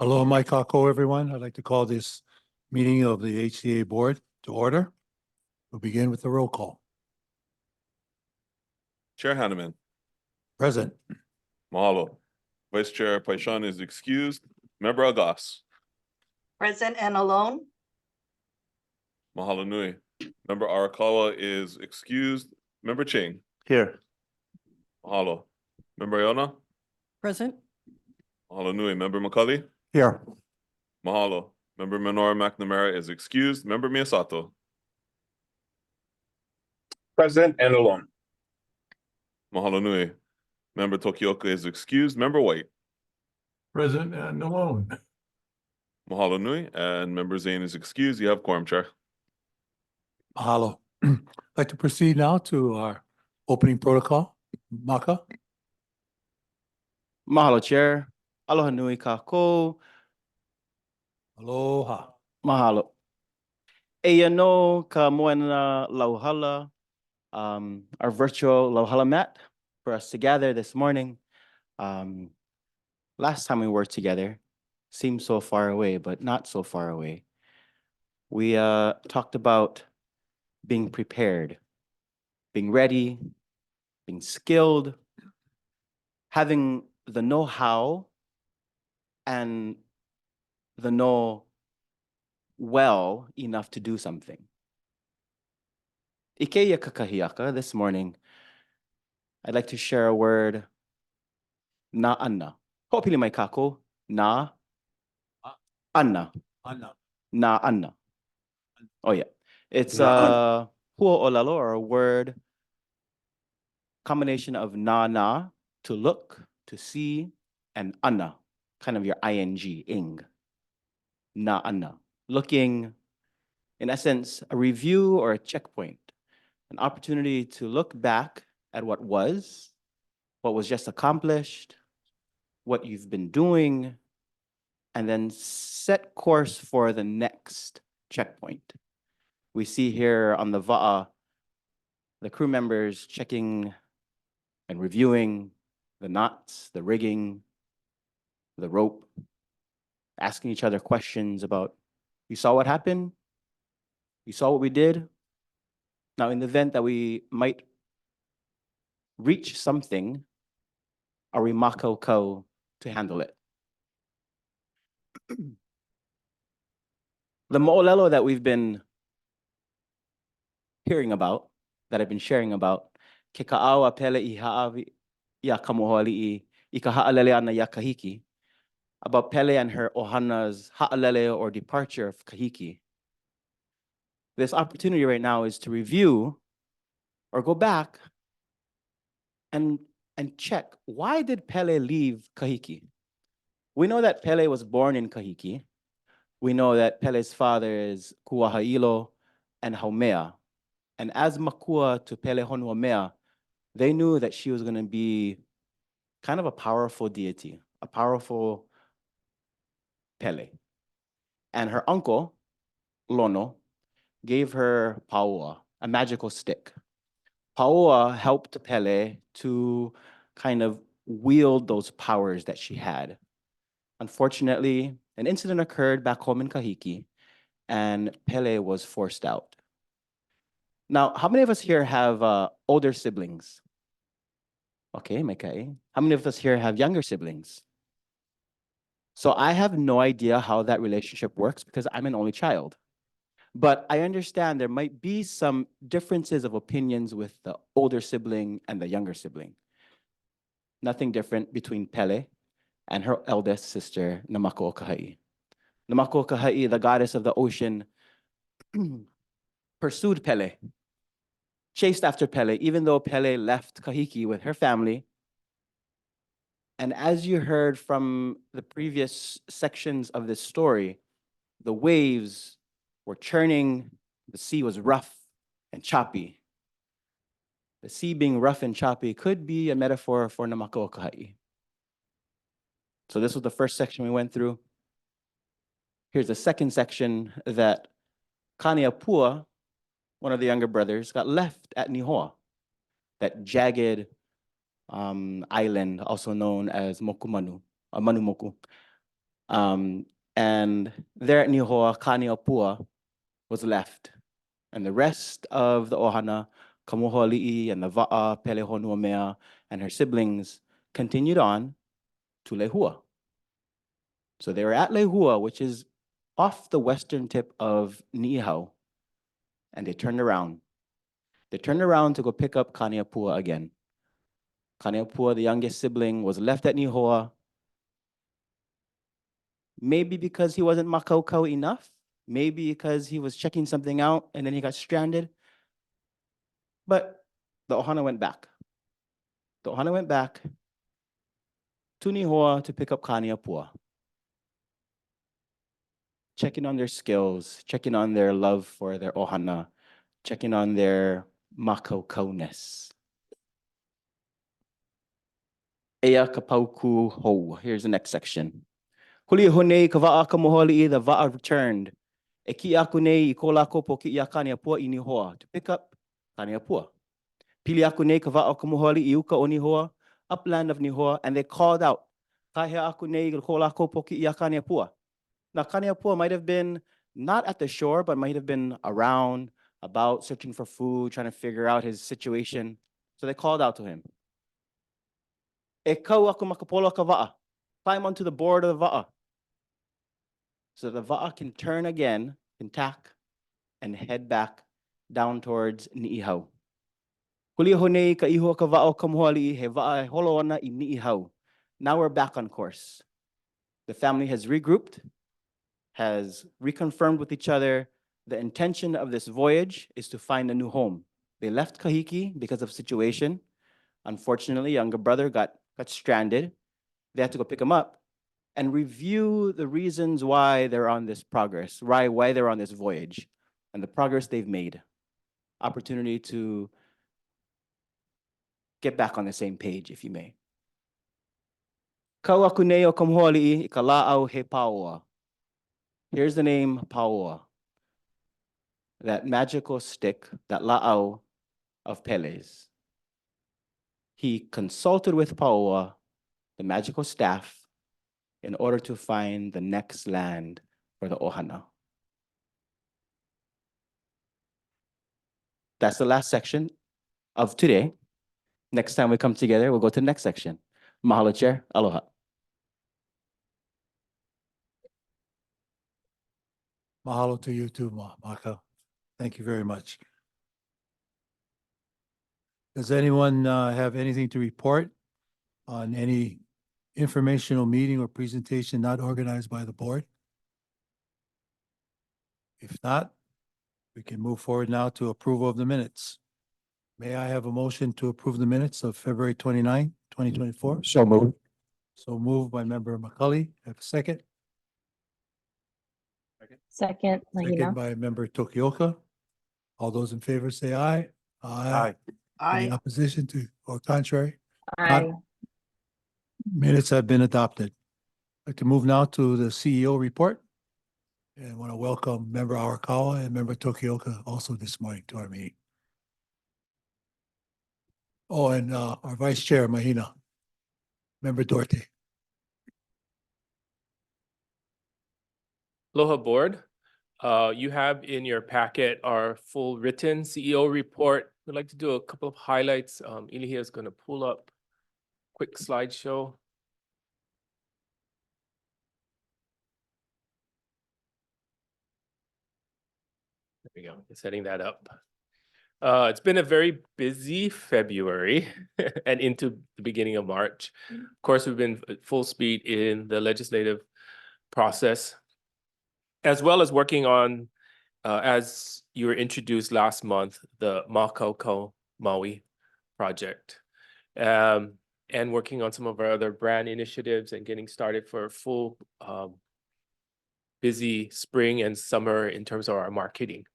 Hello, Mike Kako, everyone. I'd like to call this meeting of the HCA Board to order. We'll begin with the roll call. Chair Hanneman, Present. mahalo. Vice Chair Paishan is excused. Member Agas, Present and alone. mahalo nui. Member Arakawa is excused. Member Ching, Here. mahalo. Member Iona, Present. mahalo nui. Member McCully, Here. mahalo. Member Minoru McNamara is excused. Member Miyasato, Present and alone. mahalo nui. Member Tokioka is excused. Member White, Present and alone. mahalo nui. And Member Zane is excused. You have quorum, Chair. Mahalo. I'd like to proceed now to our opening protocol. Maka. Mahalo, Chair. Aloha nui kako. Aloha. Mahalo. Eia no ka moena lauhala, our virtual lauhala mat for us to gather this morning. Last time we worked together seemed so far away, but not so far away. We talked about being prepared, being ready, being skilled, having the know-how and the know well enough to do something. Ikeia kakahiaka, this morning, I'd like to share a word, na anna. Hopili mai kako, na anna. Anna. Na anna. Oh yeah. It's Na hua olalo, or a word combination of na, to look, to see, and anna, kind of your ing. Na anna. Looking, in essence, a review or a checkpoint, an opportunity to look back at what was just accomplished, what you've been doing, and then set course for the next checkpoint. We see here on the va'a, the crew members checking and reviewing the knots, the rigging, the rope, asking each other questions about, you saw what happened? You saw what we did? Now, in the event that we might reach something, are we makau to handle it? The mo'olelo that we've been hearing about, that I've been sharing about, ke ka'awa pele I ha'awi ya kamohoali'i I ka ha'alele ana ya kahiki, about Pele and her ohana's ha'alele or departure of kahiki. This opportunity right now is to review or go back and check, why did Pele leave Kahiki? We know that Pele was born in Kahiki. We know that Pele's father is Kuaha'ilo and Haumea. And as Makua to Pele Honuamea, they knew that she was going to be kind of a powerful deity, a powerful Pele. And her uncle, Lono, gave her Paoa, a magical stick. Paoa helped Pele to kind of wield those powers that she had. Unfortunately, an incident occurred back home in Kahiki, and Pele was forced out. Now, how many of us here have older siblings? Okay, Mekai. How many of us here have younger siblings? So I have no idea how that relationship works because I'm an only child. But I understand there might be some differences of opinions with the older sibling and the younger sibling. Nothing different between Pele and her eldest sister, Namako Okaha'i. Namako Okaha'i, the goddess of the ocean, pursued Pele, chased after Pele, even though Pele left Kahiki with her family. And as you heard from the previous sections of this story, the waves were churning, the sea was rough and choppy. The sea being rough and choppy could be a metaphor for Namako Okaha'i. So this was the first section we went through. Here's the second section that Kaniapua, one of the younger brothers, got left at Nihoa, that jagged island, also known as Mokumanu, Manumoku. And there at Nihoa, Kaniapua was left. And the rest of the ohana, Kamohoali'i and the Va'a, Pelehonuamea, and her siblings continued on to Lehua. So they were at Lehua, which is off the western tip of Niihau, and they turned around. They turned around to go pick up Kaniapua again. Kaniapua, the youngest sibling, was left at Nihoa, maybe because he wasn't makaukau enough, maybe because he was checking something out and then he got stranded. But the ohana went back. The ohana went back to Nihoa to pick up Kaniapua, checking on their skills, checking on their love for their ohana, checking on their makaukau-ness. Ea kapauku ho. Here's the next section. Huli honei ka va'a ka moholi'i, the va'a returned. E ki aku nei I ko lako po ki ia Kaniapua I Nihoa to pick up Kaniapua. Pili aku nei ka va'a ka moholi'i uka o Nihoa, upland of Nihoa, and they called out, Kahe aku nei ko lako po ki ia Kaniapua. Now Kaniapua might have been not at the shore, but might have been around, about, searching for food, trying to figure out his situation. So they called out to him. E kau aku makapolo ka va'a. Climb onto the board of the va'a. So the va'a can turn again, can tack, and head back down towards Niihau. Huli honei ka iho ka va'a o ka mohoali'i, he va'a e holo ana I Niihau. Now we're back on course. The family has regrouped, has reconfirmed with each other. The intention of this voyage is to find a new home. They left Kahiki because of situation. Unfortunately, younger brother got stranded. They had to go pick him up and review the reasons why they're on this progress, why they're on this voyage, and the progress they've made. Opportunity to get back on the same page, if you may. Kau aku nei o ka mohoali'i I ka la'au he paoa. Here's the name paoa. That magical stick, that la'au of Pele's. He consulted with paoa, the magical staff, in order to find the next land for the ohana. That's the last section of today. Next time we come together, we'll go to the next section. Mahalo, Chair. Aloha. Mahalo to you too, Maka. Thank you very much. Does anyone have anything to report on any informational meeting or presentation not organized by the board? If not, we can move forward now to approval of the minutes. May I have a motion to approve the minutes of February 29, 2024? So moved. So moved by member McCully. Have a second? Second, Second Mahina. by member Tokioka. All those in favor say aye. Any Aye. opposition to or contrary? Aye. Minutes have been adopted. I'd like to move now to the CEO report. And I want to welcome member Arakawa and member Tokioka also this morning to our meeting. Oh, and our vice chair, Mahina, member Dorte. Aloha Board. You have in your packet our full written CEO report. We'd like to do a couple of highlights. Ilihia is going to pull up quick slideshow. There we go, setting that up. It's been a very busy February and into the beginning of March. Of course, we've been at full speed in the legislative process, as well as working on, as you were introduced last month, the Makauko Maui project, and working on some of our other brand initiatives and getting started for a full busy spring and summer in terms of our marketing.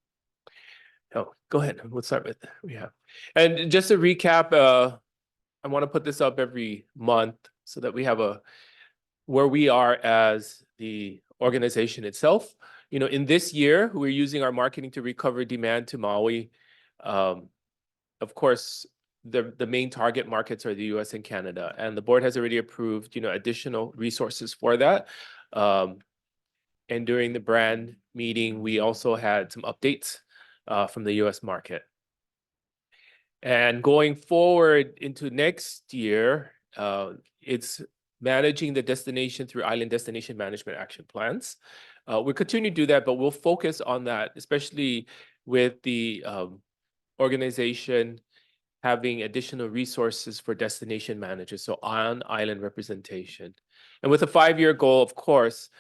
Oh, go ahead. We'll start with we have. And just to recap, I want to put this up every month so that we have where we are as the organization itself. You know, in this year, we're using our marketing to recover demand to Maui. Of course, the main target markets are the US and Canada, and the board has already approved, you know, additional resources for that. And during the brand meeting, we also had some updates from the US market. And going forward into next year, it's managing the destination through island destination management action plans. We'll continue to do that, but we'll focus on that, especially with the organization having additional resources for destination managers, so on island representation. And with a 5-year goal, of course,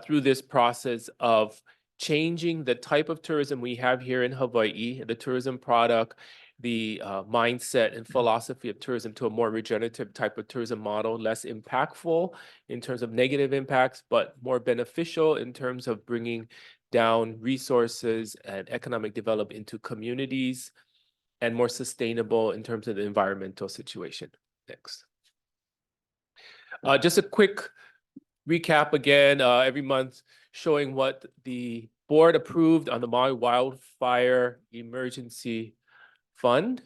through this process of changing the type of tourism we have here in Hawaii, the tourism product, the mindset and philosophy of tourism to a more regenerative type of tourism model, less impactful in terms of negative impacts, but more beneficial in terms of bringing down resources and economic development into communities, and more sustainable in terms of the environmental situation. Next. Just a quick recap again, every month showing what the board approved on the Maui Wildfire Emergency Fund.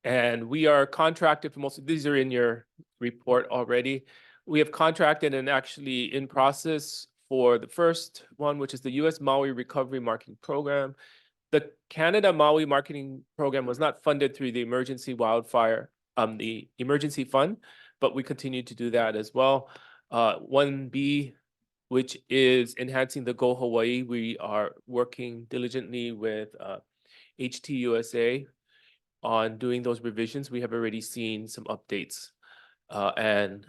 And we are contracted for most of these are in your report already. We have contracted and actually in process for the first one, which is the US Maui Recovery Marketing Program. The Canada Maui Marketing Program was not funded through the emergency fund, but we continue to do that as well. 1B, which is enhancing the Go Hawaii. We are working diligently with HTUSA on doing those revisions. We have already seen some updates and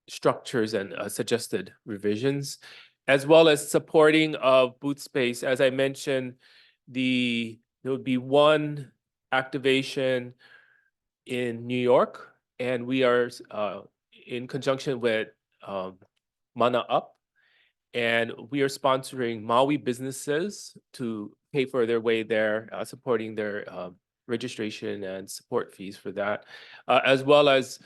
structures and suggested revisions, as well as supporting of booth space. As I mentioned, there would be one activation in New York, and we are in conjunction with Mana Up, and we are sponsoring Maui businesses to pay for their way there, supporting their registration and support fees for that, as well as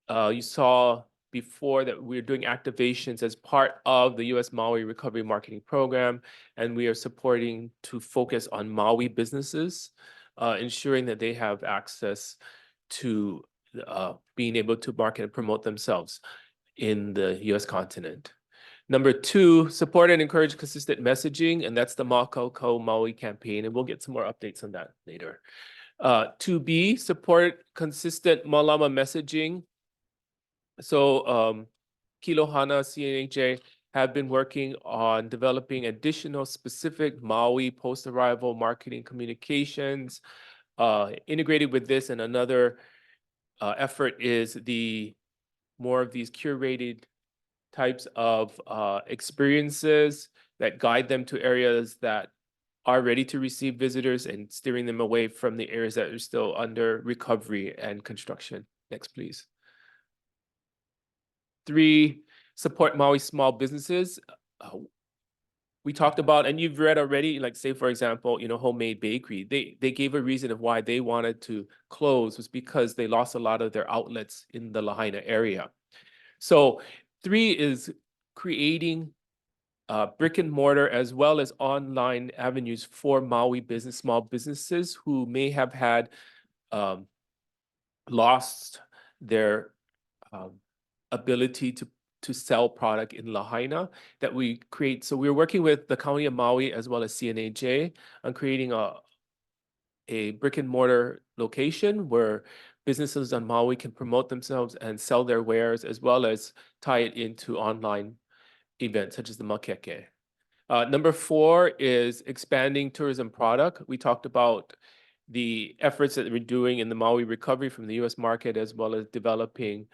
you saw before that we're doing activations as part of the US Maui Recovery Marketing Program, and we are supporting to focus on Maui businesses, ensuring that they have access to being able to market and promote themselves in the US continent. Number 2, support and encourage consistent messaging, and that's the Makaukou Maui campaign, and we'll get some more updates on that later. 2B, support consistent Malama messaging. So Kilohana, CNHA have been working on developing additional specific Maui post-arrival marketing communications. Integrated with this, and another effort is more of these curated types of experiences that guide them to areas that are ready to receive visitors and steering them away from the areas that are still under recovery and construction. Next, please. 3, support Maui small businesses. We talked about, and you've read already, like say, for example, Homemade Bakery. They gave a reason of why they wanted to close was because they lost a lot of their outlets in the Lahaina area. So 3 is creating brick and mortar as well as online avenues for Maui small businesses who may have had lost their ability to sell product in Lahaina that we create. So we're working with the County of Maui as well as CNHA on creating a brick and mortar location where businesses on Maui can promote themselves and sell their wares, as well as tie it into online events such as the Makeke. Number 4 is expanding tourism product. We talked about the efforts that we're doing in the Maui recovery from the US market, as well as developing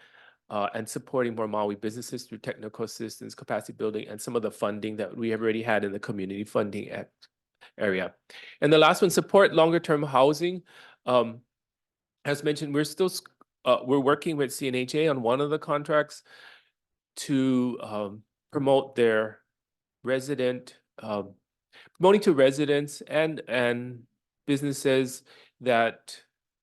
and supporting more Maui businesses through technical assistance, capacity building, and some of the funding that we have already had in the community funding area. And the last one, support longer-term housing. As mentioned, we're working with CNHA on one of the contracts to promote their promoting to residents and businesses that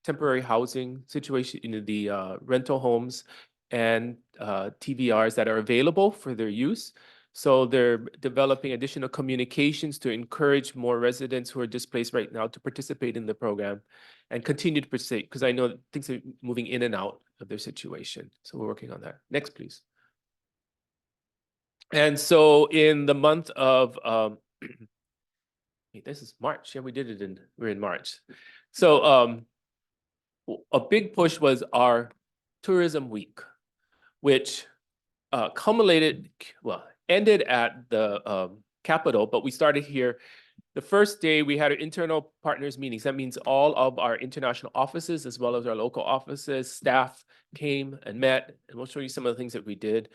temporary housing situation in the rental homes and TVRs that are available for their use. So they're developing additional communications to encourage more residents who are displaced right now to participate in the program and continue to participate, because I know things are moving in and out of their situation. So we're working on that. Next, please. And so in the month of, wait, this is March. Yeah, we're in March. So a big push was our tourism week, which ended at the Capitol, but we started here. The first day we had our internal partners meetings. That means all of our international offices, as well as our local offices, staff came and met, and we'll show you some of the things that we did.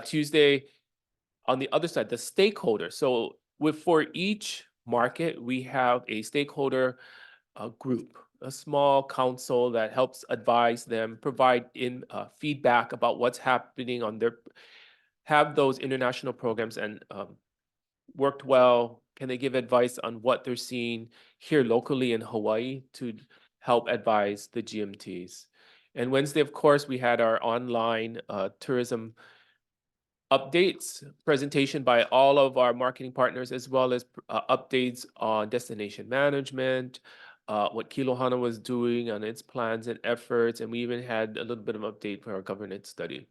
Tuesday, on the other side, the stakeholders. So for each market, we have a stakeholder group, a small council that helps advise them, provide feedback about what's happening on have those international programs and worked well. Can they give advice on what they're seeing here locally in Hawaii to help advise the GMTs? And Wednesday, of course, we had our online tourism updates, presentation by all of our marketing partners, as well as updates on destination management, what Kilohana was doing on its plans and efforts, and we even had a little bit of update for our governance study.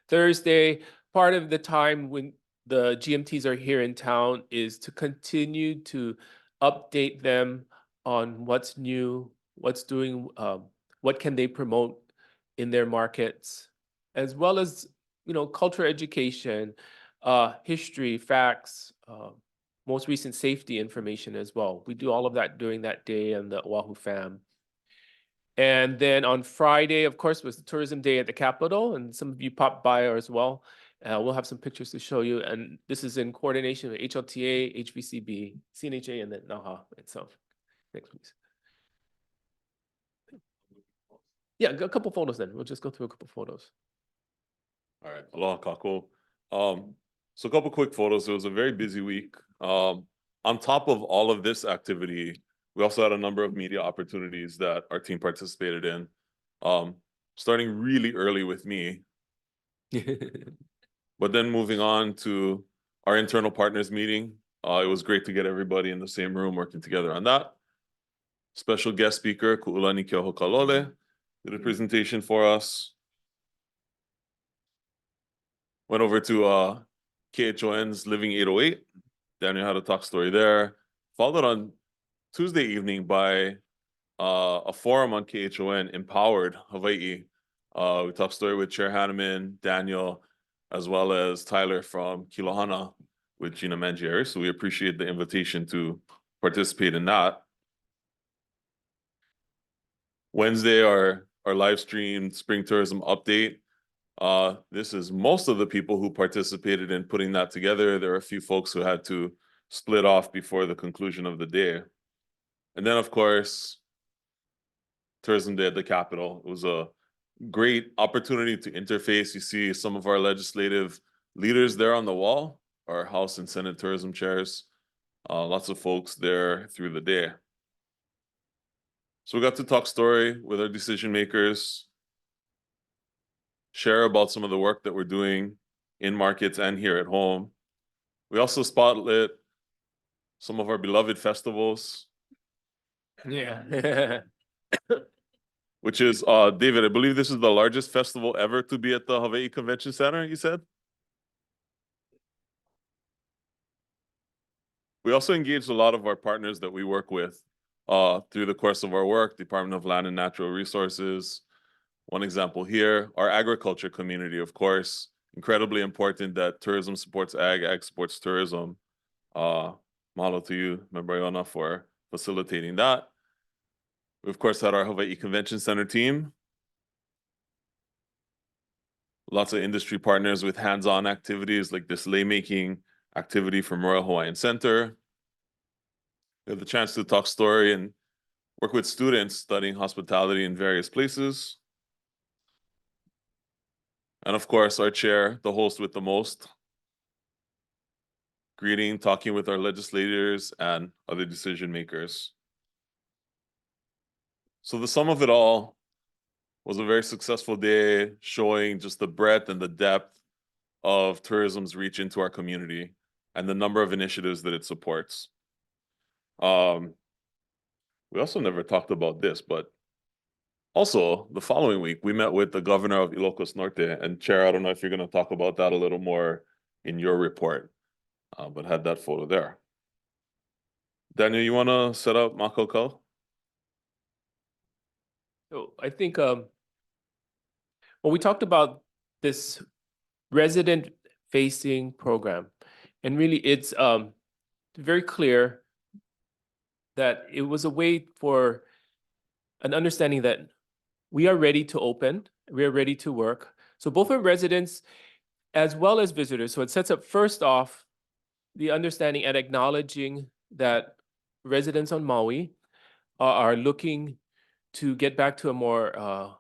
Thursday, part of the time when the GMTs are here in town is to continue to update them on what's new, what's doing, what can they promote in their markets, as well as cultural education, history, facts, most recent safety information as well. We do all of that during that day and the Oahu Fam. And then on Friday, of course, was the tourism day at the Capitol, and some of you popped by as well. We'll have some pictures to show you, and this is in coordination with HLTA, HVCB, CNHA, and then NAHA itself. Next, please. Yeah, a couple photos then. We'll just go through a couple photos. All right, aloha kako. So a couple quick photos. It was a very busy week. On top of all of this activity, we also had a number of media opportunities that our team participated in, starting really early with me, but then moving on to our internal partners meeting. It was great to get everybody in the same room working together on that. Special guest speaker, Ku'ulani Kehokalole, did a presentation for us. Went over to KHON's Living 808. Daniel had a talk story there. Followed on Tuesday evening by a forum on KHON, Empowered Hawaiʻi. We talked story with Chair Hanneman, Daniel, as well as Tyler from Kilohana with Gina Mangieri. So we appreciate the invitation to participate in that. Wednesday, our live streamed spring tourism update. This is most of the people who participated in putting that together. There are a few folks who had to split off before the conclusion of the day. And then, of course, Tourism Day at the Capitol. It was a great opportunity to interface. You see some of our legislative leaders there on the wall, our House and Senate tourism chairs. Lots of folks there through the day. So we got to talk story with our decision makers, share about some of the work that we're doing in markets and here at home. We also spotlit some of our beloved festivals. Yeah. Which is, David, I believe this is the largest festival ever to be at the Hawaii Convention Center, you said? We also engaged a lot of our partners that we work with through the course of our work, Department of Land and Natural Resources. One example here, our agriculture community, of course, incredibly important that tourism supports ag supports tourism. Mahalo to you, Member Iona, for facilitating that. We, of course, had our Hawaii Convention Center team. Lots of industry partners with hands-on activities like this lei-making activity from Royal Hawaiian Center. We had the chance to talk story and work with students studying hospitality in various places. And of course, our chair, the host with the most, greeting, talking with our legislators and other decision makers. So the sum of it all was a very successful day, showing just the breadth and the depth of tourism's reach into our community and the number of initiatives that it supports. We also never talked about this, but also the following week, we met with the governor of Ilocos Norte. And Chair, I don't know if you're going to talk about that a little more in your report, but had that photo there. Daniel, you want to set up Makoko? So I think well, we talked about this resident facing program, and really it's very clear that it was a way for an understanding that we are ready to open, we are ready to work. So both for residents as well as visitors. So it sets up first off the understanding and acknowledging that residents on Maui are looking to get back to a more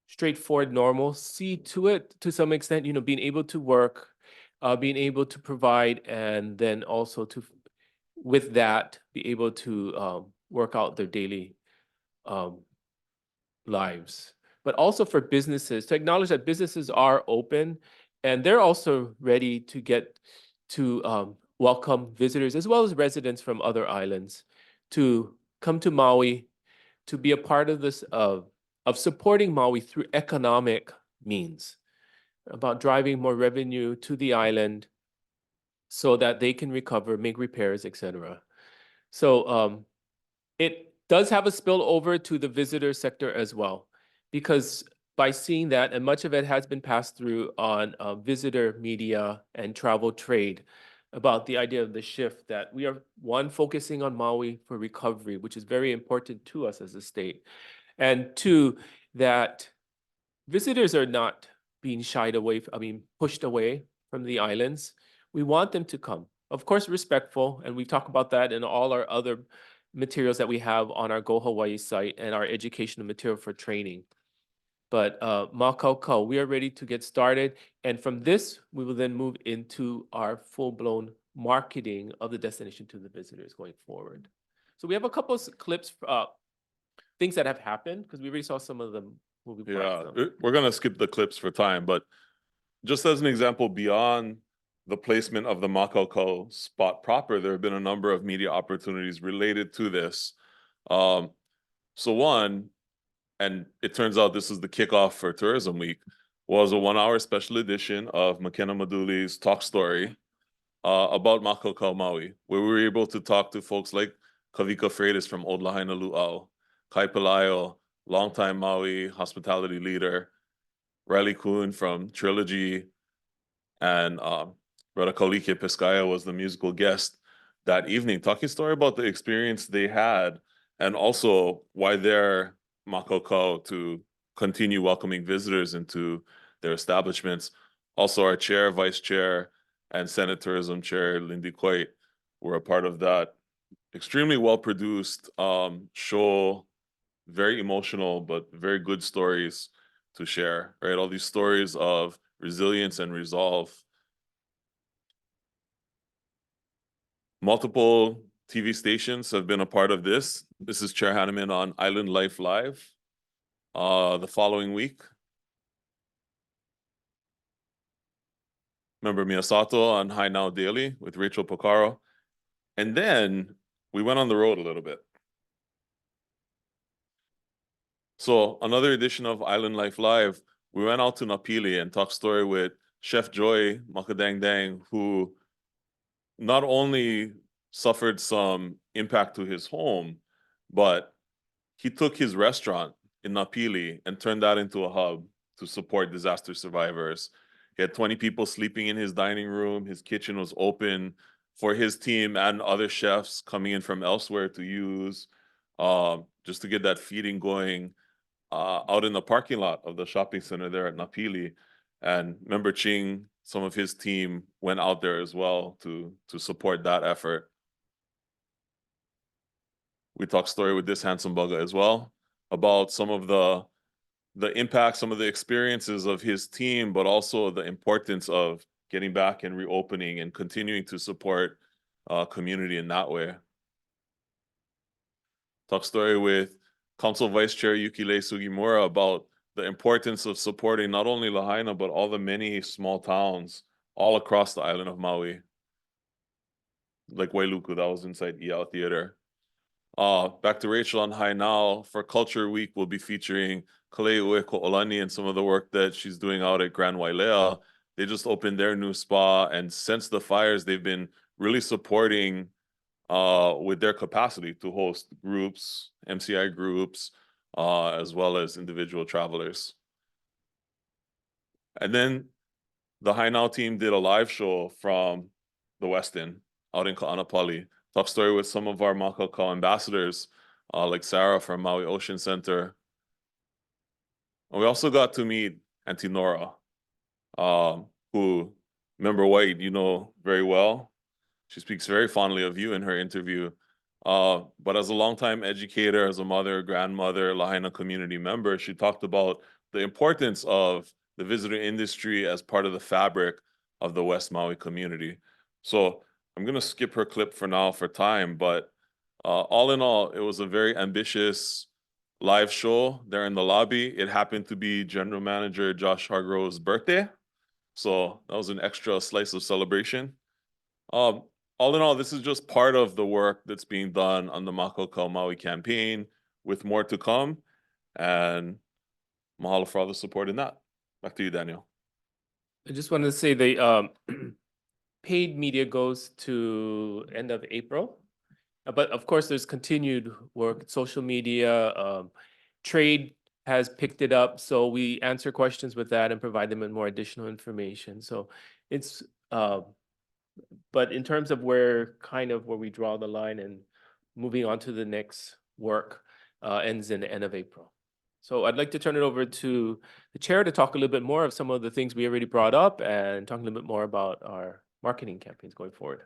straightforward normalcy to it, to some extent, you know, being able to work, being able to provide, and then also to, with that, be able to work out their daily lives. But also for businesses, to acknowledge that businesses are open and they're also ready to get to welcome visitors as well as residents from other islands to come to Maui, to be a part of this of supporting Maui through economic means, about driving more revenue to the island so that they can recover, make repairs, etc. So it does have a spillover to the visitor sector as well, because by seeing that, and much of it has been passed through on visitor media and travel trade, about the idea of the shift that we are, one, focusing on Maui for recovery, which is very important to us as a state, and two, that visitors are not being shied away, pushed away from the islands. We want them to come. Of course, respectful, and we talk about that in all our other materials that we have on our Go Hawaiʻi site and our educational material for training. But Makoko, we are ready to get started. And from this, we will then move into our full-blown marketing of the destination to the visitors going forward. So we have a couple of clips, things that have happened, because we already saw some of them. Yeah, we're going to skip the clips for time, but just as an example, beyond the placement of the Makoko spot proper, there have been a number of media opportunities related to this. So one, and it turns out this is the kickoff for Tourism Week, was a 1-hour special edition of McKenna Maduli's Talk Story about Makoko Maui, where we were able to talk to folks like Kavika Freitas from Old Lahaina Luau, Kai Palaio, longtime Maui hospitality leader, Riley Kuhn from Trilogy, and Brother Kaulike Pescaya was the musical guest that evening, talking story about the experience they had and also why they're Makoko to continue welcoming visitors into their establishments. Also, our chair, vice chair, and Senate Tourism Chair, Lindy Coit, were a part of that extremely well-produced show, very emotional, but very good stories to share, right? All these stories of resilience and resolve. Multiple TV stations have been a part of this. This is Chair Hanneman on Island Life Live the following week. Member Miyasato on High Now Daily with Rachel Pocaro. And then we went on the road a little bit. So another edition of Island Life Live, we went out to Napili and talked story with Chef Joy Makadang Dang, who not only suffered some impact to his home, but he took his restaurant in Napili and turned that into a hub to support disaster survivors. He had 20 people sleeping in his dining room. His kitchen was open for his team and other chefs coming in from elsewhere to use, just to get that feeding going out in the parking lot of the shopping center there at Napili. And Member Ching, some of his team went out there as well to support that effort. We talked story with this handsome bugger as well about some of the impact, some of the experiences of his team, but also the importance of getting back and reopening and continuing to support community in that way. Talk story with Council Vice Chair Yukile Sugimura about the importance of supporting not only Lahaina, but all the many small towns all across the island of Maui. Like Wailuku, that was inside Iao Theater. Back to Rachel on High Now. For Culture Week, we'll be featuring Kale'ue Ko'olani and some of the work that she's doing out at Grand Wailea. They just opened their new spa, and since the fires, they've been really supporting with their capacity to host groups, MCI groups, as well as individual travelers. And then the High Now team did a live show from the Westin out in Ka'anapali. Talk story with some of our Makakau ambassadors, like Sarah from Maui Ocean Center. And we also got to meet Auntie Nora, who, Member White, you know very well. She speaks very fondly of you in her interview. But as a longtime educator, as a mother, grandmother, Lahaina community member, she talked about the importance of the visitor industry as part of the fabric of the West Maui community. So I'm going to skip her clip for now for time, but all in all, it was a very ambitious live show there in the lobby. It happened to be General Manager Josh Hargrove's birthday, so that was an extra slice of celebration. All in all, this is just part of the work that's being done on the Makakau Maui campaign, with more to come, and mahalo for all the support in that. Back to you, Daniel. I just wanted to say the paid media goes to end of April. But of course, there's continued work, social media, trade has picked it up. So we answer questions with that and provide them with more additional information. So it's, but in terms of where we draw the line and moving on to the next work ends in the end of April. So I'd like to turn it over to the chair to talk a little bit more of some of the things we already brought up and talk a little bit more about our marketing campaigns going forward.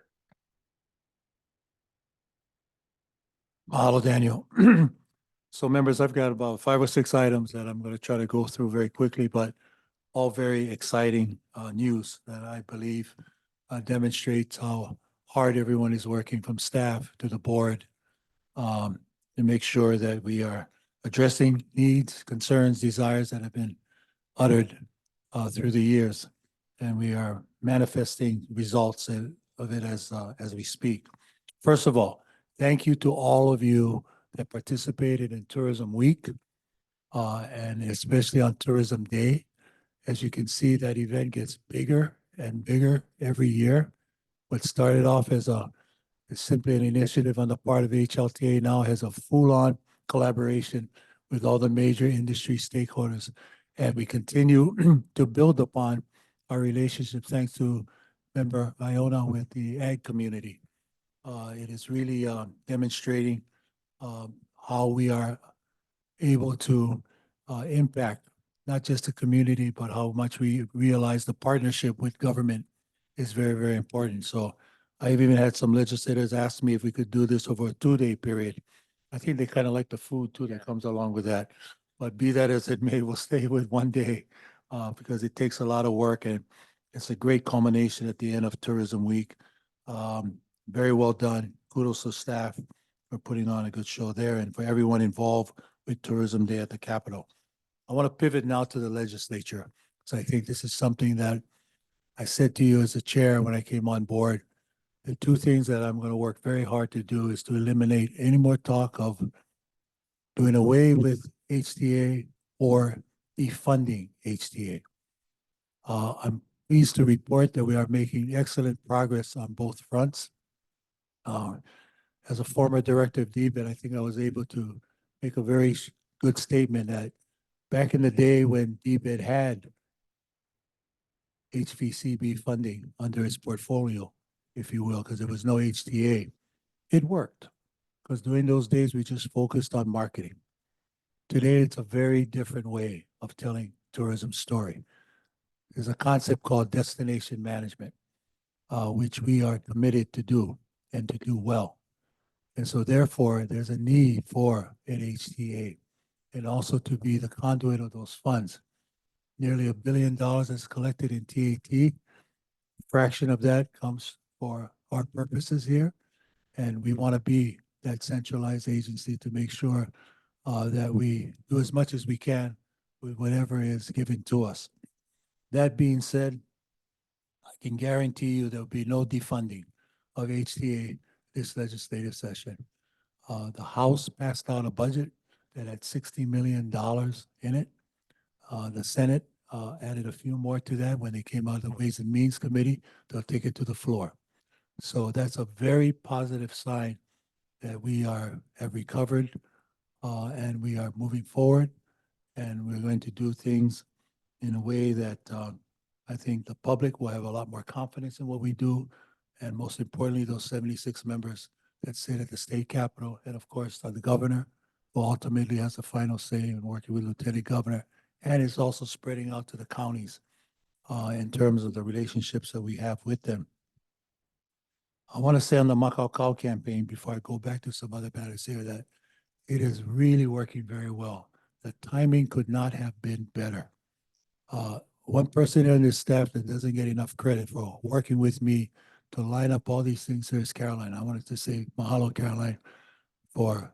Mahalo, Daniel. So members, I've got about 5 or 6 items that I'm going to try to go through very quickly, but all very exciting news that I believe demonstrates how hard everyone is working, from staff to the board, to make sure that we are addressing needs, concerns, desires that have been uttered through the years, and we are manifesting results of it as we speak. First of all, thank you to all of you that participated in Tourism Week, and especially on Tourism Day. As you can see, that event gets bigger and bigger every year. What started off as simply an initiative on the part of HLTA now has a full-on collaboration with all the major industry stakeholders. And we continue to build upon our relationship thanks to Member Iona with the ag community. It is really demonstrating how we are able to impact not just the community, but how much we realize the partnership with government is very, very important. So I've even had some legislators ask me if we could do this over a 2-day period. I think they kind of like the food too that comes along with that. But be that as it may, we'll stay with 1 day because it takes a lot of work, and it's a great culmination at the end of Tourism Week. Very well done. Kudos to staff for putting on a good show there, and for everyone involved with Tourism Day at the Capitol. I want to pivot now to the legislature. So I think this is something that I said to you as a chair when I came on board. The 2 things that I'm going to work very hard to do is to eliminate any more talk of doing away with HTA or defunding HTA. I'm pleased to report that we are making excellent progress on both fronts. As a former director of DBED, I think I was able to make a very good statement that back in the day when DBED had HVCB funding under its portfolio, if you will, because there was no HTA, it worked. Because during those days, we just focused on marketing. Today, it's a very different way of telling tourism story. There's a concept called destination management, which we are committed to do and to do well. And so therefore, there's a need for an HTA and also to be the conduit of those funds. Nearly $1 billion is collected in TAT. A fraction of that comes for our purposes here. And we want to be that centralized agency to make sure that we do as much as we can with whatever is given to us. That being said, I can guarantee you there'll be no defunding of HTA this legislative session. The House passed out a budget that had $60 million in it. The Senate added a few more to that when they came out of the Ways and Means Committee. They'll take it to the floor. So that's a very positive sign that we have recovered and we are moving forward, and we're going to do things in a way that I think the public will have a lot more confidence in what we do. And most importantly, those 76 members that sit at the state capitol, and of course, the governor, who ultimately has the final say in working with Lieutenant Governor, and is also spreading out to the counties in terms of the relationships that we have with them. I want to say on the Makau campaign, before I go back to some other matters here, that it is really working very well. The timing could not have been better. One person on this staff that doesn't get enough credit for working with me to line up all these things here is Caroline. I wanted to say mahalo, Caroline, for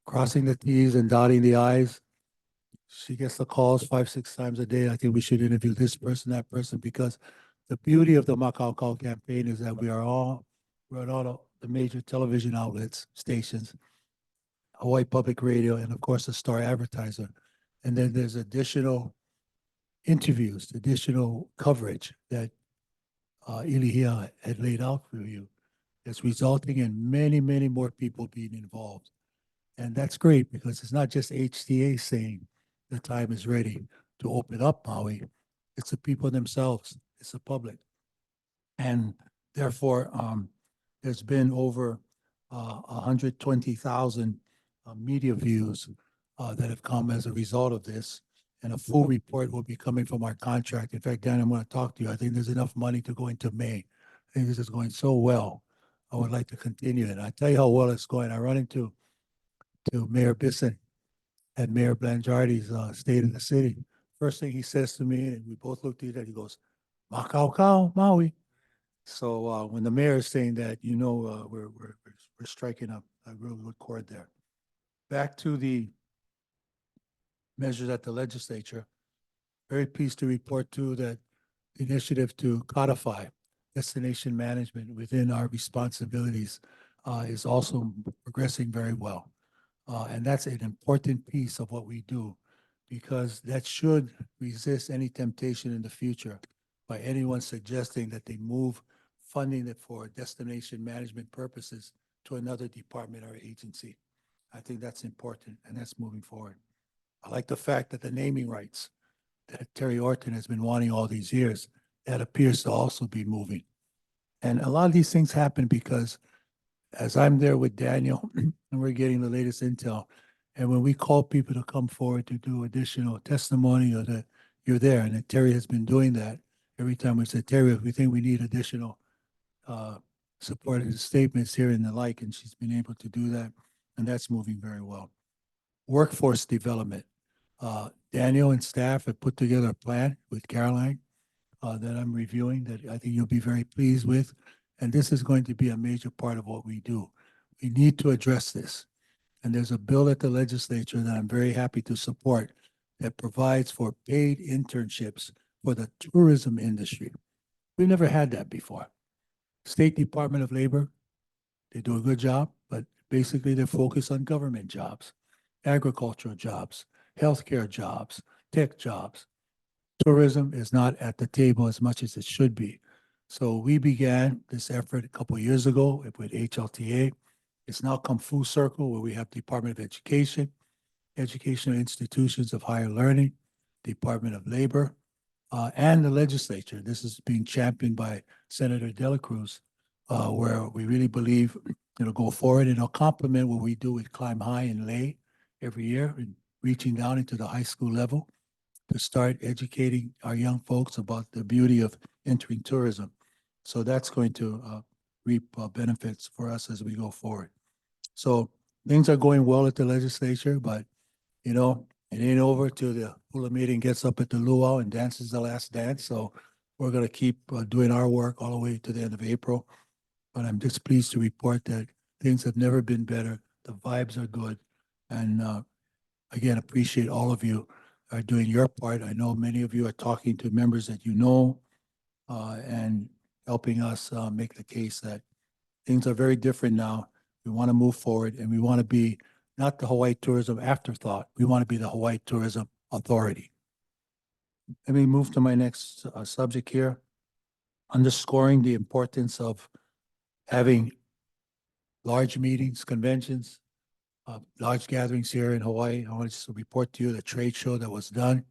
crossing the T's and dotting the I's. She gets the calls 5, 6 times a day. I think we should interview this person, that person, because the beauty of the Makau campaign is that we're on all the major television outlets, stations, Hawaii Public Radio, and of course the Star Advertiser. And then there's additional interviews, additional coverage that Ilihia had laid out for you. That's resulting in many, many more people being involved. And that's great because it's not just HTA saying the time is ready to open up Maui. It's the people themselves. It's the public. And therefore, there's been over 120,000 media views that have come as a result of this. And a full report will be coming from our contract. In fact, Dan, I'm going to talk to you. I think there's enough money to go into May. I think this is going so well. I would like to continue it. I tell you how well it's going. I run into Mayor Bisson at Mayor Blangiardi's State of the City. First thing he says to me, and we both looked at each other, he goes, Makau, Maui. So when the mayor is saying that, you know, we're striking up a real good chord there. Back to the measures at the legislature. Very pleased to report too that the initiative to codify destination management within our responsibilities is also progressing very well. And that's an important piece of what we do, because that should resist any temptation in the future by anyone suggesting that they move funding it for destination management purposes to another department or agency. I think that's important, and that's moving forward. I like the fact that the naming rights that Terry Orton has been wanting all these years, that appears to also be moving. And a lot of these things happen because as I'm there with Daniel and we're getting the latest intel, and when we call people to come forward to do additional testimony or that you're there, and that Terry has been doing that every time we said, Terry, if we think we need additional supported statements here and the like, and she's been able to do that, and that's moving very well. Workforce development. Daniel and staff have put together a plan with Caroline that I'm reviewing that I think you'll be very pleased with. And this is going to be a major part of what we do. We need to address this. And there's a bill at the legislature that I'm very happy to support that provides for paid internships for the tourism industry. We've never had that before. State Department of Labor, they do a good job, but basically they're focused on government jobs, agricultural jobs, healthcare jobs, tech jobs. Tourism is not at the table as much as it should be. So we began this effort a couple of years ago with HLTA. It's now come full circle where we have Department of Education, Educational Institutions of Higher Learning, Department of Labor, and the legislature. This is being championed by Senator Dela Cruz, where we really believe it'll go forward and it'll complement what we do with Climb High and Lay every year and reaching down into the high school level to start educating our young folks about the beauty of entering tourism. So that's going to reap benefits for us as we go forward. So things are going well at the legislature, but you know, it ain't over till the hula meeting gets up at the luau and dances the last dance. So we're going to keep doing our work all the way to the end of April. But I'm just pleased to report that things have never been better. The vibes are good. And again, appreciate all of you are doing your part. I know many of you are talking to members that you know and helping us make the case that things are very different now. We want to move forward and we want to be not the Hawaii tourism afterthought. We want to be the Hawaii Tourism Authority. Let me move to my next subject here, underscoring the importance of having large meetings, conventions, large gatherings here in Hawaii. I want to report to you the trade show that was done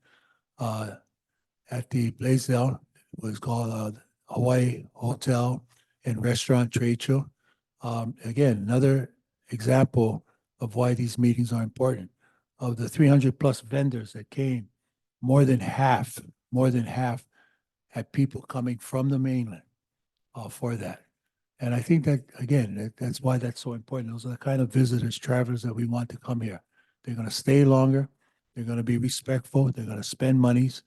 at the Blaisdell. It was called Hawaii Hotel and Restaurant Trade Show. Again, another example of why these meetings are important. Of the 300 plus vendors that came, more than half had people coming from the mainland for that. And I think that, again, that's why that's so important. Those are the kind of visitors, travelers that we want to come here. They're going to stay longer. They're going to be respectful. They're going to spend monies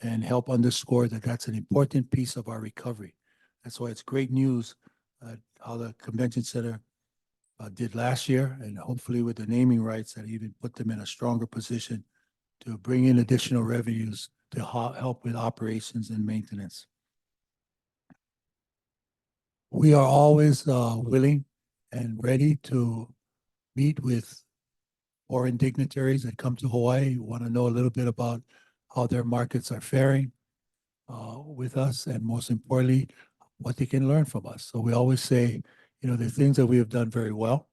and help underscore that that's an important piece of our recovery. That's why it's great news how the convention center did last year, and hopefully with the naming rights that even put them in a stronger position to bring in additional revenues to help with operations and maintenance. We are always willing and ready to meet with foreign dignitaries that come to Hawaii, want to know a little bit about how their markets are faring with us, and most importantly, what they can learn from us. So we always say, you know, there are things that we have done very well,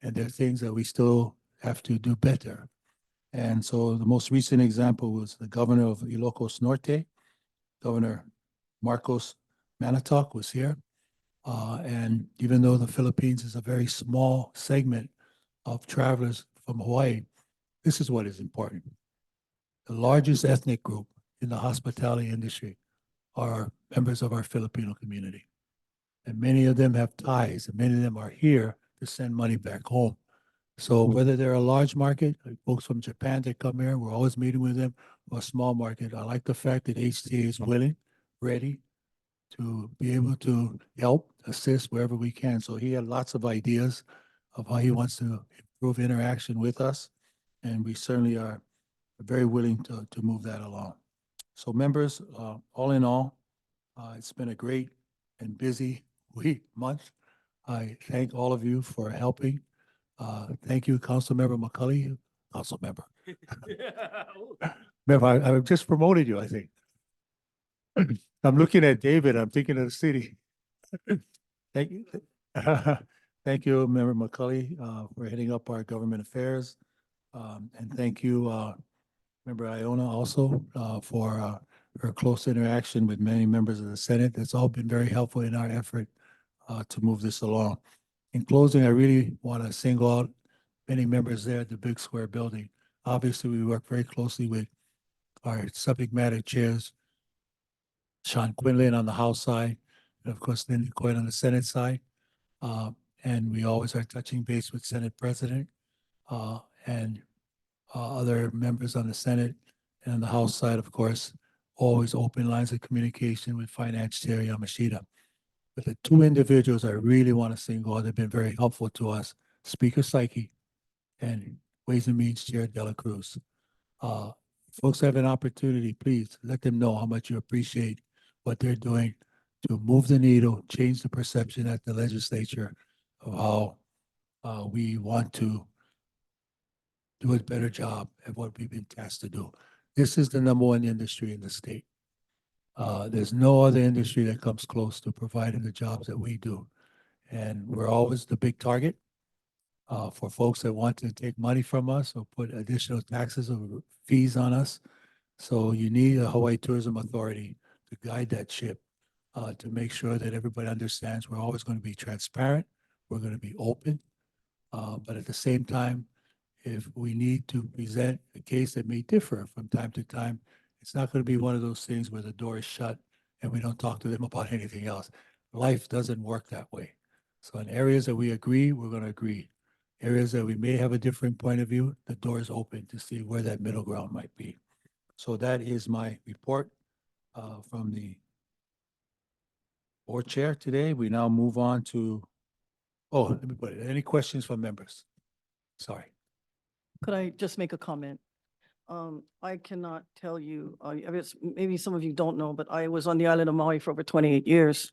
and there are things that we still have to do better. And so the most recent example was the governor of Ilocos Norte, Governor Marcos Manitok was here. And even though the Philippines is a very small segment of travelers from Hawaii, this is what is important. The largest ethnic group in the hospitality industry are members of our Filipino community. And many of them have ties, and many of them are here to send money back home. So whether they're a large market, like folks from Japan that come here, we're always meeting with them, or a small market, I like the fact that HTA is willing, ready to be able to help, assist wherever we can. So he had lots of ideas of how he wants to improve interaction with us. And we certainly are very willing to move that along. So members, all in all, it's been a great and busy month. I thank all of you for helping. Thank you, Councilmember McCully, Councilmember. Member, I just promoted you, I think. I'm looking at David, I'm thinking of the city. Thank you. Thank you, Member McCully, for heading up our government affairs. And thank you, Member Iona also, for her close interaction with many members of the Senate. That's all been very helpful in our effort to move this along. In closing, I really want to single out many members there at the Big Square building. Obviously, we work very closely with our subject matter chairs, Sean Quinlan on the House side, and of course, Linda Coyne on the Senate side. And we always are touching base with Senate President and other members on the Senate and on the House side, of course, always open lines of communication with Finance Chair Yamashita. But the two individuals I really want to single out, they've been very helpful to us, Speaker Psyche and Ways and Means Chair Dela Cruz. Folks have an opportunity, please let them know how much you appreciate what they're doing to move the needle, change the perception at the legislature of how we want to do a better job at what we've been tasked to do. This is the #1 industry in the state. There's no other industry that comes close to providing the jobs that we do. And we're always the big target for folks that want to take money from us or put additional taxes or fees on us. So you need a Hawaii Tourism Authority to guide that ship, to make sure that everybody understands we're always going to be transparent, we're going to be open, but at the same time, if we need to present a case that may differ from time to time, it's not going to be one of those things where the door is shut and we don't talk to them about anything else. Life doesn't work that way. So in areas that we agree, we're going to agree. Areas that we may have a different point of view, the door is open to see where that middle ground might be. So that is my report from the board chair today. We now move on to, let me put it, any questions from members? Sorry. Could I just make a comment? I cannot tell you, I guess maybe some of you don't know, but I was on the island of Maui for over 28 years.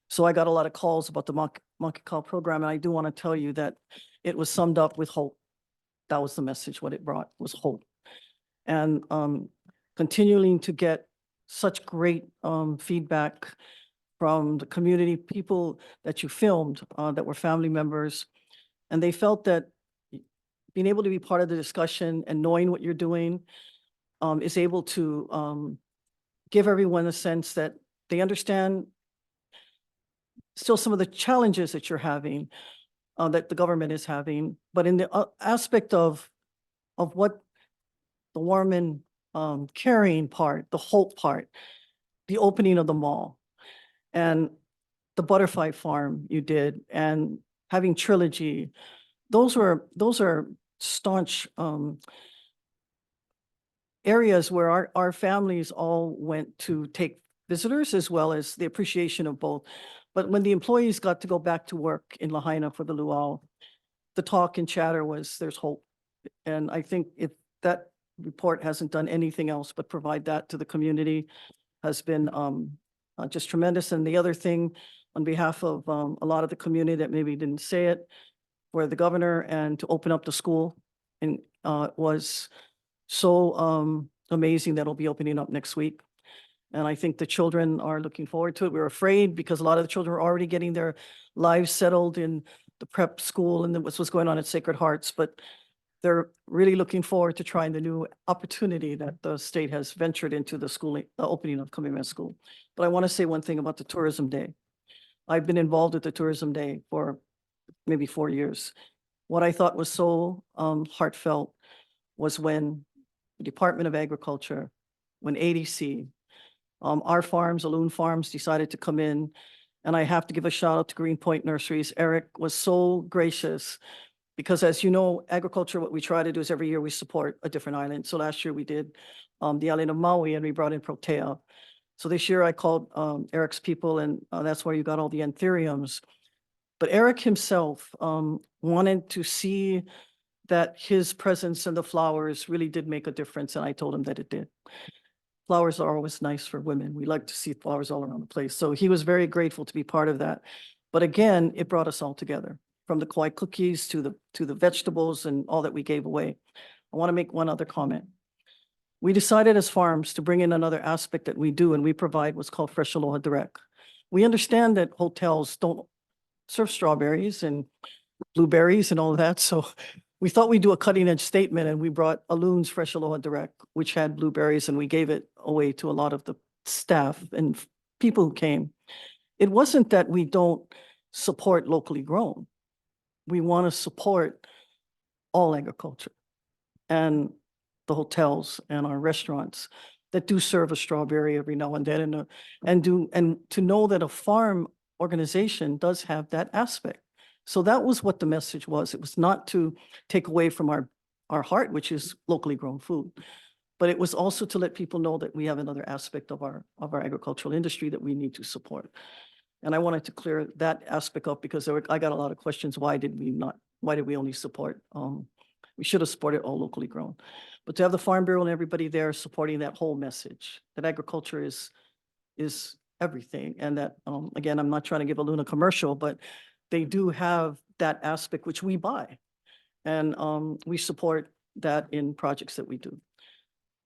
So I got a lot of calls about the Monkey Call program, and I do want to tell you that it was summed up with hope. That was the message, what it brought was hope. And continuing to get such great feedback from the community, people that you filmed that were family members. And they felt that being able to be part of the discussion and knowing what you're doing is able to give everyone a sense that they understand still some of the challenges that you're having, that the government is having, but in the aspect of what the warm and caring part, the hope part, the opening of the mall, and the butterfly farm you did, and having Trilogy, those are staunch areas where our families all went to take visitors, as well as the appreciation of both. But when the employees got to go back to work in Lahaina for the luau, the talk and chatter was there's hope. And I think if that report hasn't done anything else but provide that to the community, has been just tremendous. And the other thing, on behalf of a lot of the community that maybe didn't say it, for the governor and to open up the school, and was so amazing. That'll be opening up next week. And I think the children are looking forward to it. We're afraid because a lot of the children are already getting their lives settled in the prep school and what's going on at Sacred Hearts, but they're really looking forward to trying the new opportunity that the state has ventured into the school, the opening of Kamehameha School. But I want to say one thing about the Tourism Day. I've been involved with the Tourism Day for maybe 4 years. What I thought was so heartfelt was when the Department of Agriculture, when ADC, our farms, Aloon Farms, decided to come in. And I have to give a shout out to Greenpoint Nurseries. Eric was so gracious because, as you know, agriculture, what we try to do is every year we support a different island. So last year we did the island of Maui, and we brought in Protea. So this year I called Eric's people, and that's where you got all the anthuriums. But Eric himself wanted to see that his presence and the flowers really did make a difference, and I told him that it did. Flowers are always nice for women. We like to see flowers all around the place. So he was very grateful to be part of that. But again, it brought us all together, from the Kauai cookies to the vegetables and all that we gave away. I want to make one other comment. We decided as farms to bring in another aspect that we do, and we provide what's called Fresh Aloha Direct. We understand that hotels don't serve strawberries and blueberries and all of that. So we thought we'd do a cutting edge statement, and we brought Aloon's Fresh Aloha Direct, which had blueberries, and we gave it away to a lot of the staff and people who came. It wasn't that we don't support locally grown. We want to support all agriculture and the hotels and our restaurants that do serve a strawberry every now and then, and to know that a farm organization does have that aspect. So that was what the message was. It was not to take away from our heart, which is locally grown food, but it was also to let people know that we have another aspect of our agricultural industry that we need to support. And I wanted to clear that aspect up because I got a lot of questions. Why did we only support? We should have supported all locally grown. But to have the Farm Bureau and everybody there supporting that whole message, that agriculture is everything. And that, again, I'm not trying to give a Luna commercial, but they do have that aspect which we buy. And we support that in projects that we do.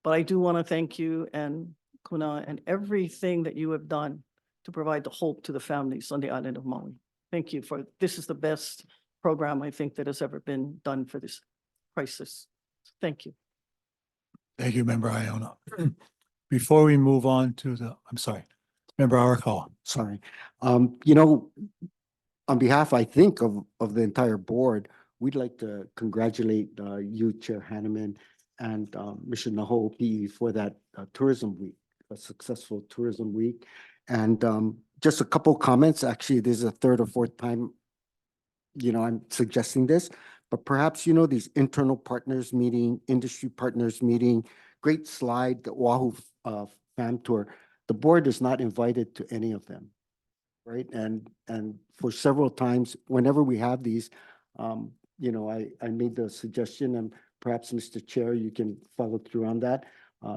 But I do want to thank you and Kuna and everything that you have done to provide the hope to the families on the island of Maui. Thank you for, this is the best program I think that has ever been done for this crisis. Thank you. Thank you, Member Iona. Before we move on to I'm sorry, Member Arakawa. Sorry. You know, on behalf, I think, of the entire board, we'd like to congratulate you, Chair Hanneman, and Mission Naho'opi'i for that tourism week, a successful tourism week. And just a couple comments. Actually, this is the third or fourth time, you know, I'm suggesting this, but perhaps, you know, these internal partners meeting, industry partners meeting, great slide, the Oahu fam tour. The board is not invited to any of them, right? And for several times, whenever we have these, you know, I made the suggestion, and perhaps, Mr. Chair, you can follow through on that.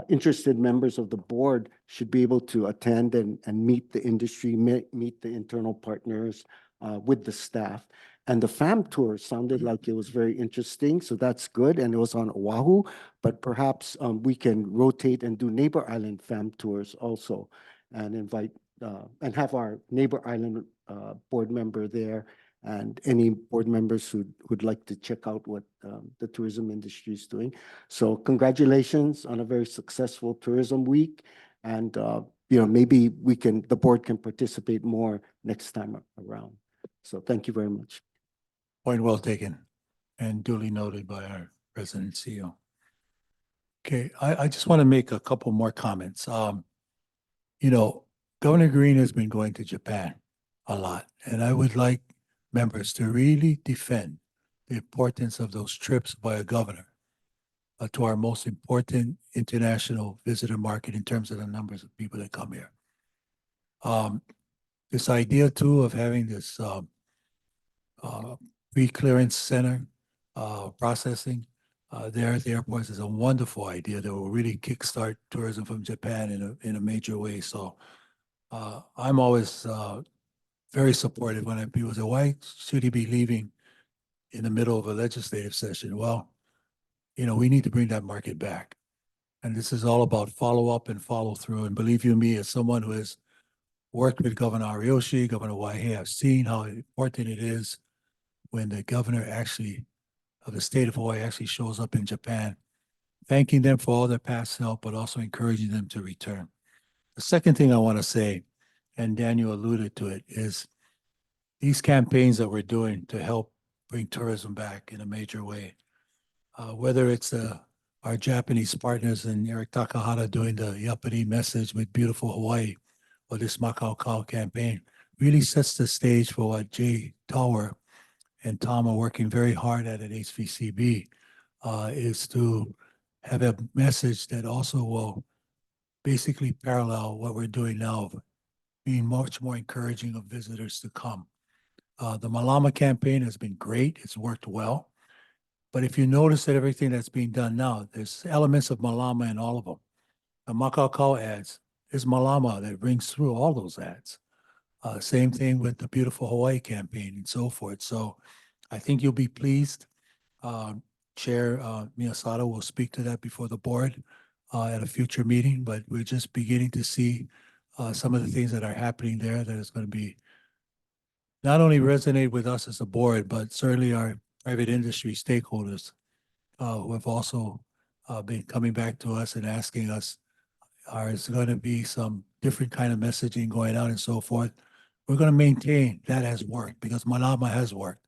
Interested members of the board should be able to attend and meet the industry, meet the internal partners with the staff. And the FAM tour sounded like it was very interesting, so that's good, and it was on Oahu. But perhaps we can rotate and do neighbor island FAM tours also, and invite and have our neighbor island board member there, and any board members who'd like to check out what the tourism industry is doing. So congratulations on a very successful tourism week, and you know, maybe the board can participate more next time around. So thank you very much. Point well taken and duly noted by our president and CEO. Okay, I just want to make a couple more comments. You know, Governor Green has been going to Japan a lot, and I would like members to really defend the importance of those trips by a governor to our most important international visitor market in terms of the numbers of people that come here. This idea too of having this pre-clearance center processing there at the airports is a wonderful idea that will really kickstart tourism from Japan in a major way. So I'm always very supportive when people say, why should he be leaving in the middle of a legislative session? Well, you know, we need to bring that market back. And this is all about follow up and follow through. And believe you me, as someone who has worked with Governor Ariyoshi, Governor Waihee, I've seen how important it is when the governor actually of the state of Hawaii actually shows up in Japan, thanking them for all their past help, but also encouraging them to return. The second thing I want to say, and Daniel alluded to it, is these campaigns that we're doing to help bring tourism back in a major way, whether it's our Japanese partners and Eric Takahata doing the Yapari message with Beautiful Hawaii, or this Makau campaign, really sets the stage for what Jay Tower and Tom are working very hard at HVCB, is to have a message that also will basically parallel what we're doing now, being much more encouraging of visitors to come. The Malama campaign has been great. It's worked well. But if you notice that everything that's being done now, there's elements of Malama in all of them. The Makau ads, there's Malama that rings through all those ads. Same thing with the Beautiful Hawaii campaign and so forth. So I think you'll be pleased. Chair Miyasato will speak to that before the board at a future meeting, but we're just beginning to see some of the things that are happening there that is going to be not only resonate with us as a board, but certainly our private industry stakeholders who have also been coming back to us and asking us, is going to be some different kind of messaging going out and so forth. We're going to maintain that has worked because Malama has worked.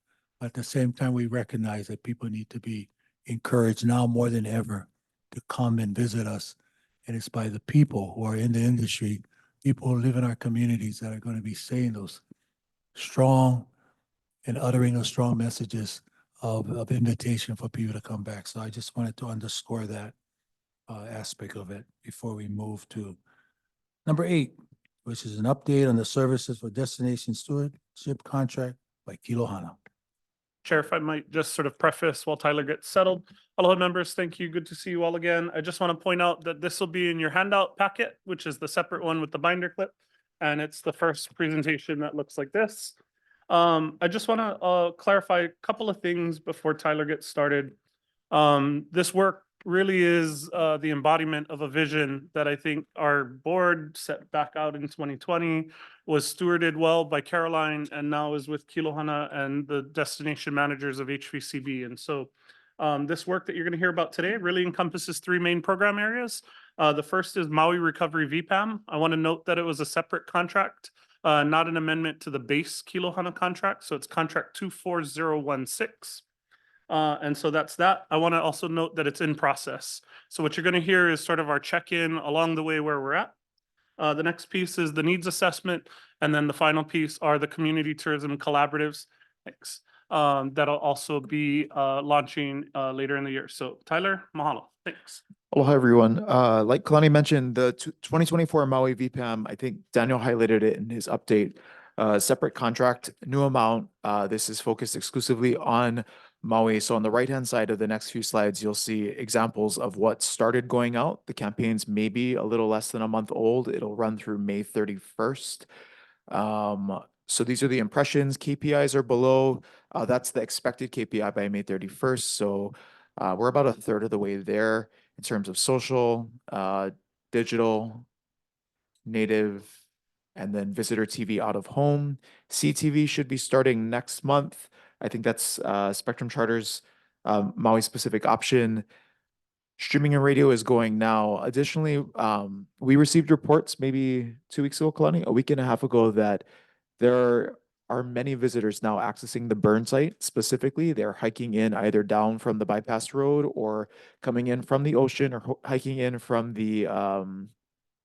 At the same time, we recognize that people need to be encouraged now more than ever to come and visit us. And it's by the people who are in the industry, people who live in our communities that are going to be saying those strong and uttering those strong messages of invitation for people to come back. So I just wanted to underscore that aspect of it before we move to number 8, which is an update on the services for destination stewardship contract by Kilohana. Chair, if I might just sort of preface while Tyler gets settled. Aloha members, thank you. Good to see you all again. I just want to point out that this will be in your handout packet, which is the separate one with the binder clip. And it's the first presentation that looks like this. I just want to clarify a couple of things before Tyler gets started. This work really is the embodiment of a vision that I think our board set back out in 2020, was stewarded well by Caroline, and now is with Kilohana and the destination managers of HVCB. And so this work that you're going to hear about today really encompasses 3 main program areas. The first is Maui Recovery VPAM. I want to note that it was a separate contract, not an amendment to the base Kilohana contract. So it's contract 24016. And so that's that. I want to also note that it's in process. So what you're going to hear is sort of our check-in along the way where we're at. The next piece is the needs assessment. And then the final piece are the community tourism collaboratives. Thanks. That'll also be launching later in the year. So Tyler, mahalo. Thanks. Aloha, everyone. Like Kalani mentioned, the 2024 Maui VPAM, I think Daniel highlighted it in his update. Separate contract, new amount. This is focused exclusively on Maui. So on the right-hand side of the next few slides, you'll see examples of what started going out. The campaign's maybe a little less than a month old. It'll run through May 31st. So these are the impressions. KPIs are below. That's the expected KPI by May 31st. So we're about a third of the way there in terms of social, digital, native, and then visitor TV out of home. CTV should be starting next month. I think that's Spectrum Charter's Maui specific option. Streaming and radio is going now. Additionally, we received reports maybe 2 weeks ago, Kalani, a week and a half ago, that there are many visitors now accessing the burn site specifically. They're hiking in either down from the bypass road or coming in from the ocean or hiking in from the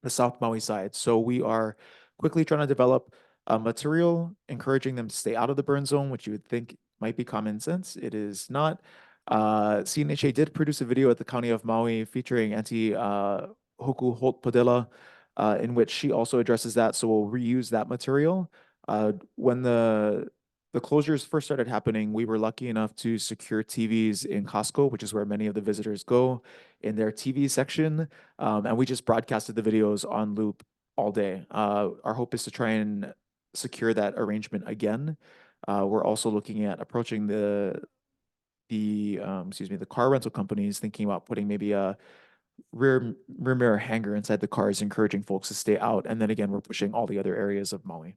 South Maui side. So we are quickly trying to develop a material, encouraging them to stay out of the burn zone, which you would think might be common sense. It is not. CNHA did produce a video at the County of Maui featuring Auntie Hoku Holt Padilla, in which she also addresses that. So we'll reuse that material. When the closures first started happening, we were lucky enough to secure TVs in Costco, which is where many of the visitors go, in their TV section. And we just broadcasted the videos on loop all day. Our hope is to try and secure that arrangement again. We're also looking at approaching the car rental companies, thinking about putting maybe a rear mirror hanger inside the cars, encouraging folks to stay out. And then again, we're pushing all the other areas of Maui.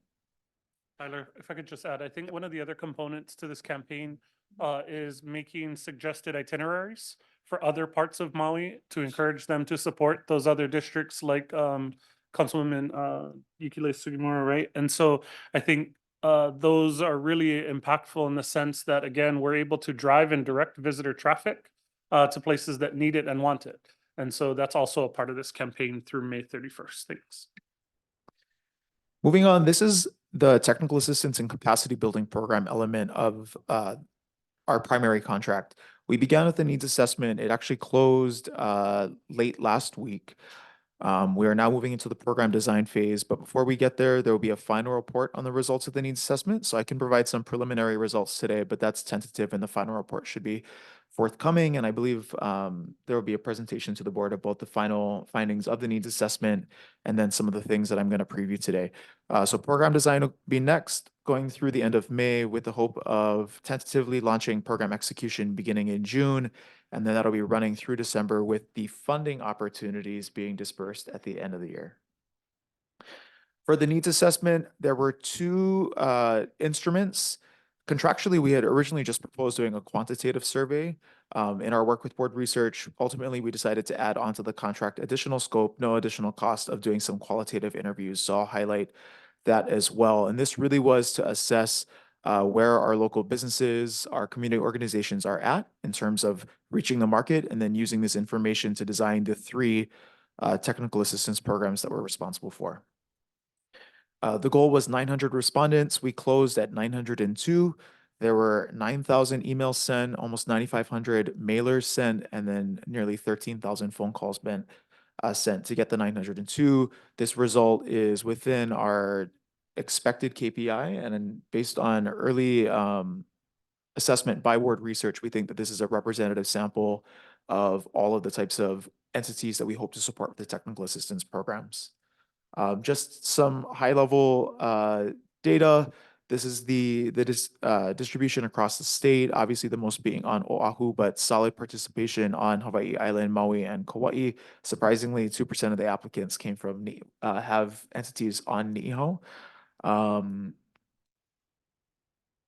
Tyler, if I could just add, I think one of the other components to this campaign is making suggested itineraries for other parts of Maui to encourage them to support those other districts like Councilwoman Yukile Sugimura, right? And so I think those are really impactful in the sense that, again, we're able to drive and direct visitor traffic to places that need it and want it. And so that's also a part of this campaign through May 31st. Thanks. Moving on, this is the technical assistance and capacity building program element of our primary contract. We began with the needs assessment. It actually closed late last week. We are now moving into the program design phase, but before we get there, there will be a final report on the results of the needs assessment. So I can provide some preliminary results today, but that's tentative and the final report should be forthcoming. And I believe there will be a presentation to the board of both the final findings of the needs assessment and then some of the things that I'm going to preview today. So program design will be next, going through the end of May with the hope of tentatively launching program execution beginning in June. And then that'll be running through December with the funding opportunities being dispersed at the end of the year. For the needs assessment, there were two instruments. Contractually, we had originally just proposed doing a quantitative survey. In our work with board research, ultimately, we decided to add onto the contract additional scope, no additional cost of doing some qualitative interviews. So I'll highlight that as well. And this really was to assess where our local businesses, our community organizations are at in terms of reaching the market and then using this information to design the three technical assistance programs that we're responsible for. The goal was 900 respondents. We closed at 902. There were 9,000 emails sent, almost 9,500 mailers sent, and then nearly 13,000 phone calls sent to get the 902. This result is within our expected KPI, and then based on early assessment by ward research, we think that this is a representative sample of all of the types of entities that we hope to support with the technical assistance programs. Just some high-level data. This is the distribution across the state, obviously the most being on Oahu, but solid participation on Hawaii Island, Maui, and Kauai. Surprisingly, 2% of the applicants came from have entities on Niihau.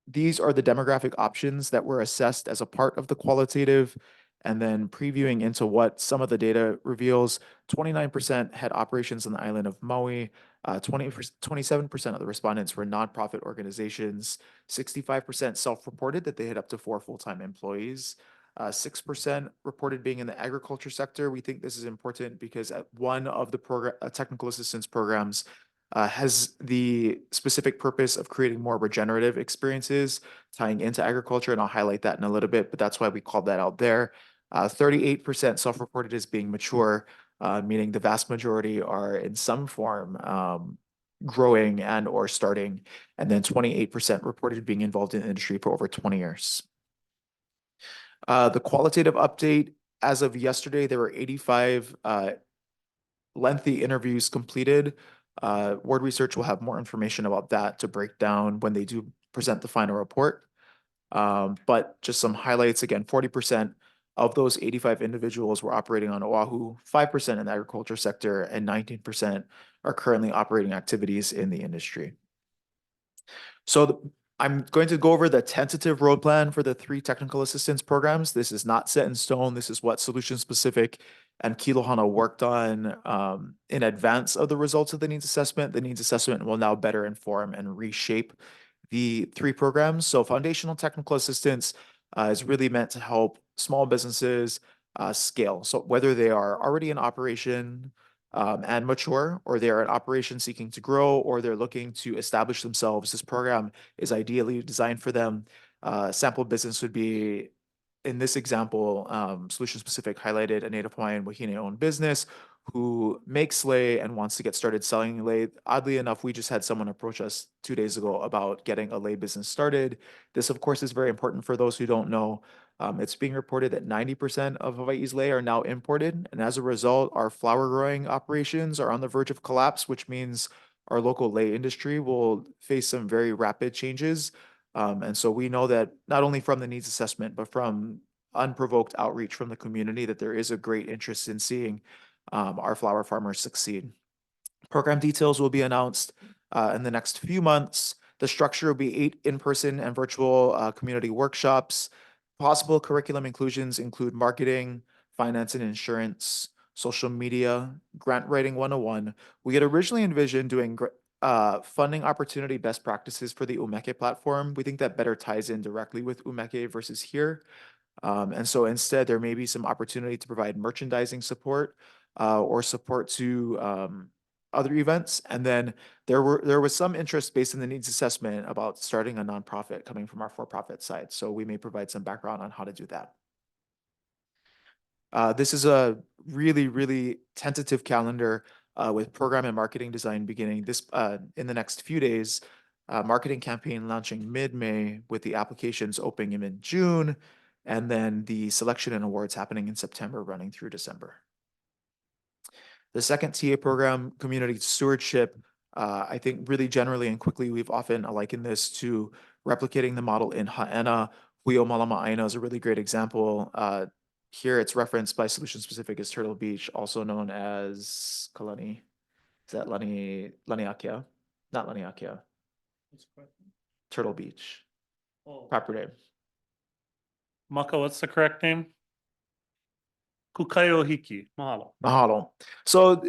These are the demographic options that were assessed as a part of the qualitative, and then previewing into what some of the data reveals. 29% had operations on the island of Maui. 27% of the respondents were nonprofit organizations. 65% self-reported that they had up to 4 full-time employees. 6% reported being in the agriculture sector. We think this is important because one of the technical assistance programs has the specific purpose of creating more regenerative experiences tying into agriculture, and I'll highlight that in a little bit, but that's why we called that out there. 38% self-reported as being mature, meaning the vast majority are in some form growing and or starting, and then 28% reported being involved in the industry for over 20 years. The qualitative update, as of yesterday, there were 85 lengthy interviews completed. Ward Research will have more information about that to break down when they do present the final report. But just some highlights again, 40% of those 85 individuals were operating on Oahu, 5% in the agriculture sector, and 19% are currently operating activities in the industry. So I'm going to go over the tentative road plan for the 3 technical assistance programs. This is not set in stone. This is what Solution Specific and Kilohana worked on in advance of the results of the needs assessment. The needs assessment will now better inform and reshape the 3 programs. So foundational technical assistance is really meant to help small businesses scale. So whether they are already in operation and mature, or they're an operation seeking to grow, or they're looking to establish themselves, this program is ideally designed for them. Sample business would be, in this example, Solution Specific highlighted a Native Hawaiian Wahine-owned business who makes lei and wants to get started selling lei. Oddly enough, we just had someone approach us 2 days ago about getting a lei business started. This, of course, is very important for those who don't know. It's being reported that 90% of Hawaii's lei are now imported, and as a result, our flower growing operations are on the verge of collapse, which means our local lei industry will face some very rapid changes. And so we know that not only from the needs assessment, but from unprovoked outreach from the community, that there is a great interest in seeing our flower farmers succeed. Program details will be announced in the next few months. The structure will be 8 in-person and virtual community workshops. Possible curriculum inclusions include marketing, finance and insurance, social media, grant writing 101. We had originally envisioned doing funding opportunity best practices for the Umeke platform. We think that better ties in directly with Umeke versus here. And so instead, there may be some opportunity to provide merchandising support or support to other events. And then there was some interest based in the needs assessment about starting a nonprofit coming from our for-profit side. So we may provide some background on how to do that. This is a really, really tentative calendar with program and marketing design beginning this in the next few days. Marketing campaign launching mid-May with the applications opening in mid-June, and then the selection and awards happening in September, running through December. The second TA program, community stewardship, I think really generally and quickly, we've often likened this to replicating the model in Ha'ena. Huio Malama Aina is a really great example. Here it's referenced by Solution Specific as Turtle Beach, also known as Kalani. Is that Laniakea? Not Laniakea. Turtle Beach. Proper name. Maka, what's the correct name? Kukaiohiki. Mahalo. Mahalo. So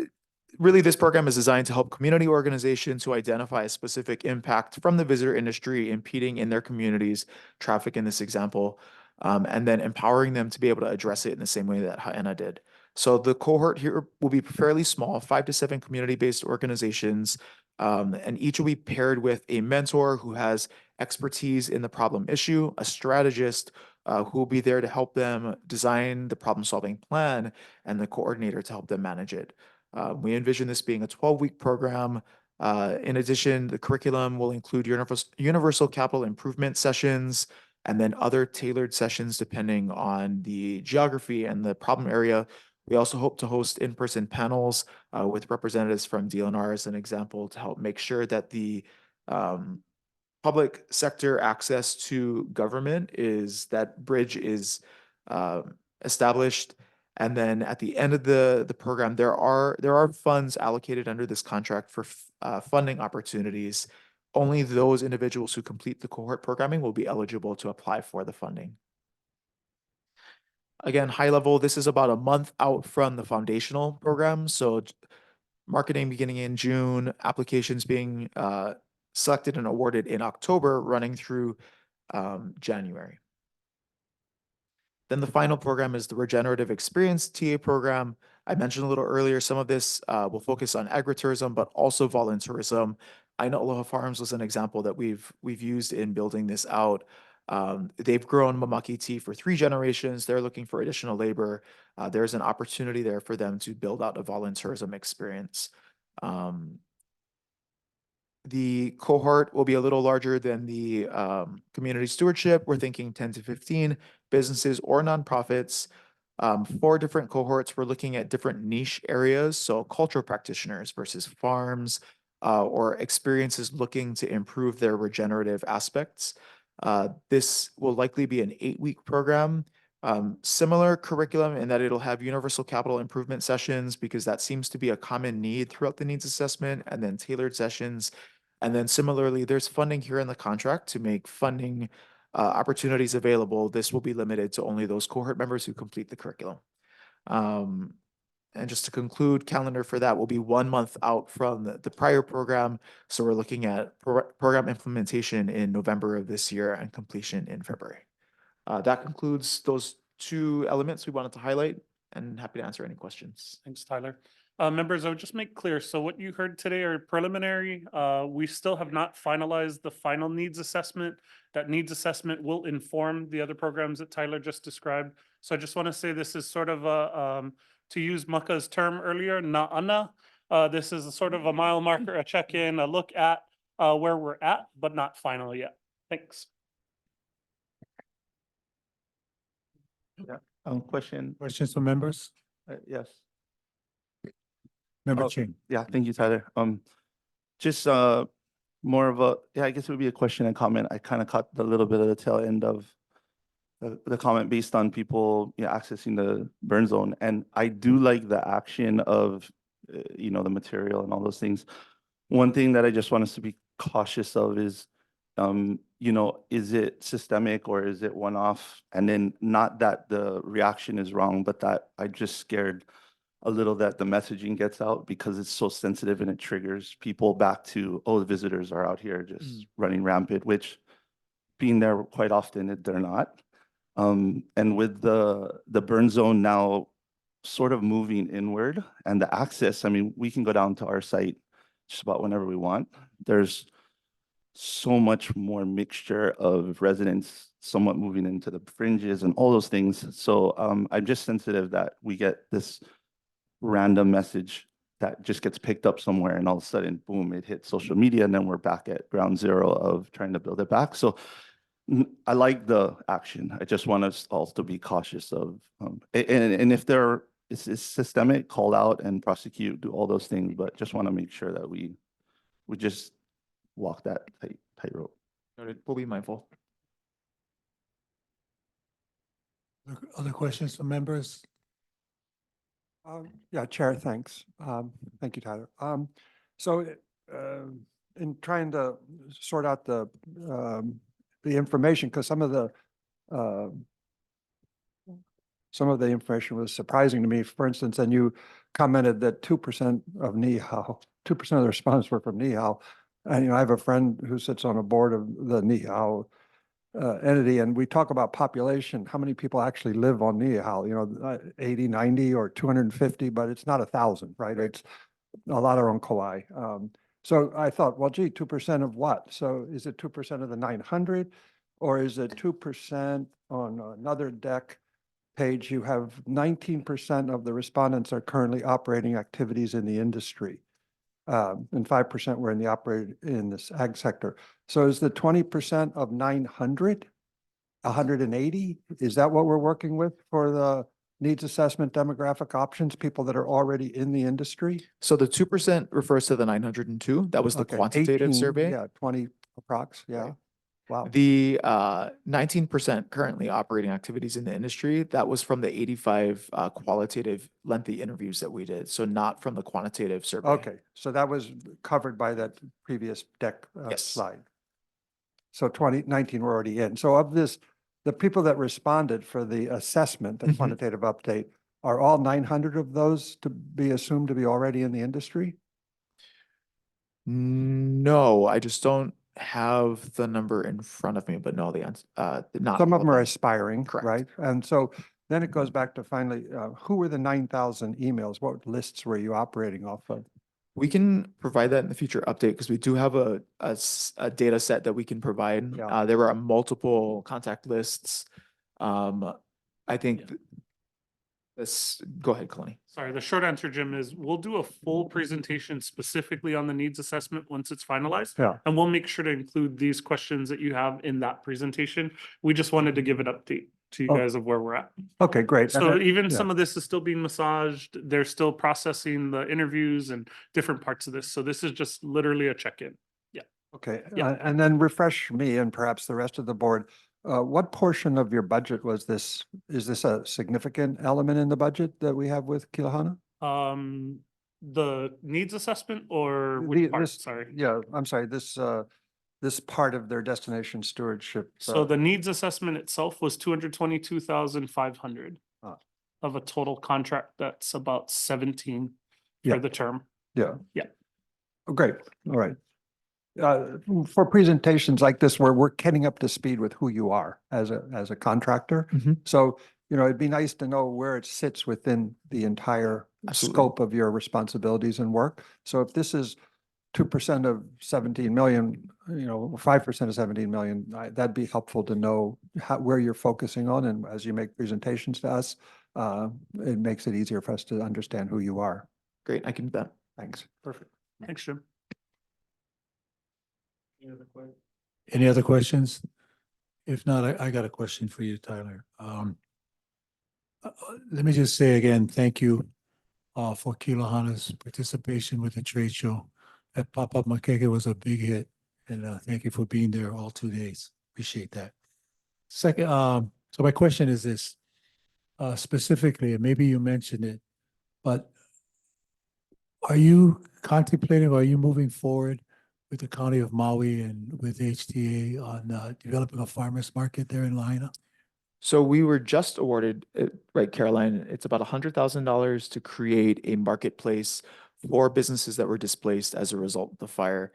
really, this program is designed to help community organizations who identify a specific impact from the visitor industry impeding in their communities, traffic in this example, and then empowering them to be able to address it in the same way that Ha'ena did. So the cohort here will be fairly small, 5 to 7 community-based organizations, and each will be paired with a mentor who has expertise in the problem issue, a strategist who will be there to help them design the problem-solving plan, and the coordinator to help them manage it. We envision this being a 12-week program. In addition, the curriculum will include universal capital improvement sessions, and then other tailored sessions depending on the geography and the problem area. We also hope to host in-person panels with representatives from DLNR as an example to help make sure that the public sector access to government that bridge is established. And then at the end of the program, there are funds allocated under this contract for funding opportunities. Only those individuals who complete the cohort programming will be eligible to apply for the funding. Again, high level, this is about a month out from the foundational program. So marketing beginning in June, applications being selected and awarded in October, running through January. Then the final program is the Regenerative Experience TA program. I mentioned a little earlier, some of this will focus on agritourism, but also volunteerism. I know Aloha Farms was an example that we've used in building this out. They've grown mamaki tea for 3 generations. They're looking for additional labor. There's an opportunity there for them to build out a volunteerism experience. The cohort will be a little larger than the community stewardship. We're thinking 10 to 15. businesses, or nonprofits. 4 different cohorts. We're looking at different niche areas, so cultural practitioners versus farms, or experiences looking to improve their regenerative aspects. This will likely be an 8-week program. Similar curriculum in that it'll have universal capital improvement sessions, because that seems to be a common need throughout the needs assessment, and then tailored sessions. And then similarly, there's funding here in the contract to make funding opportunities available. This will be limited to only those cohort members who complete the curriculum. And just to conclude, calendar for that will be 1 month out from the prior program. So we're looking at program implementation in November of this year and completion in February. That concludes those 2 elements we wanted to highlight, and happy to answer any questions. Thanks, Tyler. Members, I would just make clear, so what you heard today are preliminary. We still have not finalized the final needs assessment. That needs assessment will inform the other programs that Tyler just described. So I just want to say this is sort of a, to use Maka's term earlier, na'ana. This is a sort of a mile marker, a check-in, a look at where we're at, but not final yet. Thanks. Question, Questions from members? yes. Member Oh, Ching. Yeah, thank you, Tyler. Just more of a, I guess it would be a question and comment. I kind of caught the little bit of the tail end of the comment based on people, accessing the burn zone. And I do like the action of, the material and all those things. One thing that I just want us to be cautious of is, is it systemic or is it one-off? And then not that the reaction is wrong, but that I just scared a little that the messaging gets out because it's so sensitive and it triggers people back to, oh, the visitors are out here just running rampant, which being there quite often, they're not. And with the burn zone now sort of moving inward and the access, I mean, we can go down to our site just about whenever we want. There's so much more mixture of residents somewhat moving into the fringes and all those things. So I'm just sensitive that we get this random message that just gets picked up somewhere and all of a sudden, boom, it hits social media and then we're back at ground zero of trying to build it back. So I like the action. I just want us all to be cautious of, and if there is systemic, call out and prosecute, do all those things, but just want to make sure that we just walk that tightrope. We'll be mindful. Other questions from members? Yeah, Chair, thanks. Thank you, Tyler. So in trying to sort out the information, because some of the information was surprising to me. For instance, and you commented that 2% of Nihao, 2% of the respondents were from Nihao. And, I have a friend who sits on a board of the Nihao entity, and we talk about population, how many people actually live on Nihao, 80, 90, or 250, but it's not 1,000, right? It's a lot are on Kauai. So I thought, well, gee, 2% of what? So is it 2% of the 900, or is it 2% on another deck page? You have 19% of the respondents are currently operating activities in the industry. And 5% were in this ag sector. So is the 20% of 900, 180? Is that what we're working with for the needs assessment demographic options, people that are already in the industry? So the 2% refers to the 902. That was the Okay, quantitative 18, survey. Yeah, 20 approx, yeah. Right. Wow. The 19% currently operating activities in the industry, that was from the 85 qualitative lengthy interviews that we did. So not from the quantitative survey. Okay, so that was covered by that previous deck Yes. slide. So 19 were already in. So of this, the people that responded for the assessment, the Mhm. quantitative update, are all 900 of those to be assumed to be already in the industry? No, I just don't have the number in front of me, but no, the answer, not Some all of them are them. aspiring, Correct. right? And so then it goes back to finally, who were the 9,000 emails? What lists were you operating off of? We can provide that in the future update because we do have a data set that we can provide. Yeah. There are multiple contact lists. I think this, go ahead, Kalani. Sorry, the short answer, Jim, is we'll do a full presentation specifically on the needs assessment once it's finalized. Yeah. And we'll make sure to include these questions that you have in that presentation. We just wanted to give an update to you Oh. guys of where we're at. Okay, great. And So then- even yeah. some of this is still being massaged. They're still processing the interviews and different parts of this. So this is just literally a check-in. Okay, Yeah. and then refresh me and perhaps the rest of the board. What portion of your budget was this? Is this a significant element in the budget that we have with Kilahana? The needs assessment or The- which part? this- Sorry. Yeah, I'm sorry, this part of their destination stewardship. So the needs assessment itself was 222,500 Ah. of a total contract that's about 17 Yeah. for the term. Yeah. Yeah. Oh, great, all right. For presentations like this, where we're getting up to speed with who you are as a contractor. Mhm. So, it'd be nice to know where it sits within the entire Absolutely. scope of your responsibilities and work. So if this is 2% of 17 million, 5% of 17 million, that'd be helpful to know where you're focusing on. And as you make presentations to us, it makes it easier for us to understand who you are. Great, I can do that. Thanks. Perfect. Thanks, Jim. Any other questions? If not, I got a question for you, Tyler. Let me just say again, thank you for Kilahana's participation with the trade show. That pop-up Makeke was a big hit, and thank you for being there all 2 days. Appreciate that. Second, so my question is this, specifically, and maybe you mentioned it, but are you contemplating, are you moving forward with the County of Maui and with HTA on developing a farmer's market there in Lahaina? So we were just awarded, right, Caroline, it's about $100,000 to create a marketplace for businesses that were displaced as a result of the fire.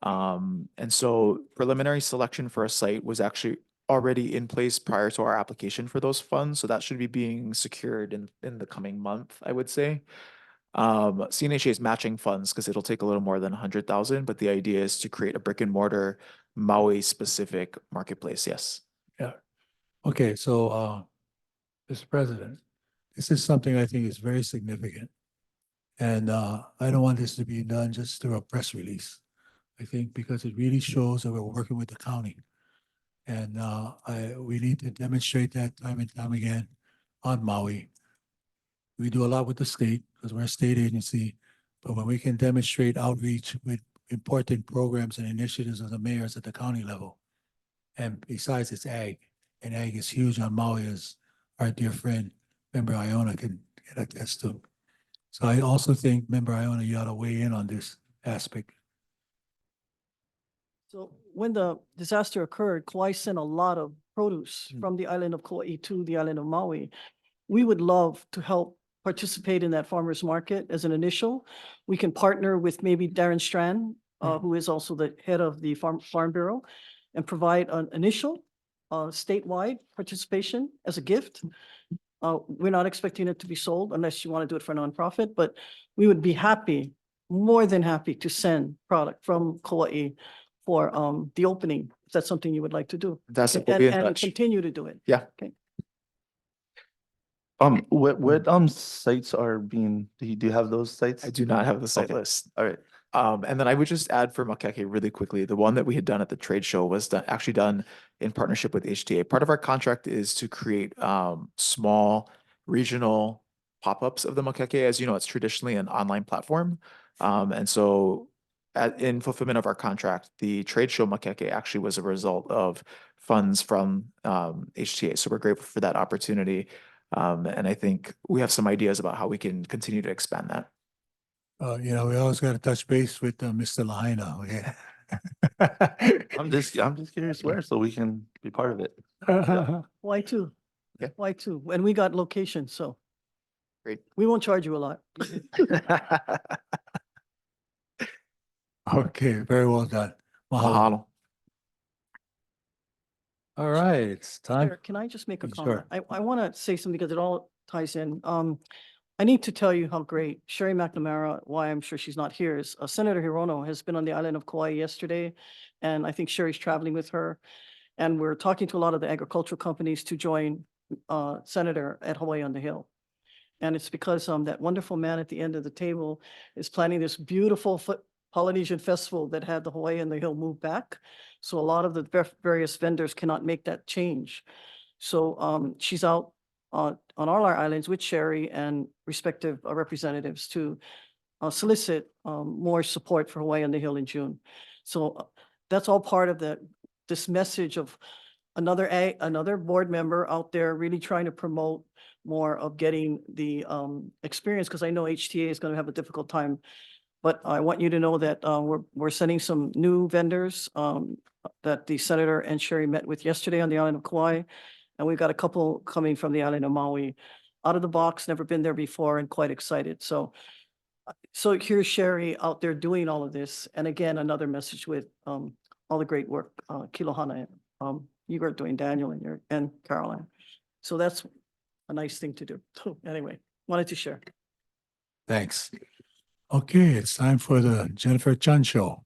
And so preliminary selection for a site was actually already in place prior to our application for those funds. So that should be being secured in the coming month, I would say. CNHA is matching funds because it'll take a little more than 100,000, but the idea is to create a brick and mortar Maui specific marketplace. Yes. Yeah. Okay, so, Mr. President, this is something I think is very significant. And I don't want this to be done just through a press release. I think because it really shows that we're working with the county. And we need to demonstrate that time and time again on Maui. We do a lot with the state because we're a state agency, but when we can demonstrate outreach with important programs and initiatives of the mayors at the county level. And besides, it's ag, and ag is huge on Maui, as our dear friend, Member Iona can attest to. So I also think, Member Iona, you ought to weigh in on this aspect. So when the disaster occurred, Kauai sent a lot of produce Mm. from the island of Kauai to the island of Maui. We would love to help participate in that farmer's market as an initial. We can partner with maybe Darren Strand, who is also the head of the Farm Bureau, and provide an initial statewide participation as a gift. We're not expecting it to be sold unless you want to do it for a nonprofit, but we would be happy, more than happy to send product from Kauai for the opening, if that's something you would like to do. Fantastic. We'll be in And touch. continue to do it. Yeah. Okay. What sites are being, do you have those sites? I do not have the site Okay. list. All right. And then I would just add for Makeke really quickly, the one that we had done at the trade show was actually done in partnership with HTA. Part of our contract is to create small regional pop-ups of the Makeke. As you know, it's traditionally an online platform. And so in fulfillment of our contract, the trade show Makeke actually was a result of funds from HTA. So we're grateful for that opportunity. And I think we have some ideas about how we can continue to expand that. We always got to touch base with Mr. Lahaina, okay? I'm just curious where, so we can be part of it. Why two? Okay. Why two? And we got locations, so. Great. We won't charge you a lot. Okay, very well done. Mahalo. Mahalo. All right, it's time. Chair, can I just make a Sure. comment? I want to say something because it all ties in. I need to tell you how great Sherry McNamara, why I'm sure she's not here, is Senator Hirono has been on the island of Kauai yesterday. And I think Sherry's traveling with her. And we're talking to a lot of the agricultural companies to join Senator at Hawaii on the Hill. And it's because that wonderful man at the end of the table is planning this beautiful Polynesian festival that had the Hawaii on the Hill move back. So a lot of the various vendors cannot make that change. So she's out on all our islands with Sherry and respective representatives to solicit more support for Hawaii on the Hill in June. So that's all part of this message of another board member out there really trying to promote more of getting the experience, because I know HTA is going to have a difficult time. But I want you to know that we're sending some new vendors that the senator and Sherry met with yesterday on the island of Kauai. And we've got a couple coming from the island of Maui, out of the box, never been there before, and quite excited. So here's Sherry out there doing all of this. And again, another message with all the great work Kilohana, you are doing, Daniel, and Caroline. So that's a nice thing to do. Anyway, wanted to share. Thanks. Okay, it's time for the Jennifer Chun Show.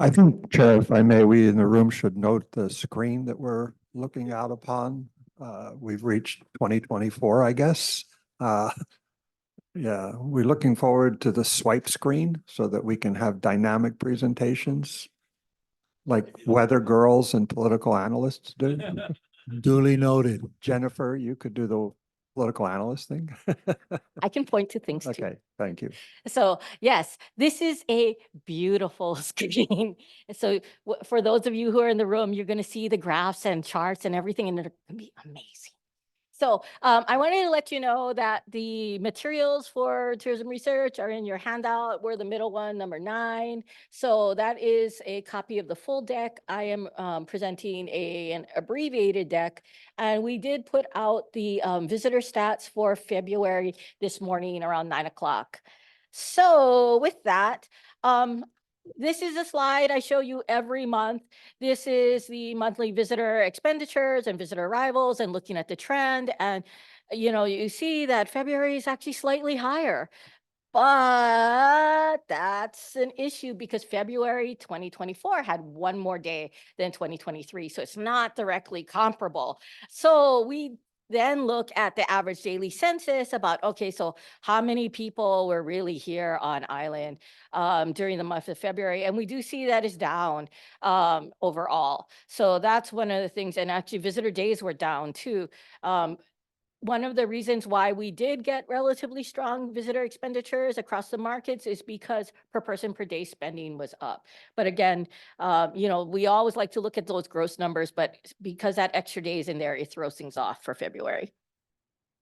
I think, Chair, if I may, we in the room should note the screen that we're looking out upon. We've reached 2024, I guess. Yeah, we're looking forward to the swipe screen so that we can have dynamic presentations like weather girls and political analysts do. Duly noted. Jennifer, you could do the political analyst thing. I can point to things too. Okay, thank you. So yes, this is a beautiful screen. So for those of you who are in the room, you're going to see the graphs and charts and everything, and they're going to be amazing. So I wanted to let you know that the materials for tourism research are in your handout. We're the middle one, number 9. So that is a copy of the full deck. I am presenting an abbreviated deck, and we did put out the visitor stats for February this morning around 9 o'clock. So with that, this is a slide I show you every month. This is the monthly visitor expenditures and visitor arrivals and looking at the trend. And, you see that February is actually slightly higher. But that's an issue because February 2024 had one more day than 2023. So it's not directly comparable. So we then look at the average daily census about, okay, so how many people were really here on island during the month of February? And we do see that is down overall. So that's one of the things. And actually visitor days were down too. One of the reasons why we did get relatively strong visitor expenditures across the markets is because per person per day spending was up. But again, we always like to look at those gross numbers, but because that extra day is in there, it throws things off for February.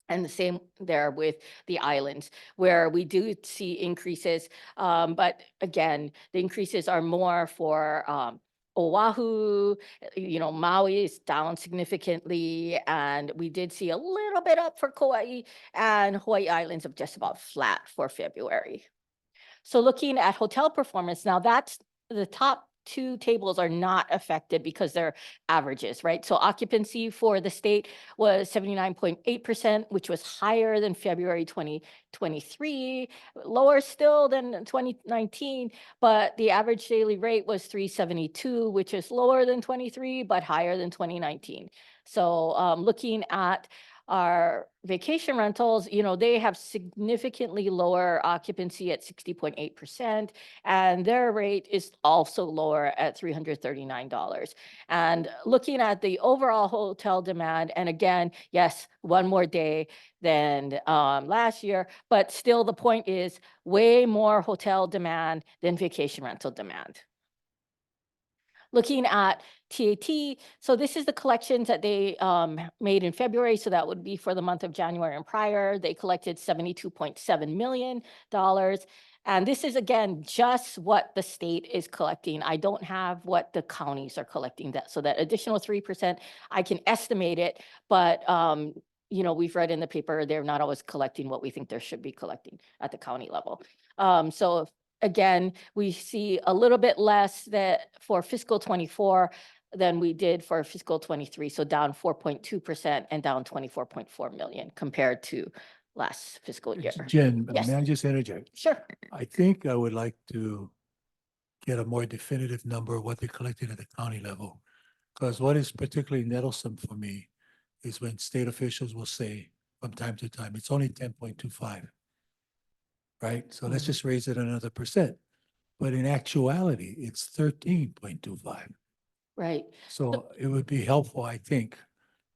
And the same there with the islands, where we do see increases. But again, the increases are more for Oahu, Maui is down significantly, and we did see a little bit up for Kauai, and Hawaii Islands of just about flat for February. So looking at hotel performance, now that's the top 2 tables are not affected because they're averages, right? So occupancy for the state was 79.8%, which was higher than February 2023, lower still than 2019, but the average daily rate was $372, which is lower than 23, but higher than 2019. So looking at our vacation rentals, they have significantly lower occupancy at 60.8%, and their rate is also lower at $339. And looking at the overall hotel demand, and again, yes, one more day than last year, but still the point is way more hotel demand than vacation rental demand. Looking at TAT, so this is the collections that they made in February, so that would be for the month of January and prior. They collected $72.7 million. And this is, again, just what the state is collecting. I don't have what the counties are collecting. So that additional 3%, I can estimate it, but we've read in the paper, they're not always collecting what we think they should be collecting at the county level. So again, we see a little bit less that for fiscal 24 than we did for fiscal 23. So down 4.2% and down 24.4 million compared to last fiscal year. Jen, Yes. may I just interject? Sure. I think I would like to get a more definitive number of what they collected at the county level. Because what is particularly nettlesome for me is when state officials will say from time to time, it's only 10.25. right? So let's just raise it another percent. But in actuality, it's 13.25. Right. So it would be helpful, I think,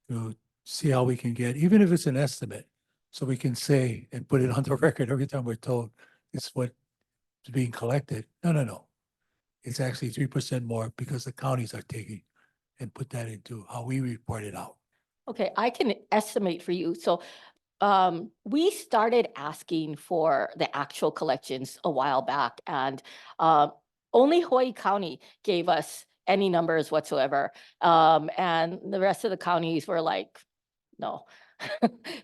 to see how we can get, even if it's an estimate, so we can say and put it on the record every time we're told it's what's being collected. No, no, no. It's actually 3% more because the counties are taking and put that into how we report it out. Okay, I can estimate for you. So we started asking for the actual collections a while back, and only Hawaii County gave us any numbers whatsoever. And the rest of the counties were like, no.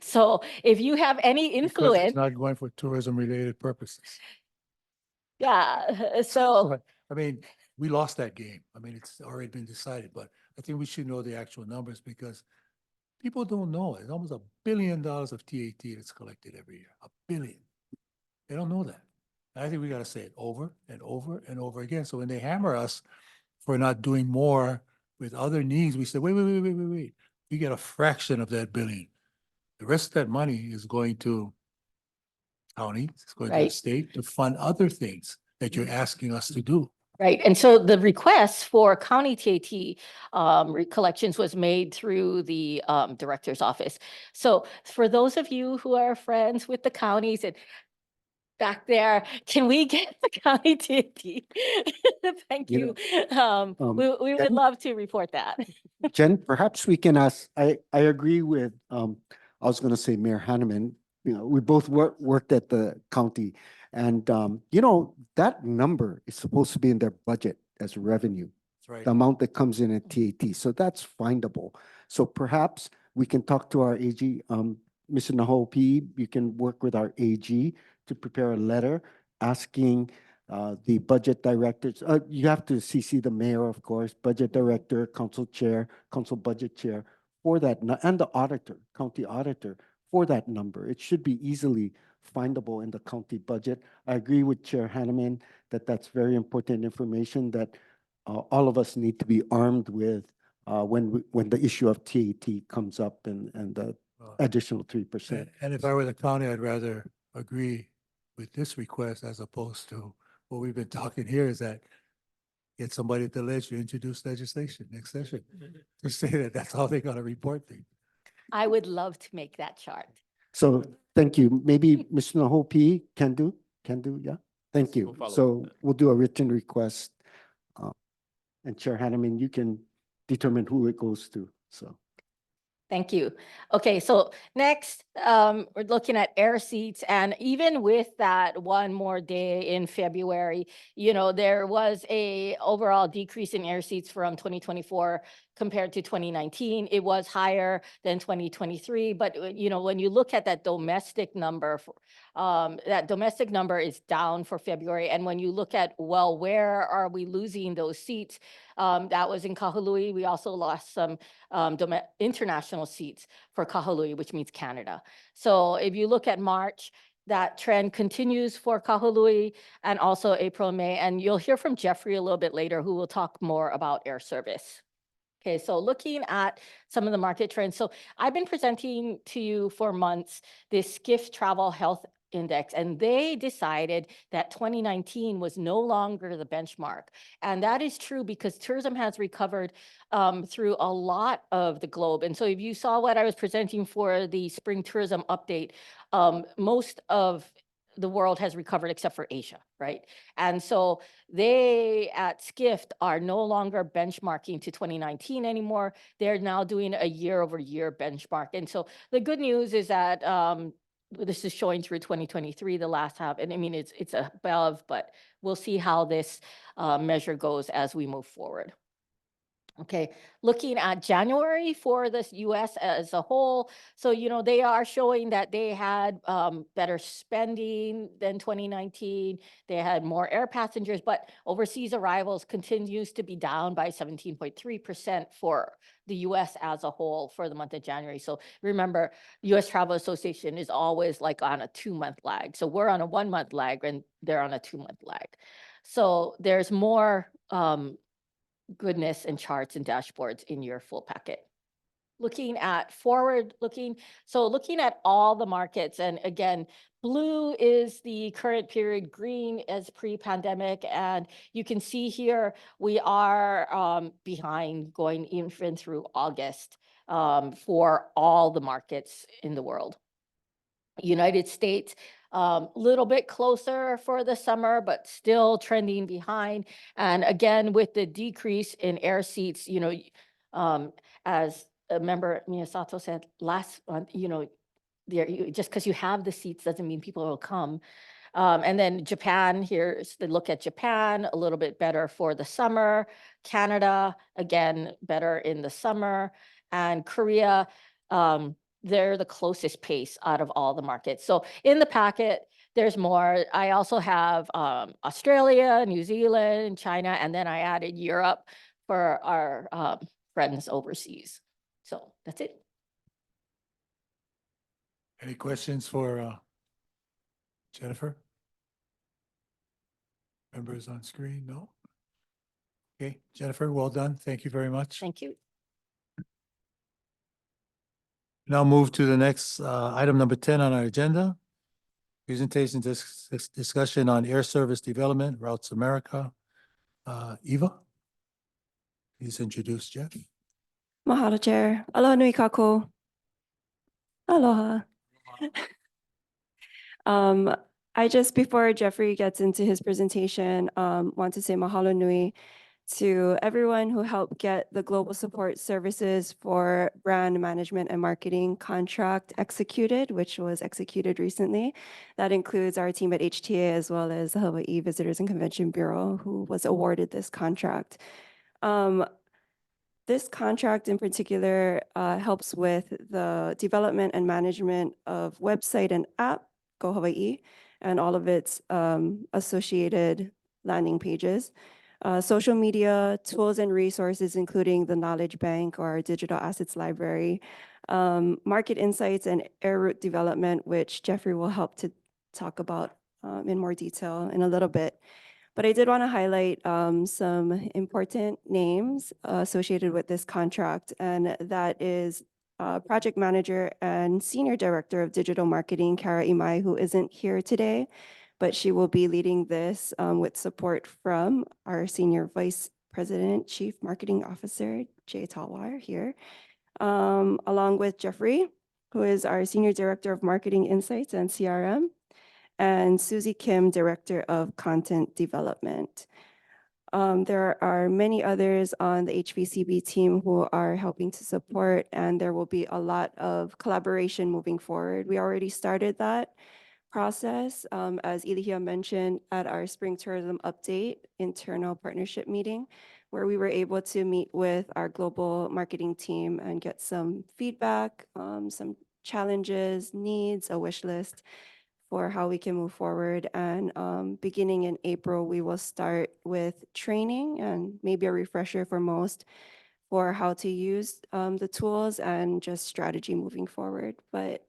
So if you have any Because influence, it's not going for tourism-related purposes. yeah, so. I mean, we lost that game. I mean, it's already been decided, but I think we should know the actual numbers because people don't know. It's almost $1 billion of TAT that's collected every year. $1 billion. They don't know that. I think we got to say it over and over and over again. So when they hammer us for not doing more with other needs, we say, wait. We get a fraction of that billion. The rest of that money is going to county, it's going to the Right. state to fund other things that you're asking us to do. Right, and so the request for county TAT collections was made through the director's office. So for those of you who are friends with the counties and back there, can we get the county TAT? Thank You you. We would Jen? love to report that. Jen, perhaps we can ask, I agree with, I was gonna say Mayor Hanneman, we both worked at the county. And, that number is supposed to be in their budget as revenue, That's right. the amount that comes in at TAT. So that's findable. So perhaps we can talk to our AG, Mr. Nahopi, you can work with our AG to prepare a letter asking the budget directors, you have to CC the mayor, of course, budget director, council chair, council budget chair for that, and the auditor, county auditor for that number. It should be easily findable in the county budget. I agree with Chair Hanneman that that's very important information that all of us need to be armed with when the issue of TAT comes up and the additional 3%. And if I were the county, I'd rather agree with this request as opposed to what we've been talking here is that get somebody at the ledge to introduce legislation next session to say that that's how they're going to report things. I would love to make that chart. So thank you. Maybe Mr. Nahopi can do, yeah. Thank Yes, you. we'll follow up So with that. we'll do a written request. And Chair Hanneman, you can determine who it goes to, so. Thank you. Okay, so next, we're looking at air seats, and even with that one more day in February, there was a overall decrease in air seats from 2024 compared to 2019. It was higher than 2023, but when you look at that domestic number, that domestic number is down for February. And when you look at, well, where are we losing those seats? That was in Kahului. We also lost some international seats for Kahului, which means Canada. So if you look at March, that trend continues for Kahului and also April and May. And you'll hear from Jeffrey a little bit later, who will talk more about air service. Okay, so looking at some of the market trends. So I've been presenting to you for months this Skift Travel Health Index, and they decided that 2019 was no longer the benchmark. And that is true because tourism has recovered through a lot of the globe. And so if you saw what I was presenting for the spring tourism update, most of the world has recovered except for Asia, right? And so they at Skift are no longer benchmarking to 2019 anymore. They're now doing a year-over-year benchmark. And so the good news is that this is showing through 2023, the last half, and I mean, it's above, but we'll see how this measure goes as we move forward. Okay, looking at January for the US as a whole. So, they are showing that they had better spending than 2019. They had more air passengers, but overseas arrivals continues to be down by 17.3% for the US as a whole for the month of January. So remember, US Travel Association is always like on a 2-month lag. So we're on a 1-month lag and they're on a 2-month lag. So there's more goodness and charts and dashboards in your full packet. Looking at forward looking, so looking at all the markets, and again, Blue is the current period, green is pre-pandemic, and you can see here we are behind going even through August for all the markets in the world. United States, little bit closer for the summer, but still trending behind. And again, with the decrease in air seats, as a member Miyasato said last month, just because you have the seats doesn't mean people will come. And then Japan, here's the look at Japan, a little bit better for the summer. Canada, again, better in the summer. And Korea, they're the closest pace out of all the markets. So in the packet, there's more. I also have Australia, New Zealand, China, and then I added Europe for our friends overseas. So that's it. Any questions for Jennifer? Members on screen? No? Okay, Jennifer, well done. Thank you very much. Thank you. Now move to the next item number 10 on our agenda. Presentation discussion on air service development, Routes America. Eva, please introduce Jeff. Mahalo, Chair. Aloha nui kako. Aloha. I just, before Jeffrey gets into his presentation, want to say mahalo nui to everyone who helped get the global support services for brand management and marketing contract executed, which was executed recently. That includes our team at HTA as well as the Hawaiʻi Visitors and Convention Bureau, who was awarded this contract. This contract in particular helps with the development and management of website and app, Go Hawaiʻi, and all of its associated landing pages. Social media tools and resources, including the Knowledge Bank or Digital Assets Library, market insights and air route development, which Jeffrey will help to talk about in more detail in a little bit. But I did want to highlight some important names associated with this contract, and that is Project Manager and Senior Director of Digital Marketing, Kara Imai, who isn't here today, but she will be leading this with support from our Senior Vice President, Chief Marketing Officer, Jay Talwar here, along with Jeffrey, who is our Senior Director of Marketing Insights and CRM, and Susie Kim, Director of Content Development. There are many others on the HVCB team who are helping to support, and there will be a lot of collaboration moving forward. We already started that process, as Ilihia mentioned, at our Spring Tourism Update internal partnership meeting, where we were able to meet with our global marketing team and get some feedback, some challenges, needs, a wish list for how we can move forward. And beginning in April, we will start with training and maybe a refresher for most for how to use the tools and just strategy moving forward. But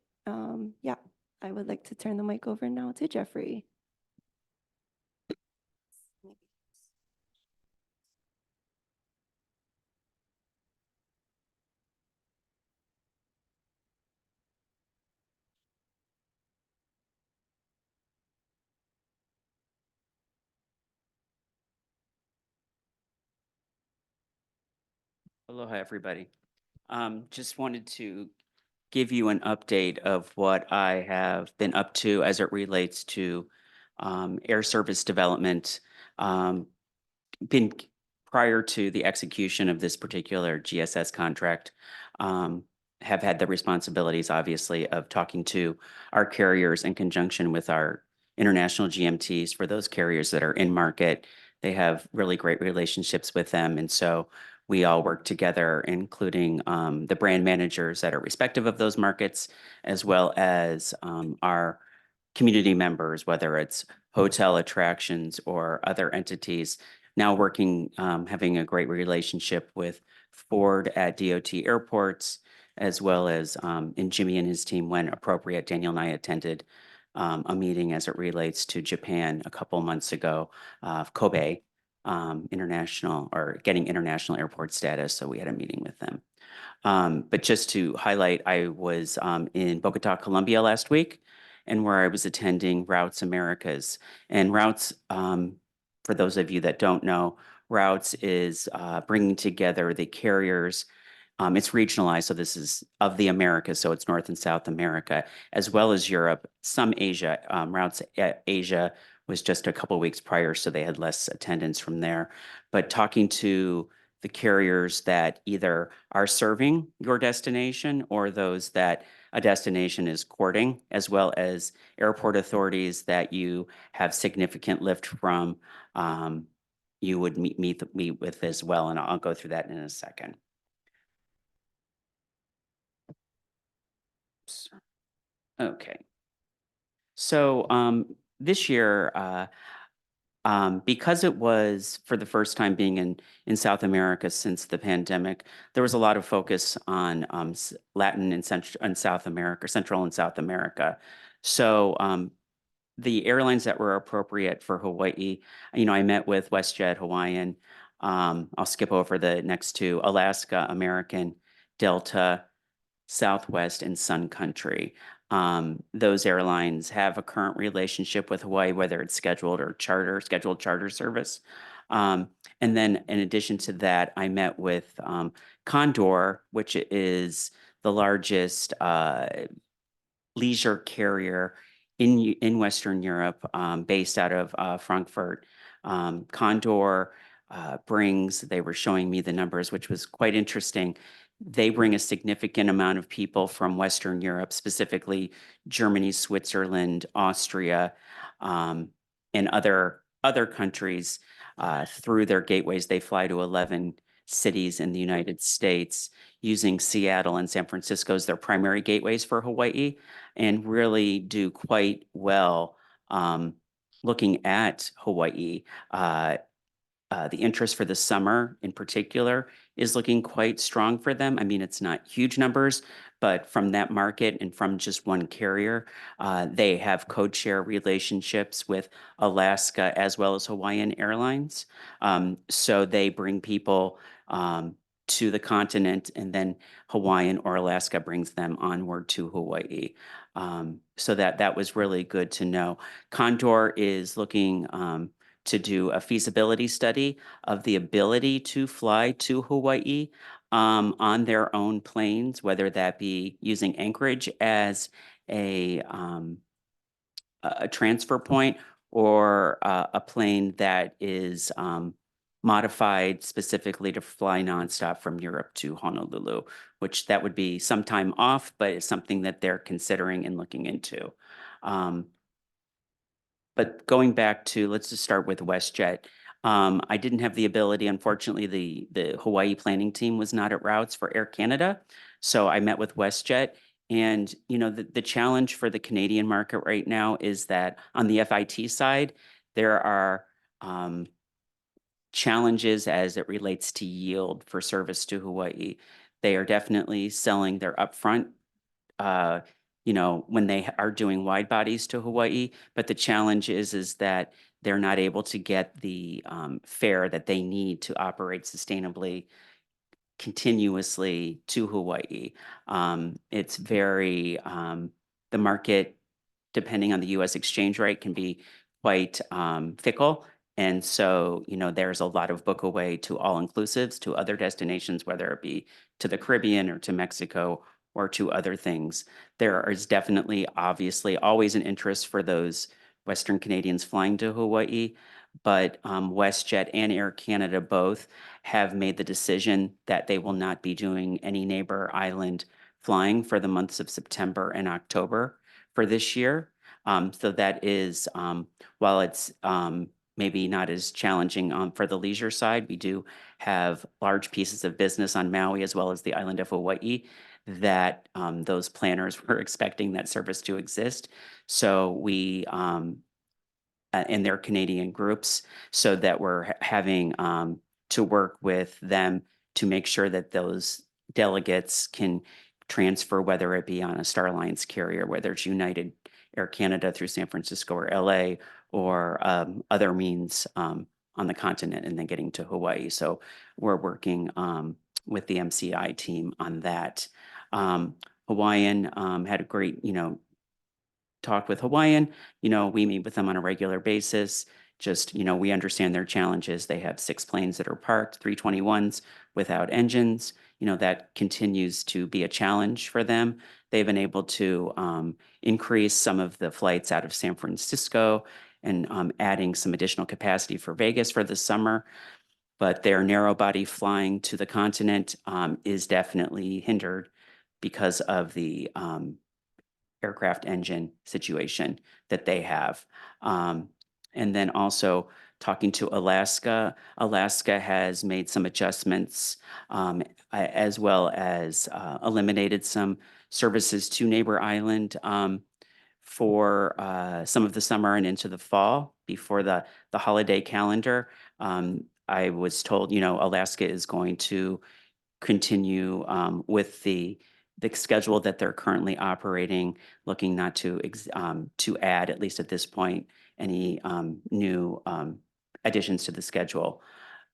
yeah, I would like to turn the mic over now to Jeffrey. Aloha, everybody. Just wanted to give you an update of what I have been up to as it relates to air service development. Been prior to the execution of this particular GSS contract, have had the responsibilities, obviously, of talking to our carriers in conjunction with our international GMTs for those carriers that are in market. They have really great relationships with them, and so we all work together, including the brand managers that are respective of those markets, as well as our community members, whether it's hotel attractions or other entities. Now working, having a great relationship with Ford at DOT airports, as well as, and Jimmy and his team, when appropriate, Daniel and I attended a meeting as it relates to Japan a couple months ago, Kobe. International, or getting international airport status. So we had a meeting with them. But just to highlight, I was in Bogota, Colombia last week, and where I was attending Routes Americas. And Routes, for those of you that don't know, Routes is bringing together the carriers. It's regionalized, so this is of the Americas, so it's North and South America, as well as Europe, some Asia. Routes Asia was just a couple of weeks prior, so they had less attendance from there. But talking to the carriers that either are serving your destination or those that a destination is courting, as well as airport authorities that you have significant lift from, you would meet with as well, and I'll go through that in a second. Okay. So this year, because it was for the first time being in South America since the pandemic, there was a lot of focus on Latin and Central and South America, Central and South America. So the airlines that were appropriate for Hawaii, I met with WestJet, Hawaiian. I'll skip over the next two: Alaska, American, Delta, Southwest, and Sun Country. Those airlines have a current relationship with Hawaii, whether it's scheduled charter service. And then in addition to that, I met with Condor, which is the largest leisure carrier in Western Europe, based out of Frankfurt. Condor they were showing me the numbers, which was quite interesting. They bring a significant amount of people from Western Europe, specifically Germany, Switzerland, Austria, and other countries through their gateways. They fly to 11 cities in the United States, using Seattle and San Francisco as their primary gateways for Hawaii, and really do quite well looking at Hawaii. The interest for the summer in particular is looking quite strong for them. I mean, it's not huge numbers, but from that market and from just one carrier, they have code share relationships with Alaska as well as Hawaiian Airlines. So they bring people to the continent, and then Hawaiian or Alaska brings them onward to Hawaii. So that was really good to know. Condor is looking to do a feasibility study of the ability to fly to Hawaii on their own planes, whether that be using Anchorage as a transfer point, or a plane that is modified specifically to fly nonstop from Europe to Honolulu, which that would be some time off, but it's something that they're considering and looking into. But going back to, let's just start with WestJet. I didn't have the ability, unfortunately, the Hawaii planning team was not at Routes for Air Canada. So I met with WestJet, and the challenge for the Canadian market right now is that on the FIT side, there are challenges as it relates to yield for service to Hawaii. They are definitely selling their upfront when they are doing wide bodies to Hawaii, but the challenge is that they're not able to get the fare that they need to operate sustainably, continuously to Hawaii. It's very, the market, depending on the US exchange rate, can be quite fickle. And so, there's a lot of book away to all inclusives, to other destinations, whether it be to the Caribbean or to Mexico or to other things. There is definitely, obviously, always an interest for those Western Canadians flying to Hawaii, but WestJet and Air Canada both have made the decision that they will not be doing any neighbor island flying for the months of September and October for this year. So that is, while it's maybe not as challenging for the leisure side, we do have large pieces of business on Maui as well as the island of Hawaii that those planners were expecting that service to exist. So we, in their Canadian groups, so that we're having to work with them to make sure that those delegates can transfer, whether it be on a Star Alliance carrier, whether it's United Air Canada through San Francisco or LA, or other means on the continent, and then getting to Hawaii. So we're working with the MCI team on that. Hawaiian had a great, talked with Hawaiian, we meet with them on a regular basis. Just, we understand their challenges. They have 6 planes that are parked, 321s without engines. That continues to be a challenge for them. They've been able to increase some of the flights out of San Francisco and adding some additional capacity for Vegas for the summer. But their narrow body flying to the continent is definitely hindered because of the aircraft engine situation that they have. And then also talking to Alaska, Alaska has made some adjustments as well as eliminated some services to Neighbor Island for some of the summer and into the fall before the holiday calendar. I was told, Alaska is going to continue with the schedule that they're currently operating, looking not to add, at least at this point, any new additions to the schedule.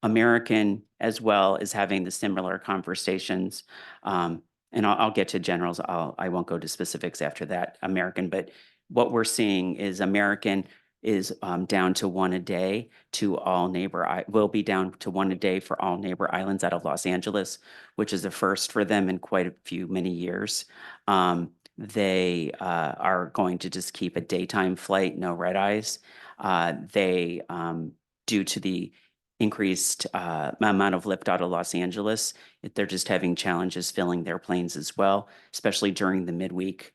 American as well is having the similar conversations. And I'll get to generals. I won't go to specifics after that, American. But what we're seeing is American is down to 1 a day to all will be down to 1 a day for all neighbor islands out of Los Angeles, which is a first for them in quite many years. They are going to just keep a daytime flight, no red eyes. They, due to the increased amount of lift out of Los Angeles, they're just having challenges filling their planes as well, especially during the midweek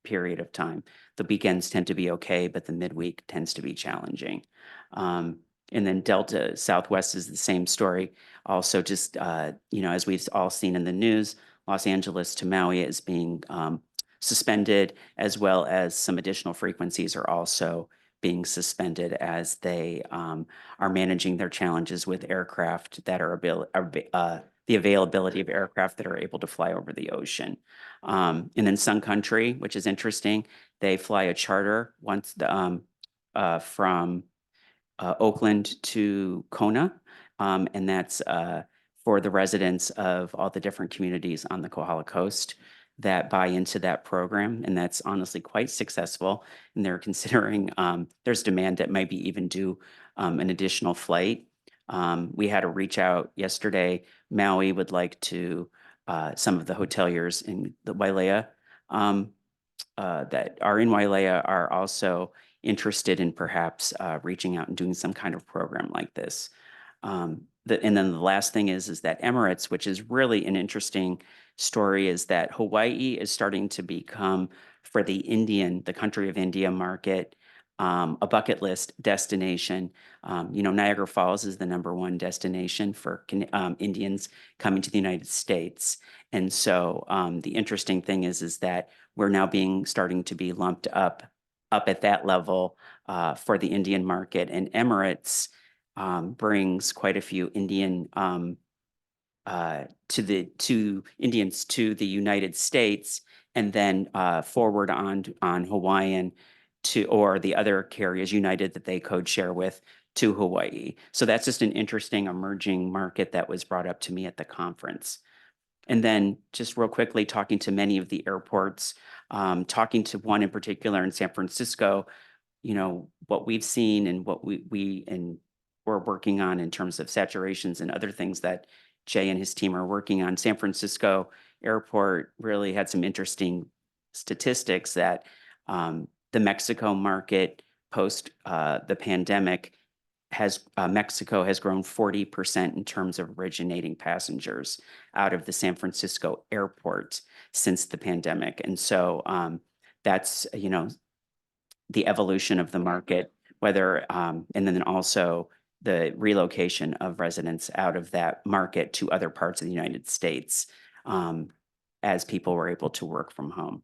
period of time. The weekends tend to be okay, but the midweek tends to be challenging. And then Delta Southwest is the same story. Also, just as we've all seen in the news, Los Angeles to Maui is being suspended, as well as some additional frequencies are also being suspended as they are managing their challenges with aircraft that are the availability of aircraft that are able to fly over the ocean. And then Sun Country, which is interesting, they fly a charter once from Oakland to Kona, and that's for the residents of all the different communities on the Kohala Coast that buy into that program, and that's honestly quite successful. And they're considering there's demand that might be even do an additional flight. We had a reach out yesterday. Maui would like to some of the hoteliers in the Wailea that are in Wailea are also interested in perhaps reaching out and doing some kind of program like this. And then the last thing is that Emirates, which is really an interesting story, is that Hawaii is starting to become, for the country of India market, a bucket list destination. Niagara Falls is the #1 destination for Indians coming to the United States. And so the interesting thing is that we're now starting to be lumped up at that level for the Indian market. And Emirates brings quite a few Indian Indians to the United States, and then forward on Hawaiian or the other carriers, United, that they code share with, to Hawaii. So that's just an interesting emerging market that was brought up to me at the conference. And then just real quickly, talking to many of the airports, talking to one in particular in San Francisco, what we've seen and what we're working on in terms of saturations and other things that Jay and his team are working on. San Francisco Airport really had some interesting statistics that the Mexico market post the pandemic Mexico has grown 40% in terms of originating passengers out of the San Francisco airport since the pandemic. And so that's, the evolution of the market, whether, and then also the relocation of residents out of that market to other parts of the United States as people were able to work from home.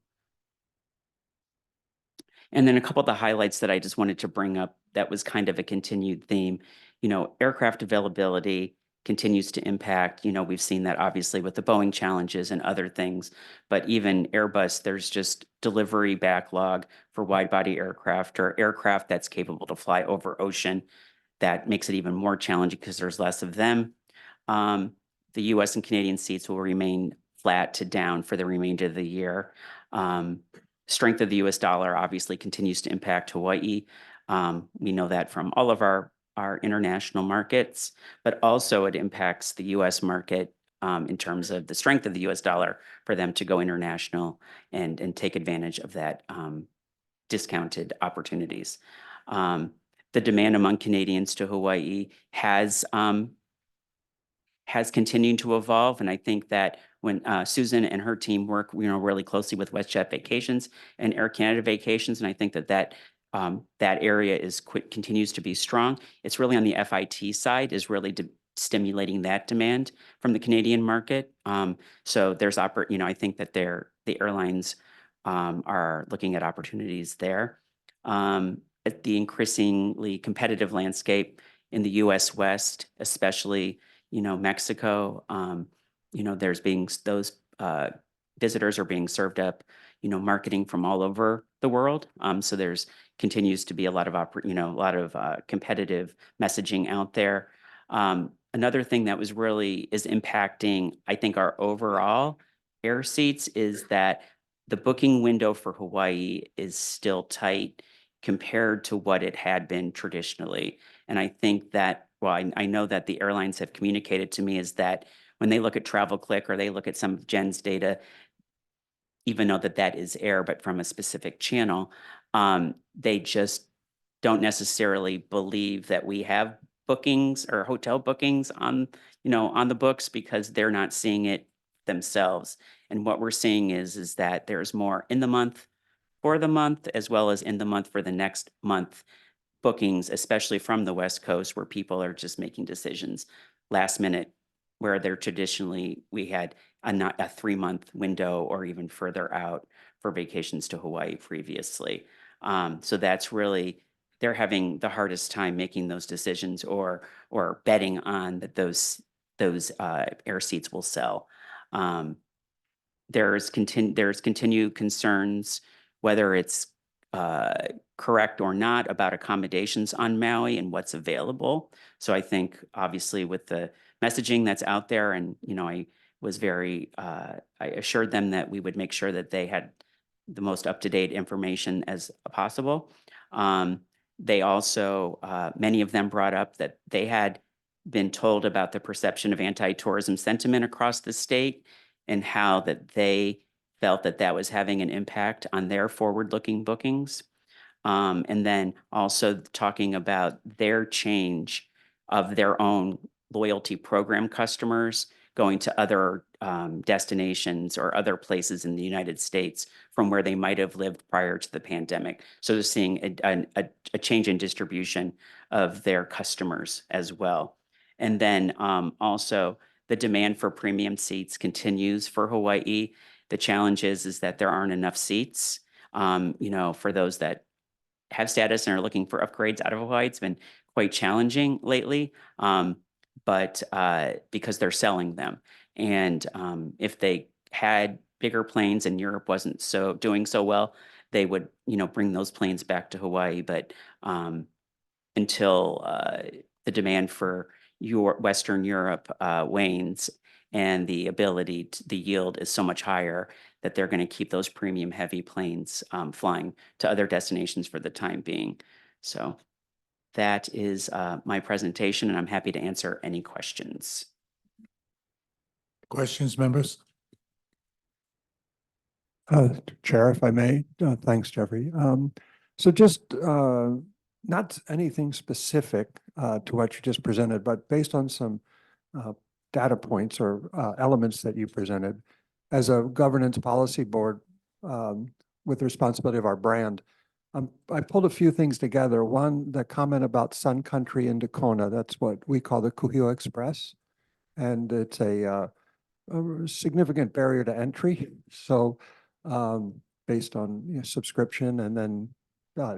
And then a couple of the highlights that I just wanted to bring up that was kind of a continued theme. Aircraft availability continues to impact. We've seen that obviously with the Boeing challenges and other things, but even Airbus, there's just delivery backlog for wide body aircraft or aircraft that's capable to fly over ocean. That makes it even more challenging because there's less of them. The US and Canadian seats will remain flat to down for the remainder of the year. strength of the US dollar obviously continues to impact Hawaii. We know that from all of our international markets, but also it impacts the US market in terms of the strength of the US dollar for them to go international and take advantage of that discounted opportunities. The demand among Canadians to Hawaii has continued to evolve, and I think that when Susan and her team work, really closely with WestJet Vacations and Air Canada Vacations, and I think that area continues to be strong. It's really on the FIT side is really stimulating that demand from the Canadian market. So there's I think that the airlines are looking at opportunities there. At the increasingly competitive landscape in the US West, especially Mexico, there's those visitors are being served up, marketing from all over the world. So there's continues to be a lot of competitive messaging out there. Another thing that is impacting, I think, our overall air seats is that the booking window for Hawaii is still tight compared to what it had been traditionally. And I think that, well, I know that the airlines have communicated to me is that when they look at TravelClick or they look at some of Jen's data, even though that is air, but from a specific channel, they just don't necessarily believe that we have bookings or hotel bookings on the books because they're not seeing it themselves. And what we're seeing is that there's more in the month for the month as well as in the month for the next month bookings, especially from the West Coast, where people are just making decisions last minute, where we had a 3-month window or even further out for vacations to Hawaii previously. So that's really, they're having the hardest time making those decisions or betting on that those air seats will sell. There's continued concerns, whether it's correct or not, about accommodations on Maui and what's available. So I think obviously with the messaging that's out there, and I was I assured them that we would make sure that they had the most up-to-date information as possible. They also, many of them brought up that they had been told about the perception of anti-tourism sentiment across the state and how that they felt that was having an impact on their forward-looking bookings. And then also talking about their change of their own loyalty program customers going to other destinations or other places in the United States from where they might have lived prior to the pandemic. So they're seeing a change in distribution of their customers as well. And then also the demand for premium seats continues for Hawaii. The challenge is that there aren't enough seats, for those that have status and are looking for upgrades out of Hawaii. It's been quite challenging lately, but because they're selling them. And if they had bigger planes and Europe wasn't doing so well, they would, bring those planes back to Hawaii. But until the demand for Western Europe wanes and the yield is so much higher that they're going to keep those premium heavy planes flying to other destinations for the time being. So that is my presentation, and I'm happy to answer any questions. Questions, members? Chair, if I may, thanks, Jeffrey. So just not anything specific to what you just presented, but based on some data points or elements that you presented, as a governance policy board with the responsibility of our brand, I pulled a few things together. One, the comment about Sun Country in Dakota, that's what we call the Kuhio Express. And it's a significant barrier to entry. So based on subscription and then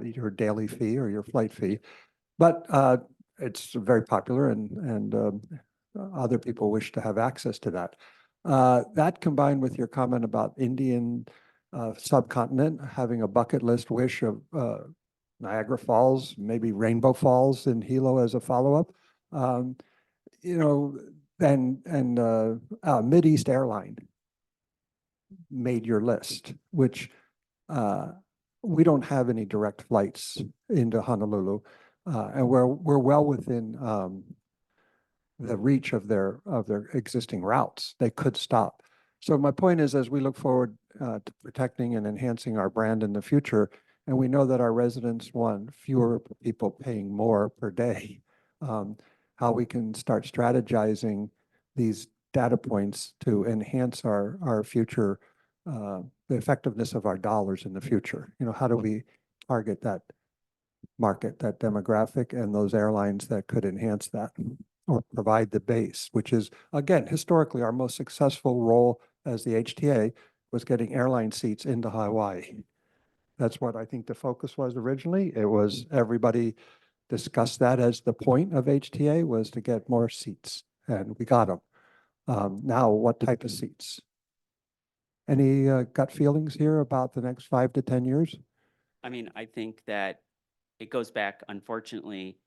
your daily fee or your flight fee. But it's very popular and other people wish to have access to that. That combined with your comment about Indian subcontinent having a bucket list wish of Niagara Falls, maybe Rainbow Falls in Hilo as a follow-up, and Mideast Airline made your list, which we don't have any direct flights into Honolulu, and we're well within the reach of their existing routes. They could stop. So my point is, as we look forward to protecting and enhancing our brand in the future, and we know that our residents want fewer people paying more per day, how we can start strategizing these data points to enhance our future, the effectiveness of our dollars in the future. You know, how do we target that market, that demographic, and those airlines that could enhance that or provide the base, which is, again, historically, our most successful role as the HTA was getting airline seats into Hawaii. That's what I think the focus was originally. It was everybody discussed that as the point of HTA was to get more seats, and we got them. Now, what type of seats? Any gut feelings here about the next 5 to 10 years? I mean, I think that it goes back, unfortunately,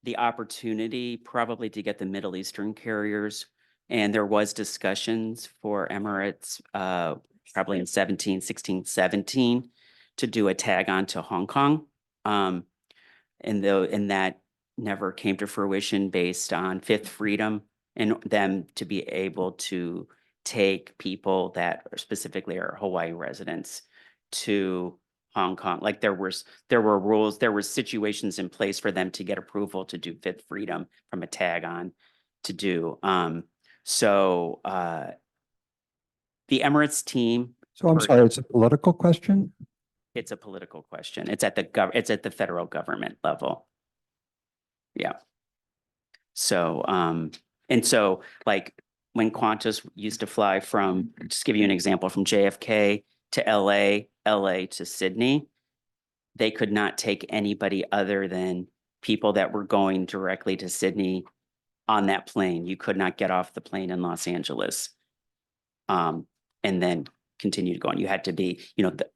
the opportunity probably to get the Middle Eastern carriers. And there was discussions for Emirates, probably in 16, 17, to do a tag on to Hong Kong. And that never came to fruition based on Fifth Freedom and them to be able to take people that specifically are Hawaii residents to Hong Kong. Like there were rules, there were situations in place for them to get approval to do Fifth Freedom from a tag on to do. The Emirates team. So I'm sorry, it's a political question? It's a political question. It's at the federal government level. Yeah. So, and so like when Qantas used to fly from, just give you an example, from JFK to LA to Sydney, they could not take anybody other than people that were going directly to Sydney on that plane. You could not get off the plane in Los Angeles. And then continue to go on. You had to be,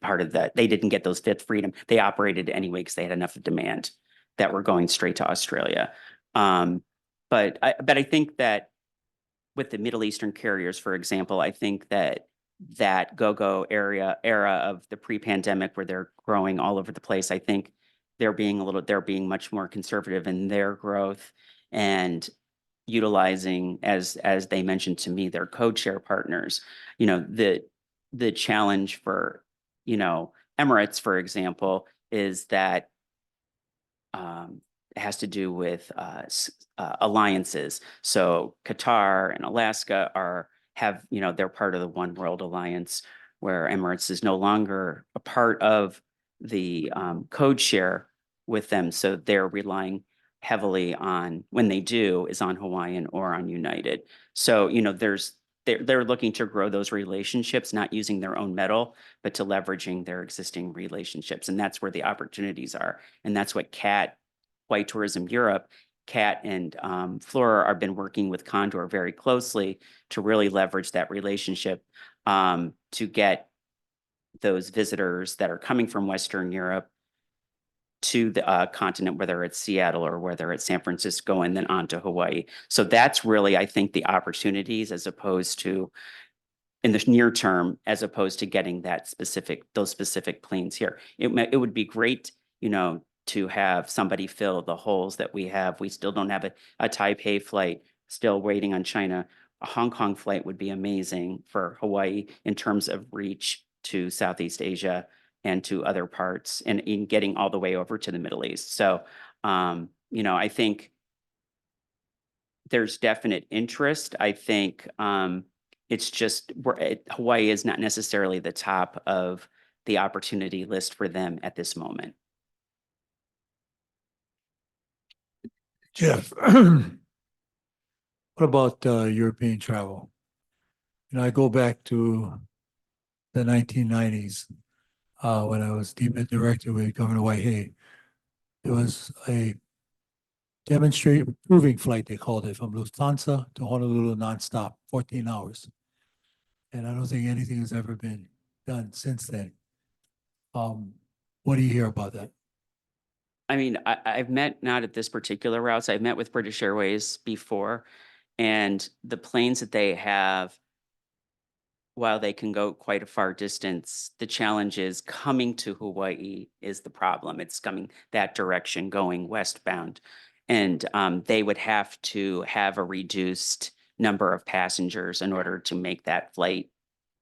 part of that. They didn't get those Fifth Freedom. They operated anyway because they had enough demand that were going straight to Australia. But I think that with the Middle Eastern carriers, for example, I think that go-go era of the pre-pandemic where they're growing all over the place, I think they're being much more conservative in their growth and utilizing, as they mentioned to me, their code share partners. The challenge for, Emirates, for example, is that it has to do with alliances. So Qatar and Alaska they're part of the One World Alliance, where Emirates is no longer a part of the code share with them. So they're relying heavily on, when they do, is on Hawaiian or on United. So, they're looking to grow those relationships, not using their own metal, but to leveraging their existing relationships. And that's where the opportunities are. And that's what Hawaii Tourism Europe, Kat and Flora have been working with Condor very closely to really leverage that relationship to get those visitors that are coming from Western Europe to the continent, whether it's Seattle or whether it's San Francisco, and then on to Hawaii. So that's really, I think, the opportunities as opposed to, in the near term, as opposed to getting those specific planes here. It would be great, to have somebody fill the holes that we have. We still don't have a Taipei flight, still waiting on China. A Hong Kong flight would be amazing for Hawaii in terms of reach to Southeast Asia and to other parts, and in getting all the way over to the Middle East. So, I think there's definite interest. I think it's just Hawaii is not necessarily the top of the opportunity list for them at this moment. Jeff, what about European travel? I go back to the 1990s when I was DMIT director with Governor Hawaiʻi. There was a proving flight, they called it, from Lufthansa to Honolulu nonstop, 14 hours. And I don't think anything has ever been done since then. What do you hear about that? I mean, I've met, not at this particular routes, I've met with British Airways before, and the planes that they have while they can go quite a far distance, the challenge is coming to Hawaii is the problem. It's coming that direction, going westbound. And they would have to have a reduced number of passengers in order to make that flight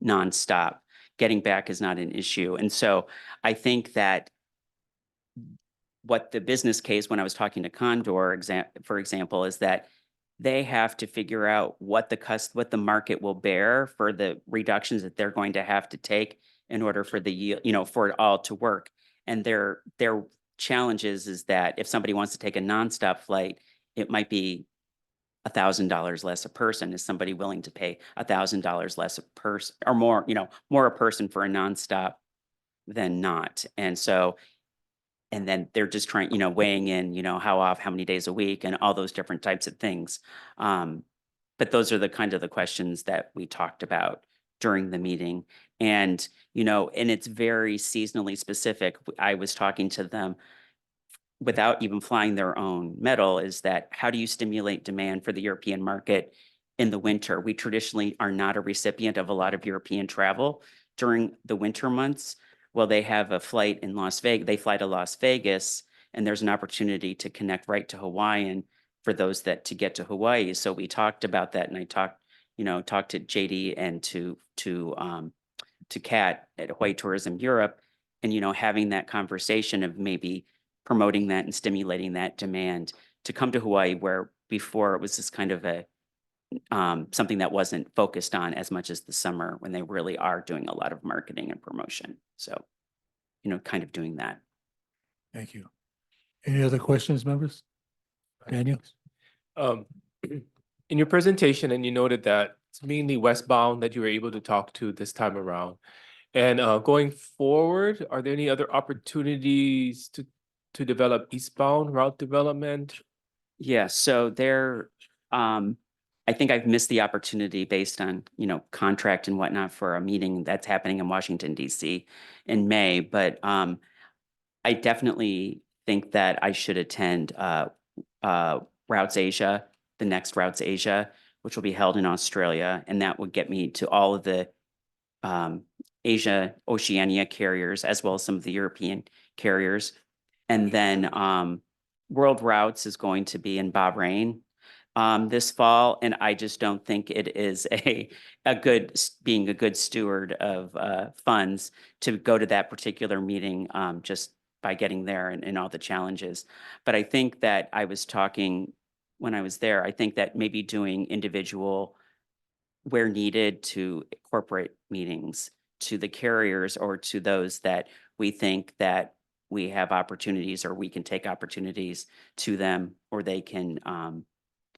nonstop. Getting back is not an issue. And so I think that what the business case, when I was talking to Condor, for example, is that they have to figure out what the market will bear for the reductions that they're going to have to take in order for the yield, for it all to work. And their challenge is that if somebody wants to take a nonstop flight, it might be $1,000 less a person. Is somebody willing to pay $1,000 less a person or more, more a person for a nonstop than not? And so, and then they're just trying, weighing in, how many days a week and all those different types of things. But those are the kind of the questions that we talked about during the meeting. And, and it's very seasonally specific. I was talking to them without even flying their own metal, is that how do you stimulate demand for the European market in the winter? We traditionally are not a recipient of a lot of European travel during the winter months. Well, they have a flight in Las Vegas. They fly to Las Vegas, and there's an opportunity to connect right to Hawaiian for those that to get to Hawaii. So we talked about that, and I talked to JD and to Kat at Hawaii Tourism Europe, and having that conversation of maybe promoting that and stimulating that demand to come to Hawaii, where before it was just kind of a something that wasn't focused on as much as the summer, when they really are doing a lot of marketing and promotion. So, kind of doing that. Thank you. Any other questions, members? Daniel? In your presentation, and you noted that it's mainly westbound that you were able to talk to this time around. And going forward, are there any other opportunities to develop eastbound route development? Yeah, so there, I think I've missed the opportunity based on, contract and whatnot for a meeting that's happening in Washington, DC in May. But I definitely think that I should attend Routes Asia, the next Routes Asia, which will be held in Australia. And that would get me to all of the Asia, Oceania carriers, as well as some of the European carriers. And then World Routes is going to be in Bahrain this fall, and I just don't think it is being a good steward of funds to go to that particular meeting just by getting there and all the challenges. But I think that I was talking when I was there, I think that maybe doing individual where needed to corporate meetings to the carriers or to those that we think that we have opportunities or we can take opportunities to them, or they can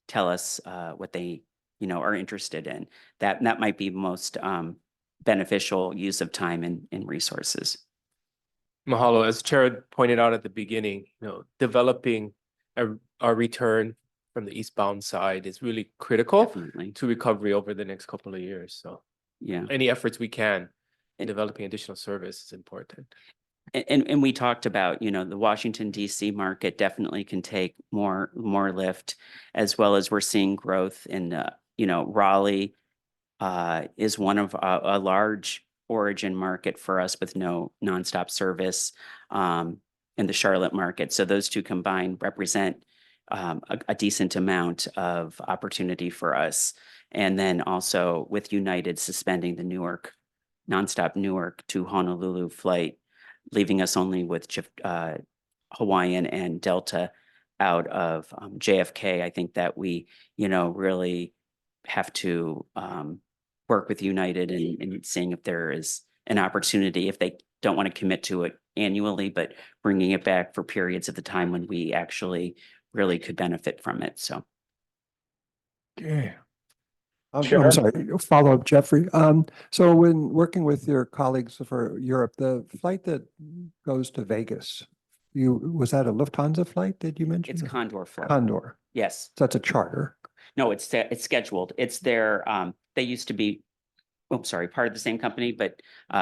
tell us what they, are interested in. That might be most beneficial use of time and resources. Mahalo, as Chair pointed out at the beginning, developing a return from the eastbound side is really critical Definitely. to recovery over the next couple of years. So Yeah. any efforts we can in developing additional service is important. And we talked about, the Washington, DC market definitely can take more lift, as well as we're seeing growth in, Raleigh is one of a large origin market for us with no nonstop service in the Charlotte market. So those two combined represent a decent amount of opportunity for us. And then also with United suspending the nonstop Newark to Honolulu flight, leaving us only with Hawaiian and Delta out of JFK. I think that we, really have to work with United and seeing if there is an opportunity, if they don't want to commit to it annually, but bringing it back for periods of the time when we actually really could benefit from it. So. Okay. I'm sorry, follow up, Jeffrey. So when working with your colleagues for Europe, the flight that goes to Vegas, was that a Lufthansa flight, did you mention? It's Condor flight. Condor. Yes. So that's a charter. No, it's scheduled. It's their, they used to be, part of the same company, but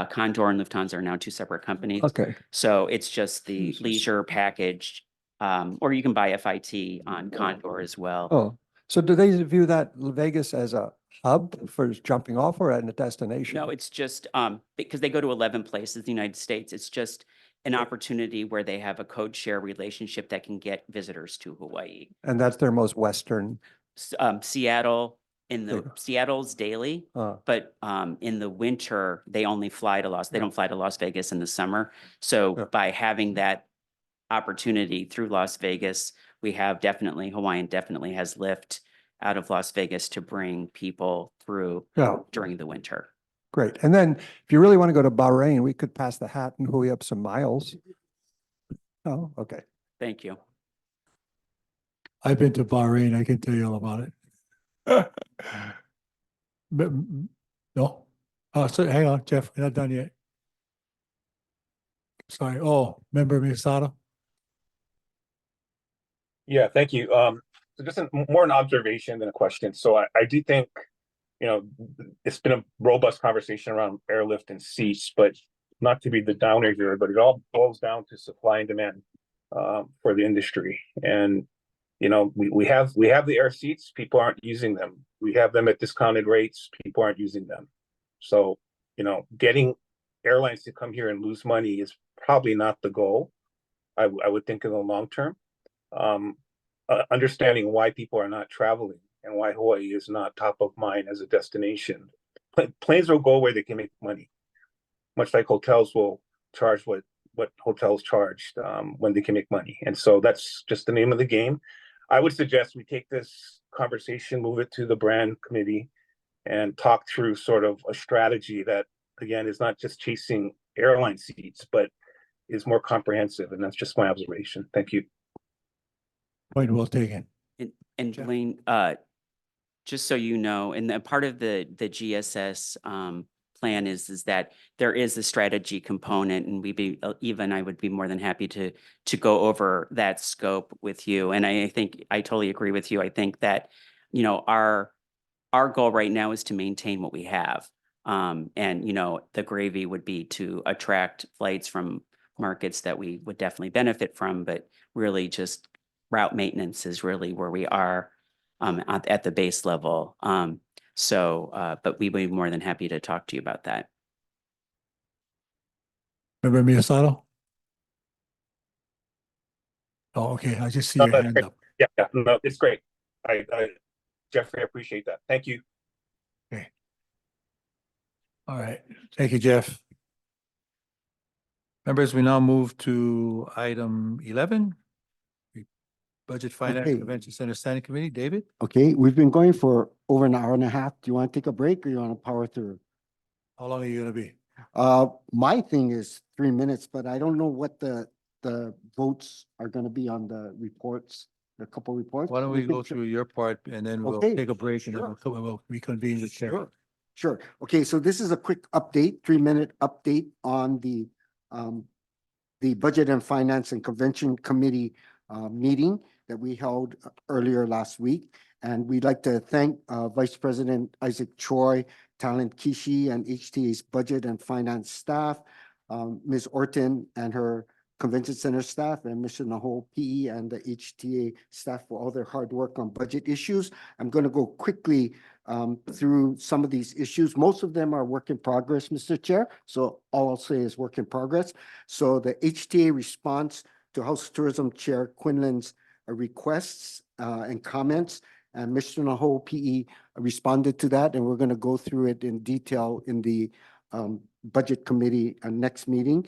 Condor and Lufthansa are now two separate companies. Okay. So it's just the leisure package, or you can buy FIT on Condor as well. Oh, so do they view that Vegas as a hub for jumping off or at a destination? No, it's just, because they go to 11 places in the United States, it's just an opportunity where they have a code share relationship that can get visitors to Hawaii. And that's their most western, Seattle, There. Seattle's daily, but in the winter, they only fly to they don't fly to Las Vegas in the summer. So Yeah. by having that opportunity through Las Vegas, Hawaiian definitely has lift out of Las Vegas to bring people through yeah, during the winter. great. And then if you really want to go to Bahrain, we could pass the hat and hooey up some miles. Oh, okay. Thank you. I've been to Bahrain. I can tell you all about it. But, no. So hang on, Jeff, we're not done yet. Sorry. Oh, member Misato? Yeah, thank you. So just more an observation than a question. So I do think, you know, it's been a robust conversation around airlift and seats, but not to be the downer here, but it all boils down to supply and demand for the industry. And you know, we have the air seats, people aren't using them. We have them at discounted rates, people aren't using them. So, you know, getting airlines to come here and lose money is probably not the goal. I would think in the long term. Understanding why people are not traveling and why Hawaii is not top of mind as a destination. Planes will go where they can make money, much like hotels will charge what hotels charged when they can make money. And so that's just the name of the game. I would suggest we take this conversation, move it to the brand committee, and talk through sort of a strategy that, again, is not just chasing airline seats, but is more comprehensive. And that's just my observation. Thank you. Point well taken. And Jeff? Blaine, just so you know, and part of the GSS plan is that there is a strategy component, and I would be more than happy to go over that scope with you. And I think I totally agree with you. I think that, you know, our goal right now is to maintain what we have. And, you know, the gravy would be to attract flights from markets that we would definitely benefit from, but really just route maintenance is really where we are at the base level. But we'd be more than happy to talk to you about that. Member Miyasato? Oh, okay. I just see No, your that's hand great. up. Yeah, no, it's great. Jeffrey, I appreciate that. Thank you. Okay. All right. Thank you, Jeff. Members, we now move to item 11. Budget Finance Okay. Convention Center Standing Committee. David? Okay, we've been going for over an hour and a half. Do you want to take a break or you want to power through? How long are you gonna be? My thing is 3 minutes, but I don't know what the votes are gonna be on the reports, the couple reports. Why don't we can go tr- through your part and then we'll Okay, take a break and then sure. we'll reconvene the chair. Sure. Sure. Okay, so this is a quick update, 3-minute update on the Budget and Finance and Convention Committee meeting that we held earlier last week. And we'd like to thank Vice President Isaac Choi, Talent Kishi, and HTA's Budget and Finance staff, Ms. Orton and her Convention Center staff, and Mr. Naho PE and the HTA staff for all their hard work on budget issues. I'm going to go quickly through some of these issues. Most of them are work in progress, Mr. Chair. So all I'll say is work in progress. So the HTA response to House Tourism Chair Quinlan's requests and comments, and Mr. Naho PE responded to that, and we're going to go through it in detail in the Budget Committee next meeting.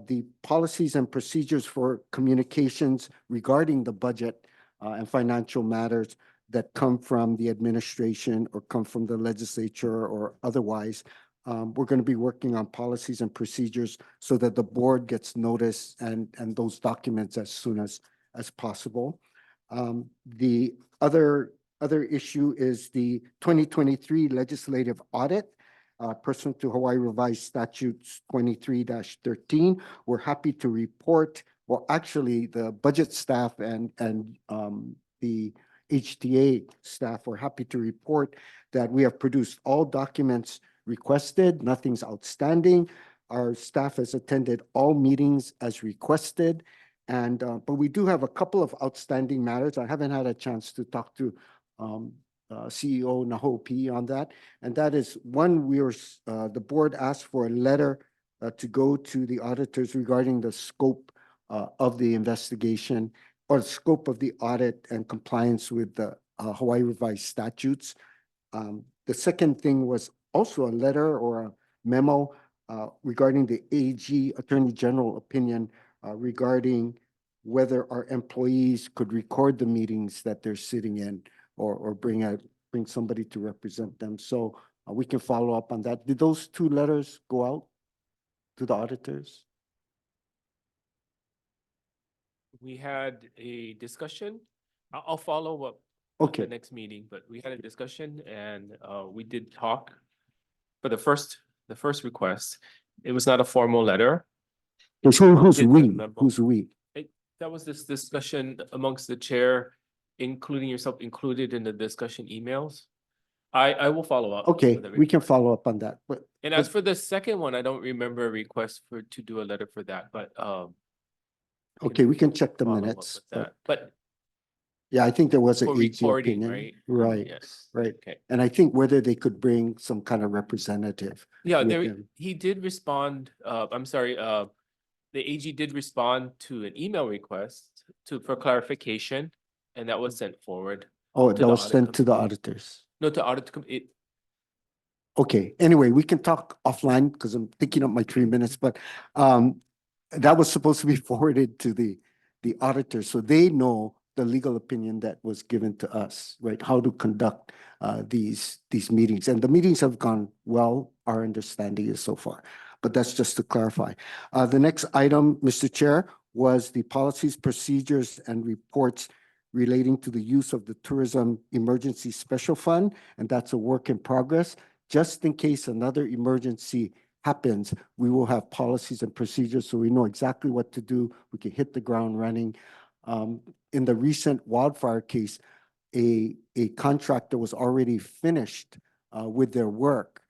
The policies and procedures for communications regarding the budget and financial matters that come from the administration or come from the legislature or otherwise. We're going to be working on policies and procedures so that the board gets notice and those documents as soon as possible. The other issue is the 2023 legislative audit. Pursuant to Hawaii Revised Statutes 23-13, we're happy to report, well, actually the budget staff and the HTA staff are happy to report that we have produced all documents requested. Nothing's outstanding. Our staff has attended all meetings as requested. And but we do have a couple of outstanding matters. I haven't had a chance to talk to CEO Naho P on that. And that is one, the board asked for a letter to go to the auditors regarding the scope of the investigation or the scope of the audit and compliance with the Hawaii revised statutes. The second thing was also a letter or a memo regarding the AG Attorney General opinion regarding whether our employees could record the meetings that they're sitting in or bring somebody to represent them. So we can follow up on that. Did those two letters go out to the auditors? We had a discussion. I'll follow up at Okay. the next meeting, but we had a discussion and we did talk for the first request. It was not a formal letter. Who's Did we? remember. Who's we? That was this discussion amongst the chair, including yourself included in the discussion emails. I will follow up. Okay, with we can everything. follow up on that. But And as for the second one, I don't remember a request to do a letter for that, but okay, we can check the follow up minutes. with that. But Yeah, I think there was an for AG reporting, opinion. right? Right, Yes. right. Okay. And I think whether they could bring some kind of representative. Yeah, with there, them. he did respond, I'm sorry, the AG did respond to an email request for clarification, and that was sent forward. Oh, to that the was audit sent to the committee. auditors. No, to audit, Okay, anyway, we can talk offline because I'm thinking of my 3 minutes, but that was supposed to be forwarded to the auditors, so they know the legal opinion that was given to us, right? How to conduct these meetings. And the meetings have gone well, our understanding is so far. But that's just to clarify. The next item, Mr. Chair, was the policies, procedures, and reports relating to the use of the Tourism Emergency Special Fund, and that's a work in progress. Just in case another emergency happens, we will have policies and procedures so we know exactly what to do. We can hit the ground running. In the recent wildfire case, a contractor was already finished with their work,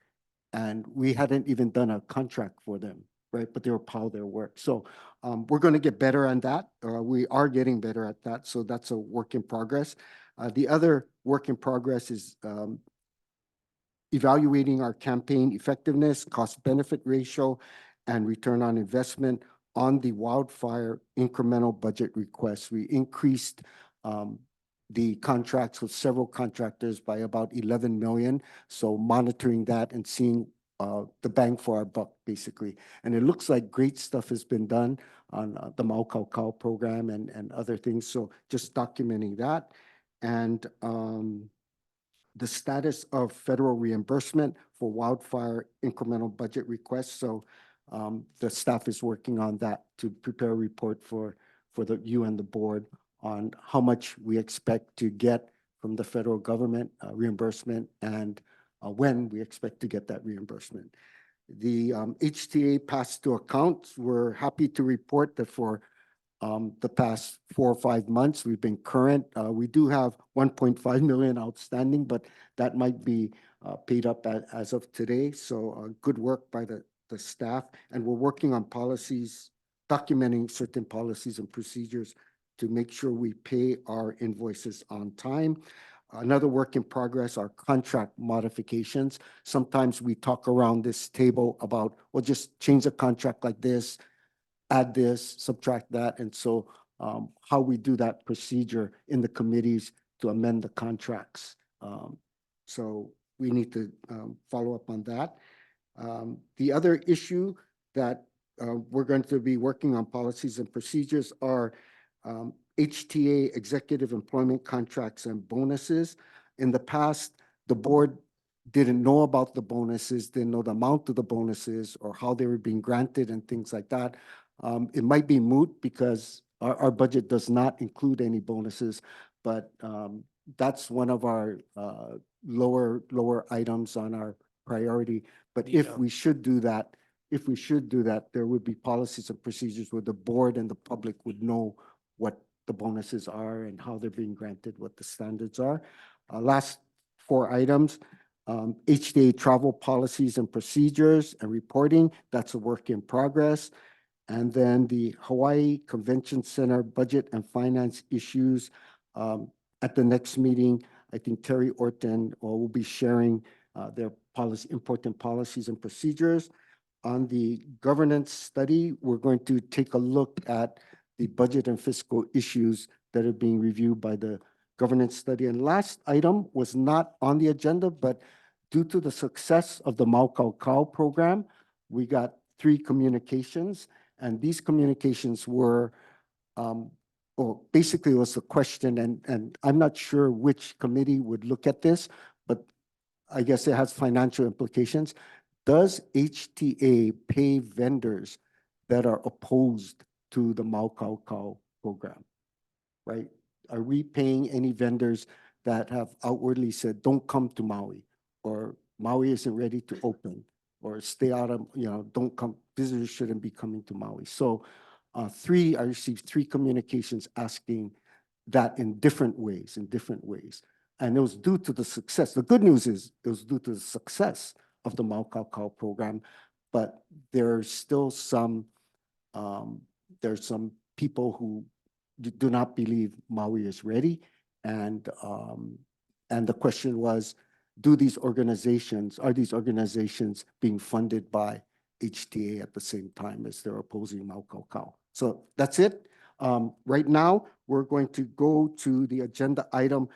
and we hadn't even done a contract for them, right? But they were proud of their work. So we're going to get better on that. We are getting better at that. So that's a work in progress. The other work in progress is evaluating our campaign effectiveness, cost-benefit ratio, and return on investment on the wildfire incremental budget requests. We increased the contracts with several contractors by about 11 million. So monitoring that and seeing the bang for our buck, basically. And it looks like great stuff has been done on the Maukau program and other things. So just documenting that. And the status of federal reimbursement for wildfire incremental budget requests. So the staff is working on that to prepare a report for you and the board on how much we expect to get from the federal government reimbursement and when we expect to get that reimbursement. The HTA pass to accounts, we're happy to report that for the past 4 or 5 months, we've been current. We do have 1.5 million outstanding, but that might be paid up as of today. So good work by the staff. And we're working on policies, documenting certain policies and procedures to make sure we pay our invoices on time. Another work in progress are contract modifications. Sometimes we talk around this table about, well, just change a contract like this, add this, subtract that. And so how we do that procedure in the committees to amend the contracts. So we need to follow up on that. The other issue that we're going to be working on policies and procedures are HTA executive employment contracts and bonuses. In the past, the board didn't know about the bonuses, didn't know the amount of the bonuses or how they were being granted and things like that. It might be moot because our budget does not include any bonuses, but that's one of our lower items on our priority. But if we should do that, there would be policies and procedures where the board and the public would know what the bonuses are and how they're being granted, what the standards are. Last 4 items, HTA travel policies and procedures and reporting, that's a work in progress. And then the Hawaii Convention Center budget and finance issues. At the next meeting, I think Terry Orton will be sharing their policy, important policies and procedures. On the governance study, we're going to take a look at the budget and fiscal issues that are being reviewed by the governance study. And last item was not on the agenda, but due to the success of the Maukau program, we got 3 communications, and these communications were, well, basically it was a question, and I'm not sure which committee would look at this, but I guess it has financial implications. Does HTA pay vendors that are opposed to the Maukau program, right? Are we paying any vendors that have outwardly said, don't come to Maui, or Maui isn't ready to open, or stay out of, don't come, visitors shouldn't be coming to Maui. So I received 3 communications asking that in different ways, And it was due to the success. The good news is it was due to the success of the Maukau program, but there's still there's some people who do not believe Maui is ready. And the question was, are these organizations being funded by HTA at the same time as they're opposing Maukau? So that's it. Right now, we're going to go to the agenda item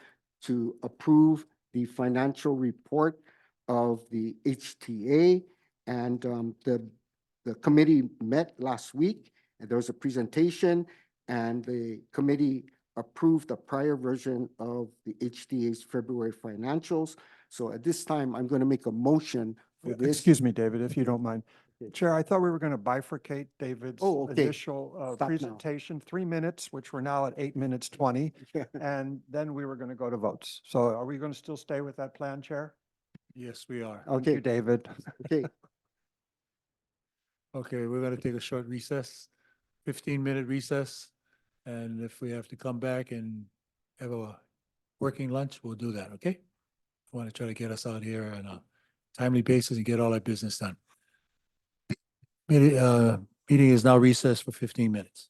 to approve the financial report of the HTA. And the committee met last week, and there was a presentation, and the committee approved a prior version of the HTA's February financials. So at this time, I'm going to make a motion for this. Excuse me, David, if you don't mind. Okay. Chair, I thought we were going to bifurcate David's Oh, okay. initial Stop now. presentation, 3 minutes, which we're now at 8 minutes 20, and then we were going to go to votes. So are we going to still stay with that plan, Chair? Yes, we are. Thank you, Okay, David. okay. Okay, we're gonna take a short recess, 15-minute recess. And if we have to come back and have a working lunch, we'll do that, okay? I want to try to get us out here on a timely basis and get all our business done. Meeting is now recessed for 15 minutes.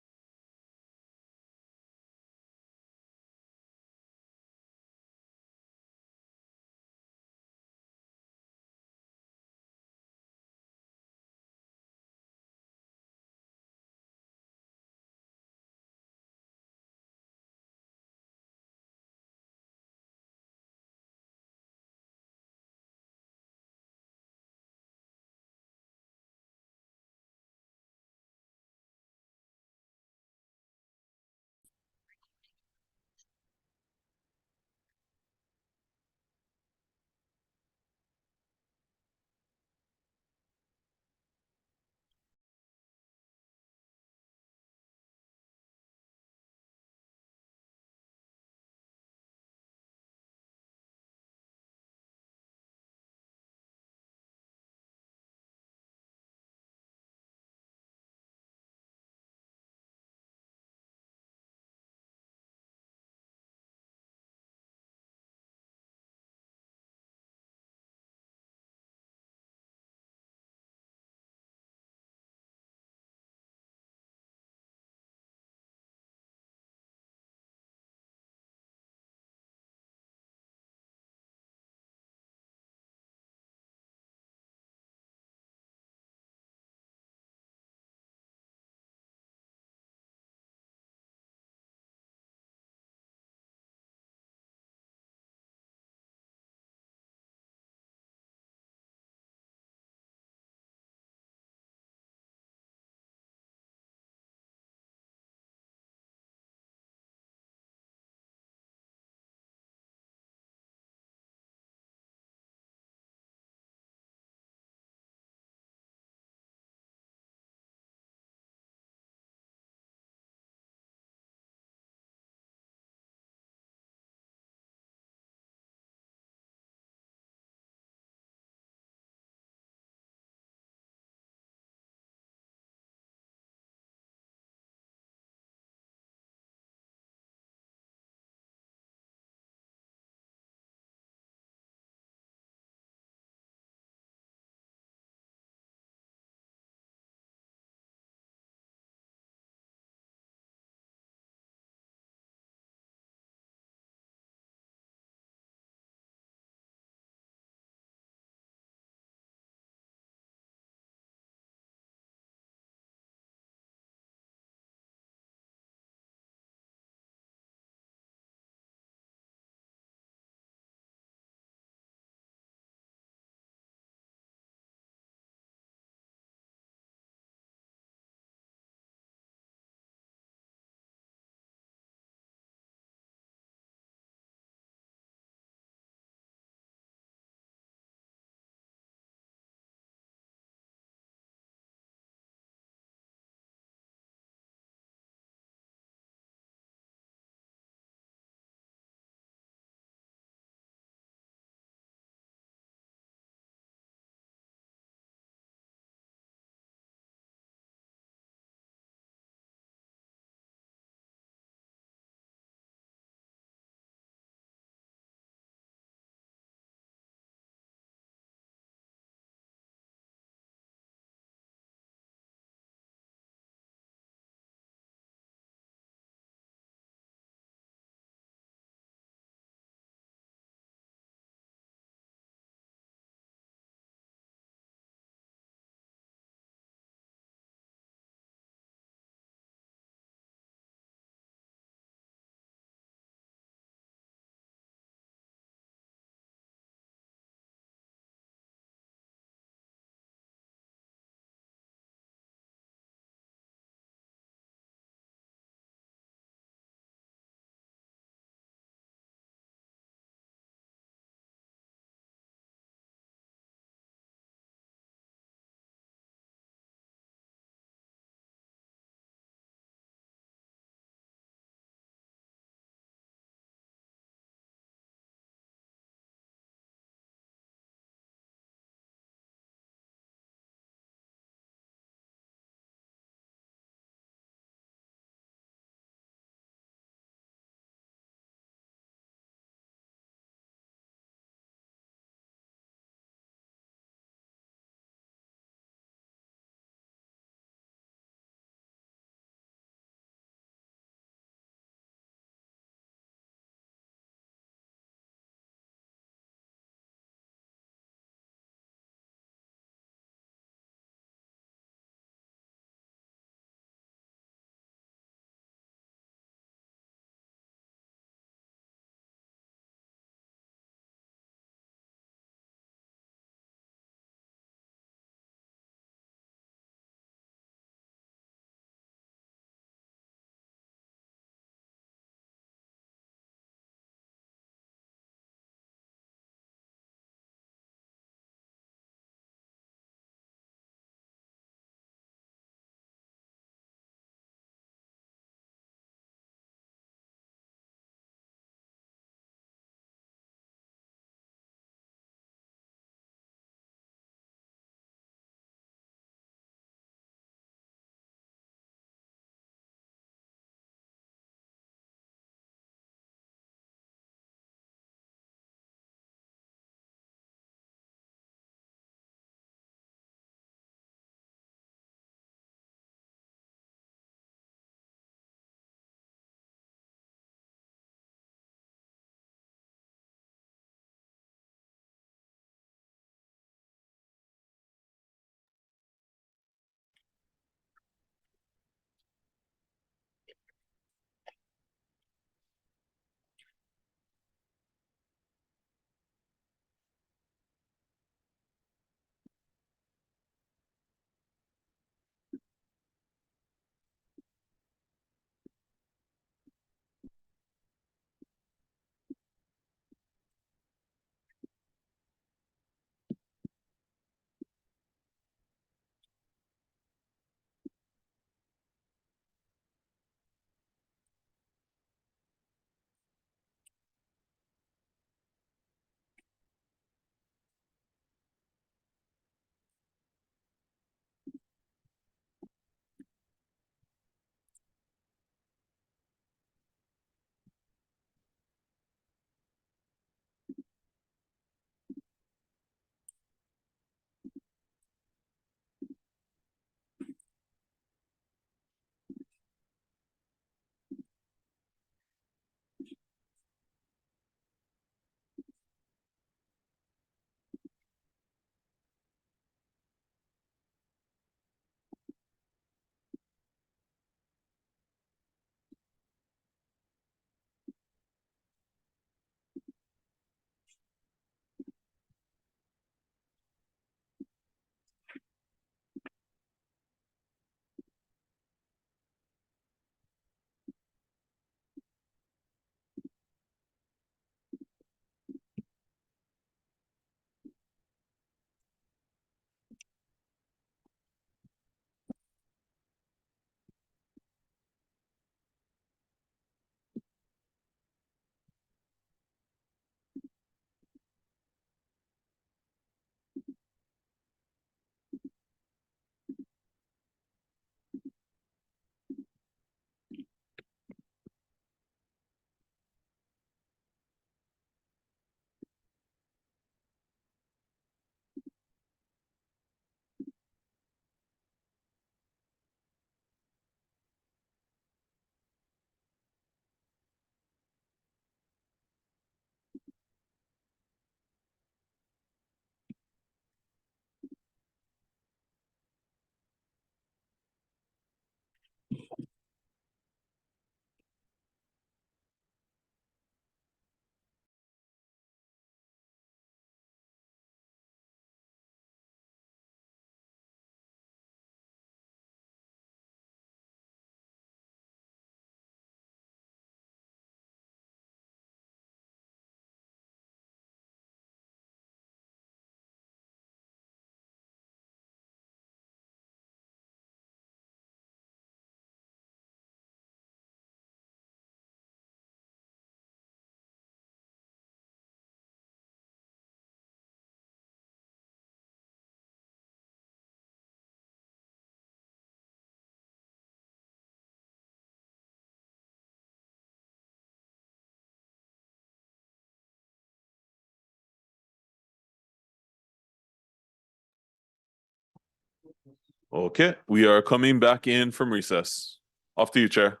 Okay, we are coming back in from recess. Off to you, Chair.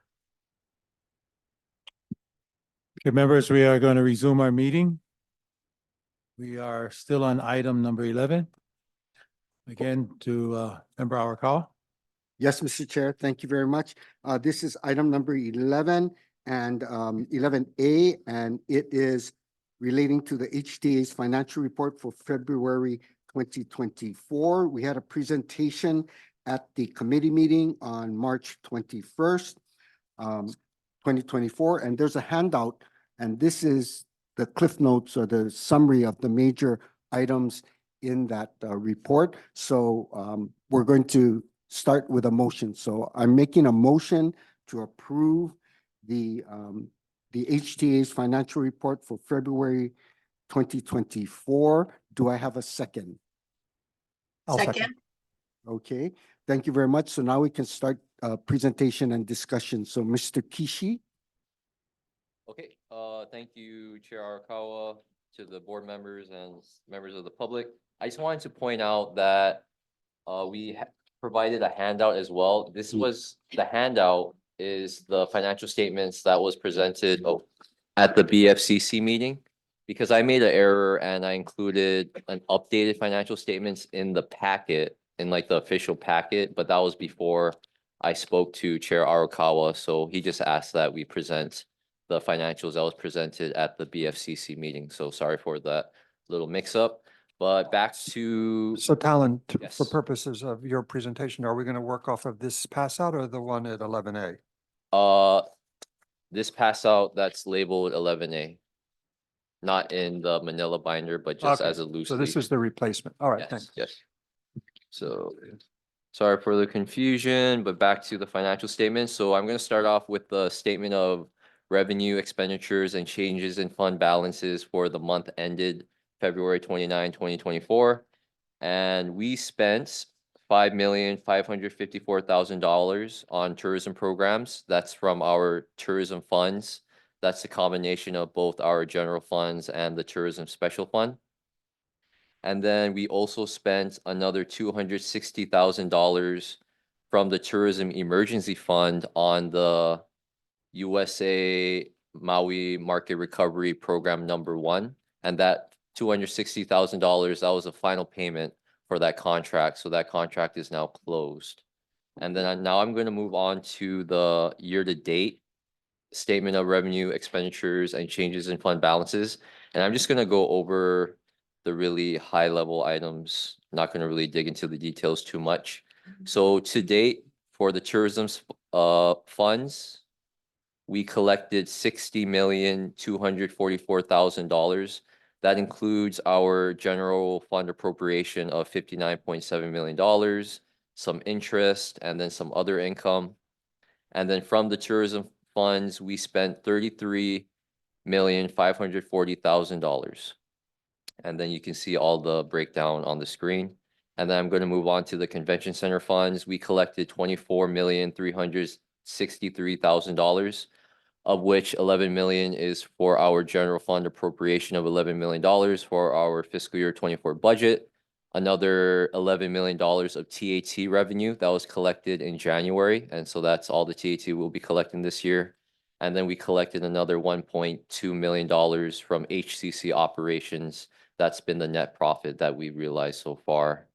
Okay, members, we are going to resume our meeting. We are still on item number 11. Again, to Member Arakawa. Yes, Mr. Chair, thank you very much. This is item number 11 and 11A, and it is relating to the HTA's financial report for February 2024. We had a presentation at the committee meeting on March 21st, 2024, and there's a handout, and this is the cliff notes or the summary of the major items in that report. So we're going to start with a motion. So I'm making a motion to approve the HTA's financial report for February 2024. Do I have a second? I'll second. Okay, thank you very much. So now we can start presentation and discussion. So Mr. Kishi. Okay, thank you, Chair Arakawa, to the board members and members of the public. I just wanted to point out that we provided a handout as well. This was, the handout is the financial statements that was presented at the BFCC meeting. Because I made an error and I included an updated financial statements in the packet, in like the official packet, but that was before I spoke to Chair Arakawa. So he just asked that we present the financials that was presented at the BFCC meeting. So sorry for that little mix up, but back to. So Talon, for Yes. purposes of your presentation, are we going to work off of this pass out or the one at 11A? This pass out that's labeled 11A. Not in the manila binder, but just Okay, as a loose so this leaf. is the replacement. All right, Yes, thanks. yes. So, sorry for the confusion, but back to the financial statements. So I'm gonna start off with the statement of revenue, expenditures, and changes in fund balances for the month ended February 29, 2024. And we spent $5,554,000 on tourism programs. That's from our tourism funds. That's a combination of both our general funds and the tourism special fund. And then we also spent another $260,000 from the tourism emergency fund on the USA Maui Market Recovery Program #1. And that $260,000, that was a final payment for that contract. So that contract is now closed. And then now I'm going to move on to the year-to-date statement of revenue, expenditures, and changes in fund balances. And I'm just going to go over the really high level items, not going to really dig into the details too much. So to date, for the tourism funds, we collected $60,244,000. That includes our general fund appropriation of $59.7 million, some interest, and then some other income. And then from the tourism funds, we spent $33,540,000. And then you can see all the breakdown on the screen. And then I'm going to move on to the convention center funds. We collected $24,363,000, of which $11 million is for our general fund appropriation of $11 million for our fiscal year 24 budget. Another $11 million of TAT revenue that was collected in January. And so that's all the TAT we'll be collecting this year. And then we collected another $1.2 million from HCC operations. That's been the net profit that we realized so far.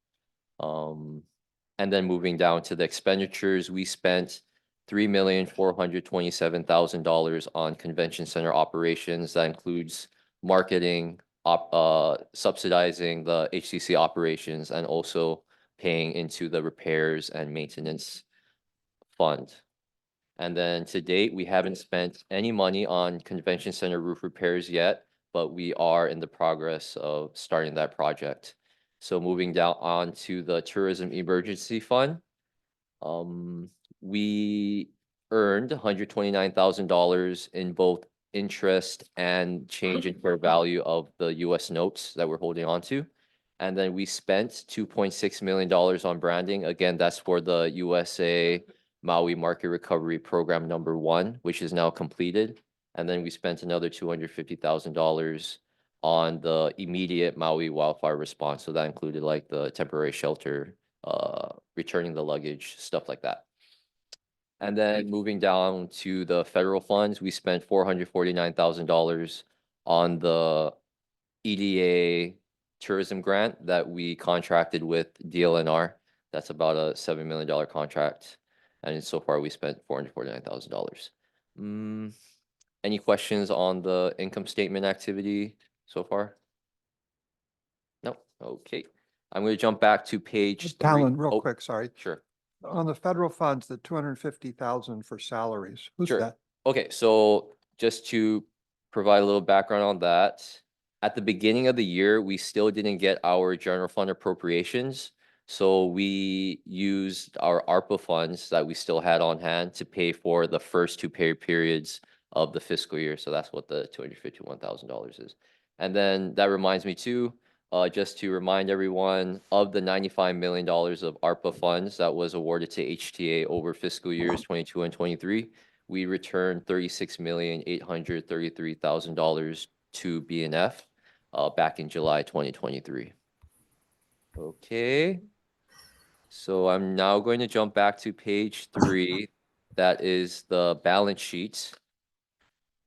And then moving down to the expenditures, we spent $3,427,000 on convention center operations. That includes marketing, subsidizing the HCC operations, and also paying into the repairs and maintenance fund. And then to date, we haven't spent any money on convention center roof repairs yet, but we are in the progress of starting that project. So moving down on to the tourism emergency fund, we earned $129,000 in both interest and change in fair value of the US notes that we're holding on to. And then we spent $2.6 million on branding. Again, that's for the USA Maui Market Recovery Program #1, which is now completed. And then we spent another $250,000 on the immediate Maui wildfire response. So that included like the temporary shelter returning the luggage, stuff like that. And then moving down to the federal funds, we spent $449,000 on the EDA tourism grant that we contracted with DLNR. That's about a $7 million contract. And so far we spent $449,000. Any questions on the income statement activity so far? No, okay. I'm going to jump back to page 3. Talon, real Oh, quick, sorry. Sure. On the federal funds, the 250,000 for salaries, who's Sure. that? Okay, so just to provide a little background on that, at the beginning of the year, we still didn't get our general fund appropriations. So we used our ARPA funds that we still had on hand to pay for the first 2 pay periods of the fiscal year. So that's what the $251,000 is. And then that reminds me too, just to remind everyone of the $95 million of ARPA funds that was awarded to HTA over fiscal years 22 and 23. We returned $36,833,000 to BNF back in July 2023. Okay. So I'm now going to jump back to page 3. That is the balance sheet.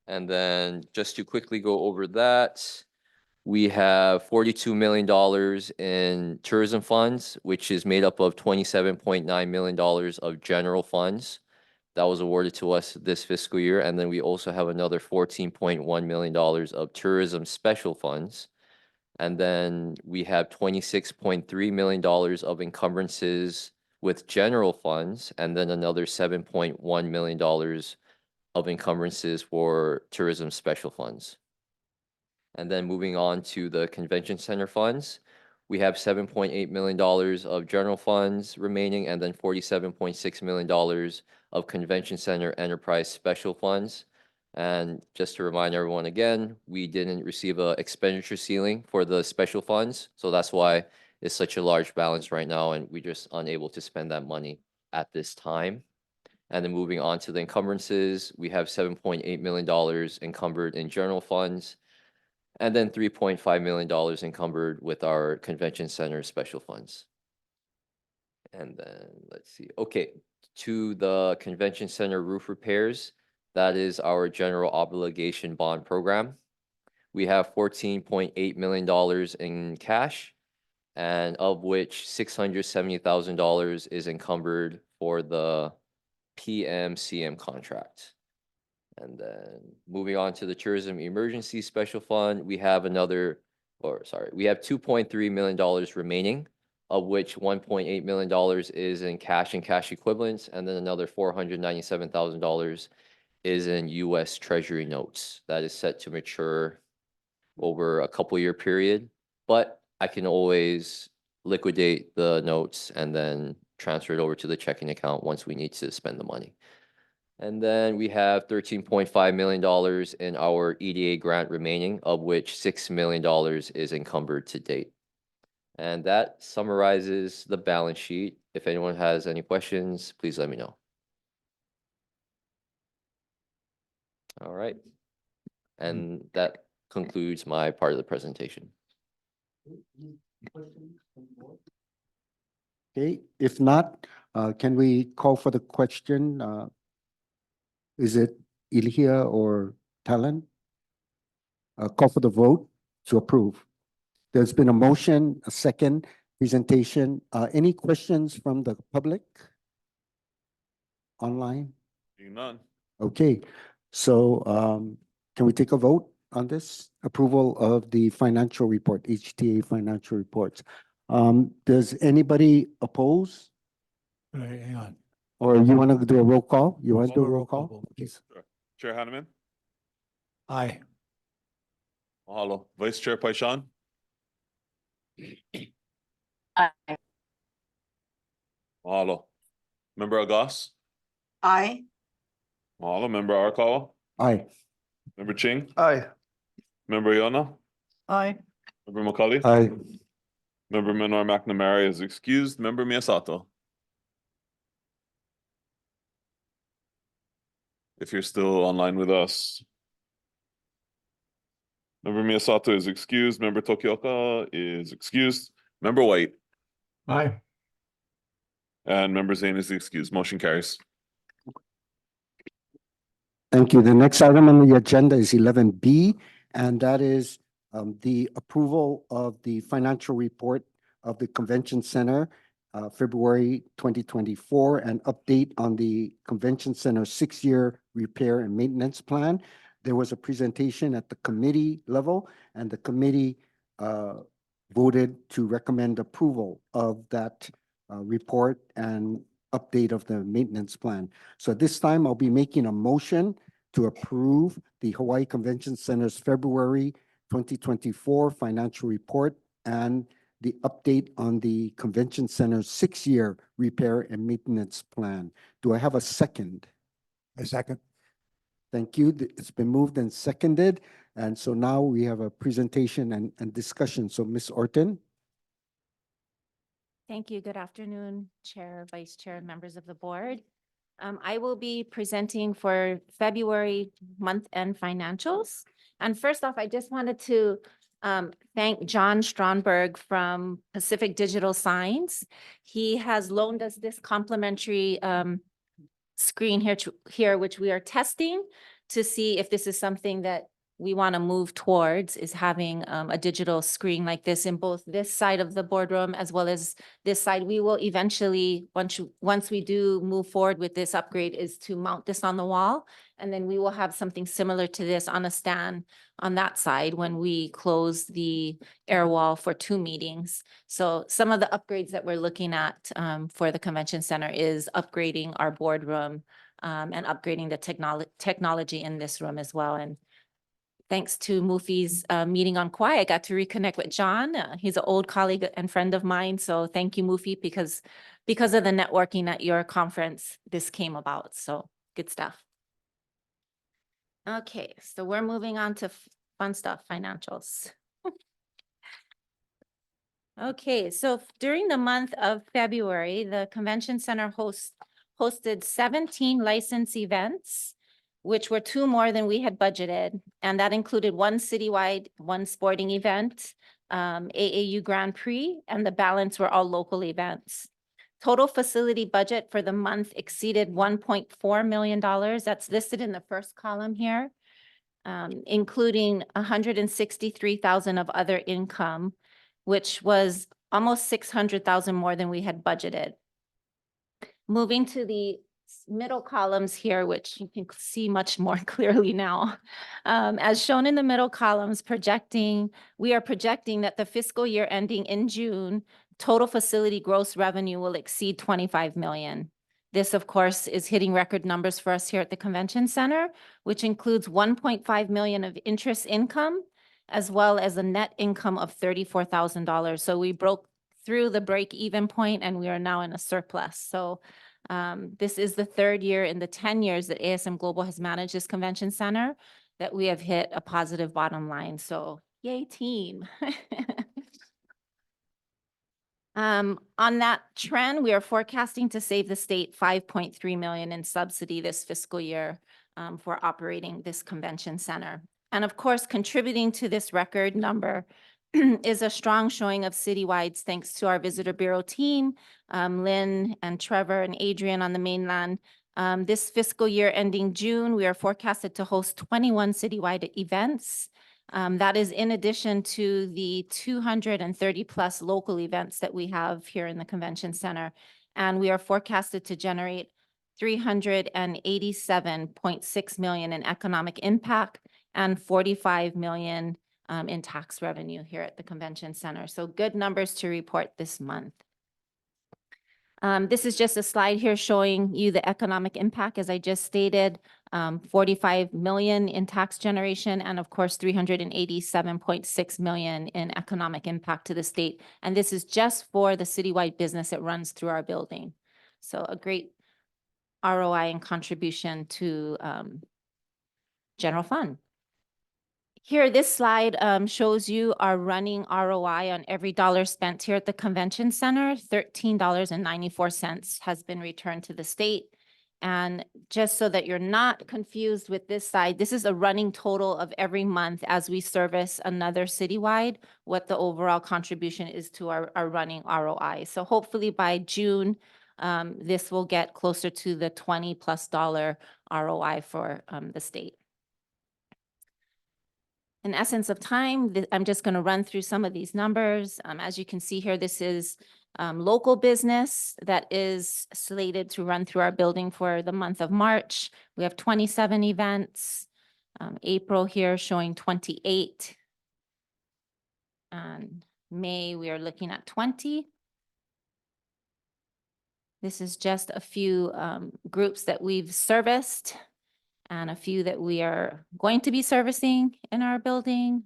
And then just to quickly go over that, we have $42 million in tourism funds, which is made up of $27.9 million of general funds that was awarded to us this fiscal year. And then we also have another $14.1 million of tourism special funds. And then we have $26.3 million of encumbrances with general funds, and then another $7.1 million of encumbrances for tourism special funds. And then moving on to the convention center funds, we have $7.8 million of general funds remaining, and then $47.6 million of convention center enterprise special funds. And just to remind everyone again, we didn't receive an expenditure ceiling for the special funds. So that's why it's such a large balance right now, and we're just unable to spend that money at this time. And then moving on to the encumbrances, we have $7.8 million encumbered in general funds, and then $3.5 million encumbered with our convention center special funds. And then let's see, okay, to the convention center roof repairs, that is our general obligation bond program. We have $14.8 million in cash, and of which $670,000 is encumbered for the PMCM contract. And then moving on to the tourism emergency special fund, we have we have $2.3 million remaining, of which $1.8 million is in cash and cash equivalents, and then another $497,000 is in US Treasury notes that is set to mature over a couple-year period, but I can always liquidate the notes and then transfer it over to the checking account once we need to spend the money. And then we have $13.5 million in our EDA grant remaining, of which $6 million is encumbered to date. And that summarizes the balance sheet. If anyone has any questions, please let me know. All right. And that concludes my part of the presentation. Okay, if not, can we call for the question? Is it Ilhia or Talon? Call for the vote to approve. There's been a motion, a second presentation. Any questions from the public? Online? Seeing none. Okay, so can we take a vote on this? Approval of the financial report, HTA financial reports. Does anybody oppose? Hang on. Or you want to do a roll call? You want to do a roll call? vote, please. Chair Hanneman, Aye. mahalo. Vice Chair Paishan, Aye. mahalo. Member Agas, Aye. mahalo. Member Arakawa, Aye. Member Ching, Aye. Member Yona, Aye. Member Makali. Aye. Member Menor McNamara is excused. Member Miyasato. If you're still online with us. Member Miyasato is excused. Member Tokioka is excused. Member White. Aye. And Member Zane is excused. Motion carries. Thank you. The next item on the agenda is 11B, and that is the approval of the financial report of the Convention Center, February 2024, and update on the Convention Center 6-year repair and maintenance plan. There was a presentation at the committee level, and the committee voted to recommend approval of that report and update of the maintenance plan. So at this time, I'll be making a motion to approve the Hawaii Convention Center's February 2024 financial report and the update on the Convention Center's 6-year repair and maintenance plan. Do I have a second? A second. Thank you. It's been moved and seconded. And so now we have a presentation and discussion. So Ms. Orton. Thank you. Good afternoon, Chair, Vice Chair, and members of the board. I will be presenting for February month-end financials. And first off, I just wanted to thank John Stronberg from Pacific Digital Signs. He has loaned us this complimentary screen here, which we are testing to see if this is something that we want to move towards, is having a digital screen like this in both this side of the boardroom as well as this side. We will eventually, once we do move forward with this upgrade, is to mount this on the wall. And then we will have something similar to this on a stand on that side when we close the air wall for 2 meetings. So some of the upgrades that we're looking at for the convention center is upgrading our boardroom and upgrading the technology in this room as well. And thanks to Mufi's meeting on Kauai, I got to reconnect with John. He's an old colleague and friend of mine. So thank you, Mufi, because of the networking at your conference, this came about. So good stuff. Okay, so we're moving on to fun stuff, financials. Okay, so during the month of February, the Convention Center hosted 17 license events, which were 2 more than we had budgeted. And that included 1 citywide, 1 sporting event, AAU Grand Prix, and the balance were all local events. Total facility budget for the month exceeded $1.4 million. That's listed in the first column here, including $163,000 of other income, which was almost $600,000 more than we had budgeted. Moving to the middle columns here, which you can see much more clearly now. As shown in the middle columns, we are projecting that the fiscal year ending in June, total facility gross revenue will exceed $25 million. This, of course, is hitting record numbers for us here at the Convention Center, which includes $1.5 million of interest income, as well as a net income of $34,000. So we broke through the break-even point and we are now in a surplus. So this is the 3rd year in the 10 years that ASM Global has managed this convention center that we have hit a positive bottom line. So yay, team. On that trend, we are forecasting to save the state $5.3 million in subsidy this fiscal year for operating this convention center. And of course, contributing to this record number is a strong showing of citywides thanks to our Visitor Bureau team, Lynn and Trevor and Adrian on the mainland. This fiscal year ending June, we are forecasted to host 21 citywide events. That is in addition to the 230 plus local events that we have here in the convention center. And we are forecasted to generate $387.6 million in economic impact and $45 million in tax revenue here at the convention center. So good numbers to report this month. This is just a slide here showing you the economic impact, as I just stated, 45 million in tax generation, and of course, 387.6 million in economic impact to the state. And this is just for the citywide business that runs through our building. So a great ROI and contribution to general fund. Here, this slide shows you our running ROI on every dollar spent here at the convention center. $13.94 has been returned to the state. And just so that you're not confused with this side, this is a running total of every month as we service another citywide, what the overall contribution is to our running ROI. So hopefully by June this will get closer to the $20+ ROI for the state. In essence of time, I'm just going to run through some of these numbers. As you can see here, this is local business that is slated to run through our building for the month of March. We have 27 events. April here showing 28. And May, we are looking at 20. This is just a few groups that we've serviced and a few that we are going to be servicing in our building.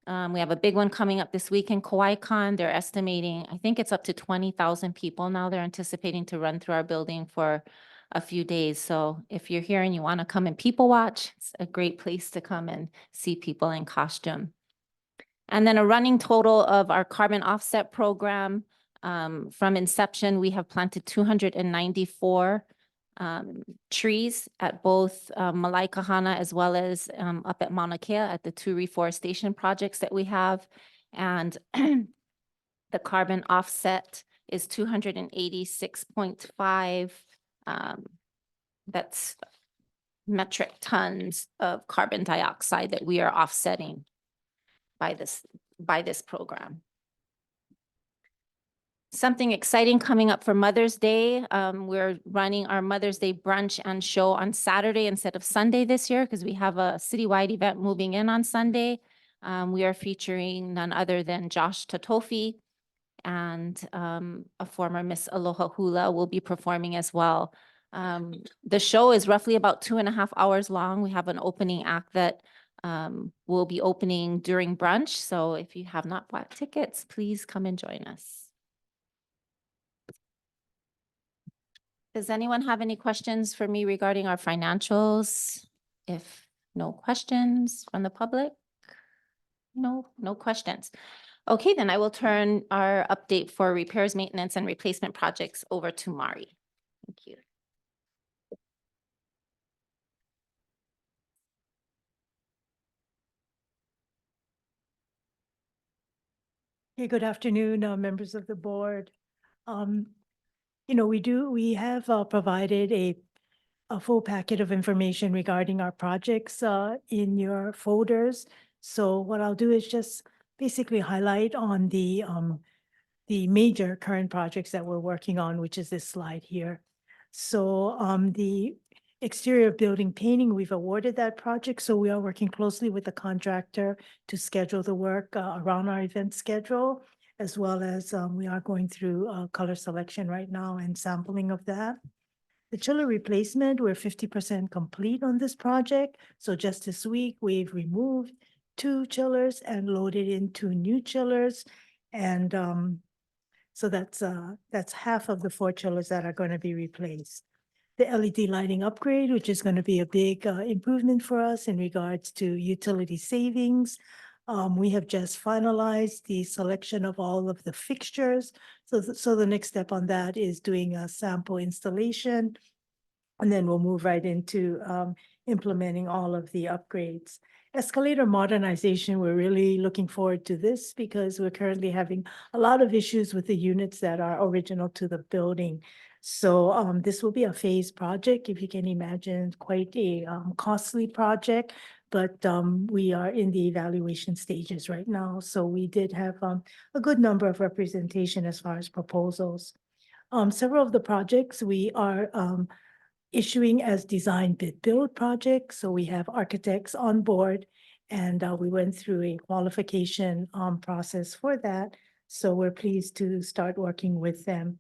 We have a big one coming up this week in Kauai. They're estimating, I think it's up to 20,000 people now they're anticipating to run through our building for a few days. So if you're here and you want to come and people watch, it's a great place to come and see people in costume. And then a running total of our carbon offset program. From inception, we have planted 294 trees at both Malaikahana as well as up at Mauna Kea at the 2 reforestation projects that we have. And the carbon offset is 286.5, that's metric tons of carbon dioxide that we are offsetting by this program. Something exciting coming up for Mother's Day. We're running our Mother's Day brunch and show on Saturday instead of Sunday this year because we have a citywide event moving in on Sunday. We are featuring none other than Josh Totofi and a former Miss Aloha Hula will be performing as well. The show is roughly about 2.5 hours long. We have an opening act that will be opening during brunch. So if you have not bought tickets, please come and join us. Does anyone have any questions for me regarding our financials? If no questions from the public? No questions. Okay, then I will turn our update for repairs, maintenance, and replacement projects over to Mari. Thank you. Hey, good afternoon, members of the board. We have provided a full packet of information regarding our projects in your folders. So what I'll do is just basically highlight on the major current projects that we're working on, which is this slide here. So the exterior building painting, we've awarded that project. So we are working closely with the contractor to schedule the work around our event schedule, as well as we are going through color selection right now and sampling of that. The chiller replacement, we're 50% complete on this project. So just this week, we've removed 2 chillers and loaded in 2 new chillers. And so that's half of the 4 chillers that are going to be replaced. The LED lighting upgrade, which is going to be a big improvement for us in regards to utility savings. We have just finalized the selection of all of the fixtures. So the next step on that is doing a sample installation. And then we'll move right into implementing all of the upgrades. Escalator modernization, we're really looking forward to this because we're currently having a lot of issues with the units that are original to the building. So this will be a phased project, if you can imagine, quite a costly project. But we are in the evaluation stages right now. So we did have a good number of representation as far as proposals. Several of the projects we are issuing as design bid build projects. So we have architects on board and we went through a qualification process for that. So we're pleased to start working with them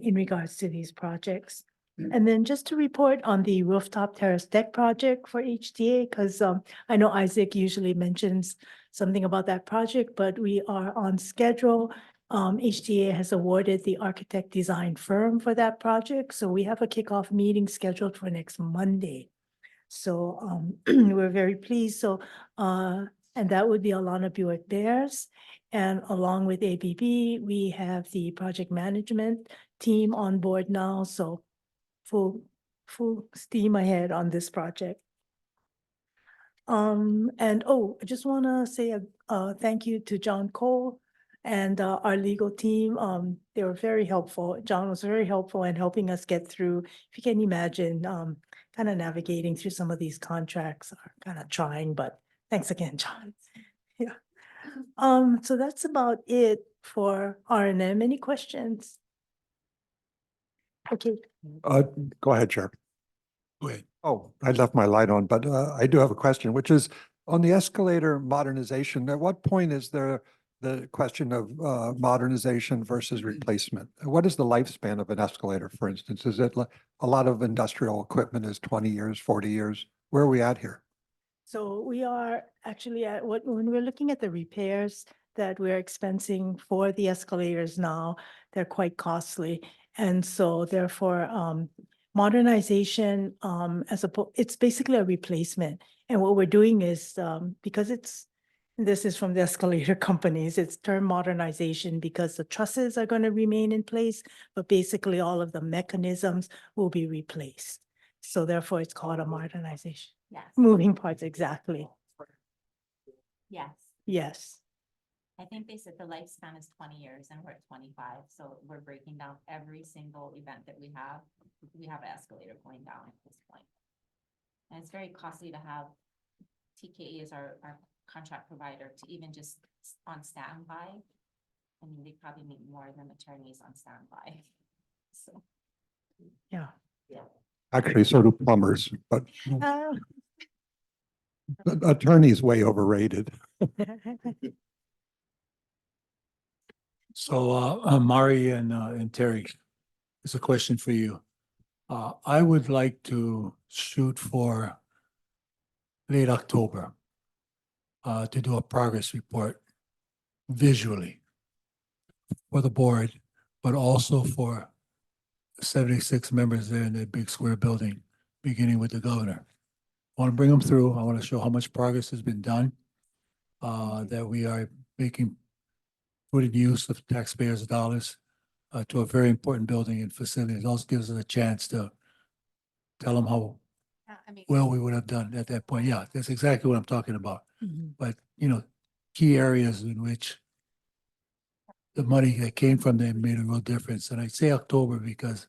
in regards to these projects. And then just to report on the rooftop terrace deck project for HTA, because I know Isaac usually mentions something about that project, but we are on schedule. HTA has awarded the architect design firm for that project. So we have a kickoff meeting scheduled for next Monday. So we're very pleased. So, and that would be Alana Buick Bears. And along with ABB, we have the project management team on board now. So full steam ahead on this project. I just want to say a thank you to John Cole And our legal team, they were very helpful. John was very helpful in helping us get through. If you can imagine, kind of navigating through some of these contracts are kind of trying, but thanks again, John. Yeah. So that's about it for R&M. Any questions? Okay. Go ahead, Chair. Go ahead. Oh, I left my light on, but I do have a question, which is on the escalator modernization. At what point is there the question of modernization versus replacement? What is the lifespan of an escalator, for instance? Is it a lot of industrial equipment is 20 years, 40 years? Where are we at here? So we are actually at when we're looking at the repairs that we're expensing for the escalators now, they're quite costly. And so therefore, modernization, it's basically a replacement. And what we're doing is, because this is from the escalator companies, it's term modernization because the trusses are going to remain in place, but basically all of the mechanisms will be replaced. So therefore, it's called a modernization. Yes. Moving parts, exactly. Yes. Yes. I think they said the lifespan is 20 years and we're at 25. So we're breaking down every single event that we have. We have an escalator going down at this point. And it's very costly to have TKE as our contract provider to even just on standby. I mean, they probably need more than attorneys on standby. So. Yeah. Yeah. Actually, so do plumbers, but attorney's way overrated. So, Mari and Terry, it's a question for you. I would like to shoot for late October to do a progress report visually for the board, but also for 76 members there in the big square building, beginning with the governor. I want to bring them through. I want to show how much progress has been done, that we are putting use of taxpayers' dollars to a very important building and facility. It also gives us a chance to tell them how well we would have done at that point. Yeah, that's exactly what I'm talking about. But, key areas in which the money that came from them made a real difference. And I say October because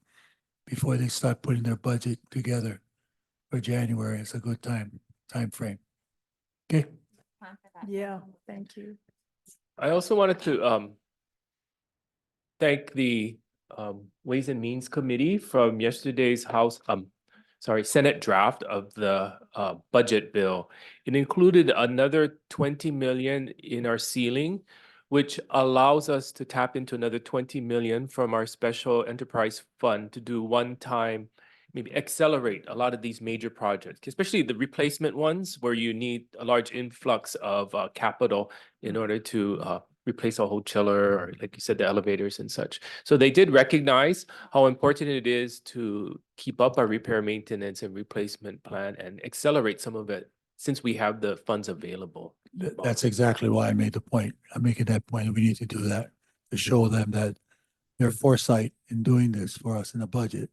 before they start putting their budget together for January, it's a good time frame. Okay. Yeah, thank you. I also wanted to thank the Ways and Means Committee from yesterday's Senate draft of the budget bill. It included another 20 million in our ceiling, which allows us to tap into another 20 million from our special enterprise fund to do one-time, maybe accelerate a lot of these major projects, especially the replacement ones where you need a large influx of capital in order to replace a whole chiller or, like you said, the elevators and such. So they did recognize how important it is to keep up our repair, maintenance, and replacement plan and accelerate some of it since we have the funds available. That's exactly why I made the point. I'm making that point. We need to do that to show them that their foresight in doing this for us in the budget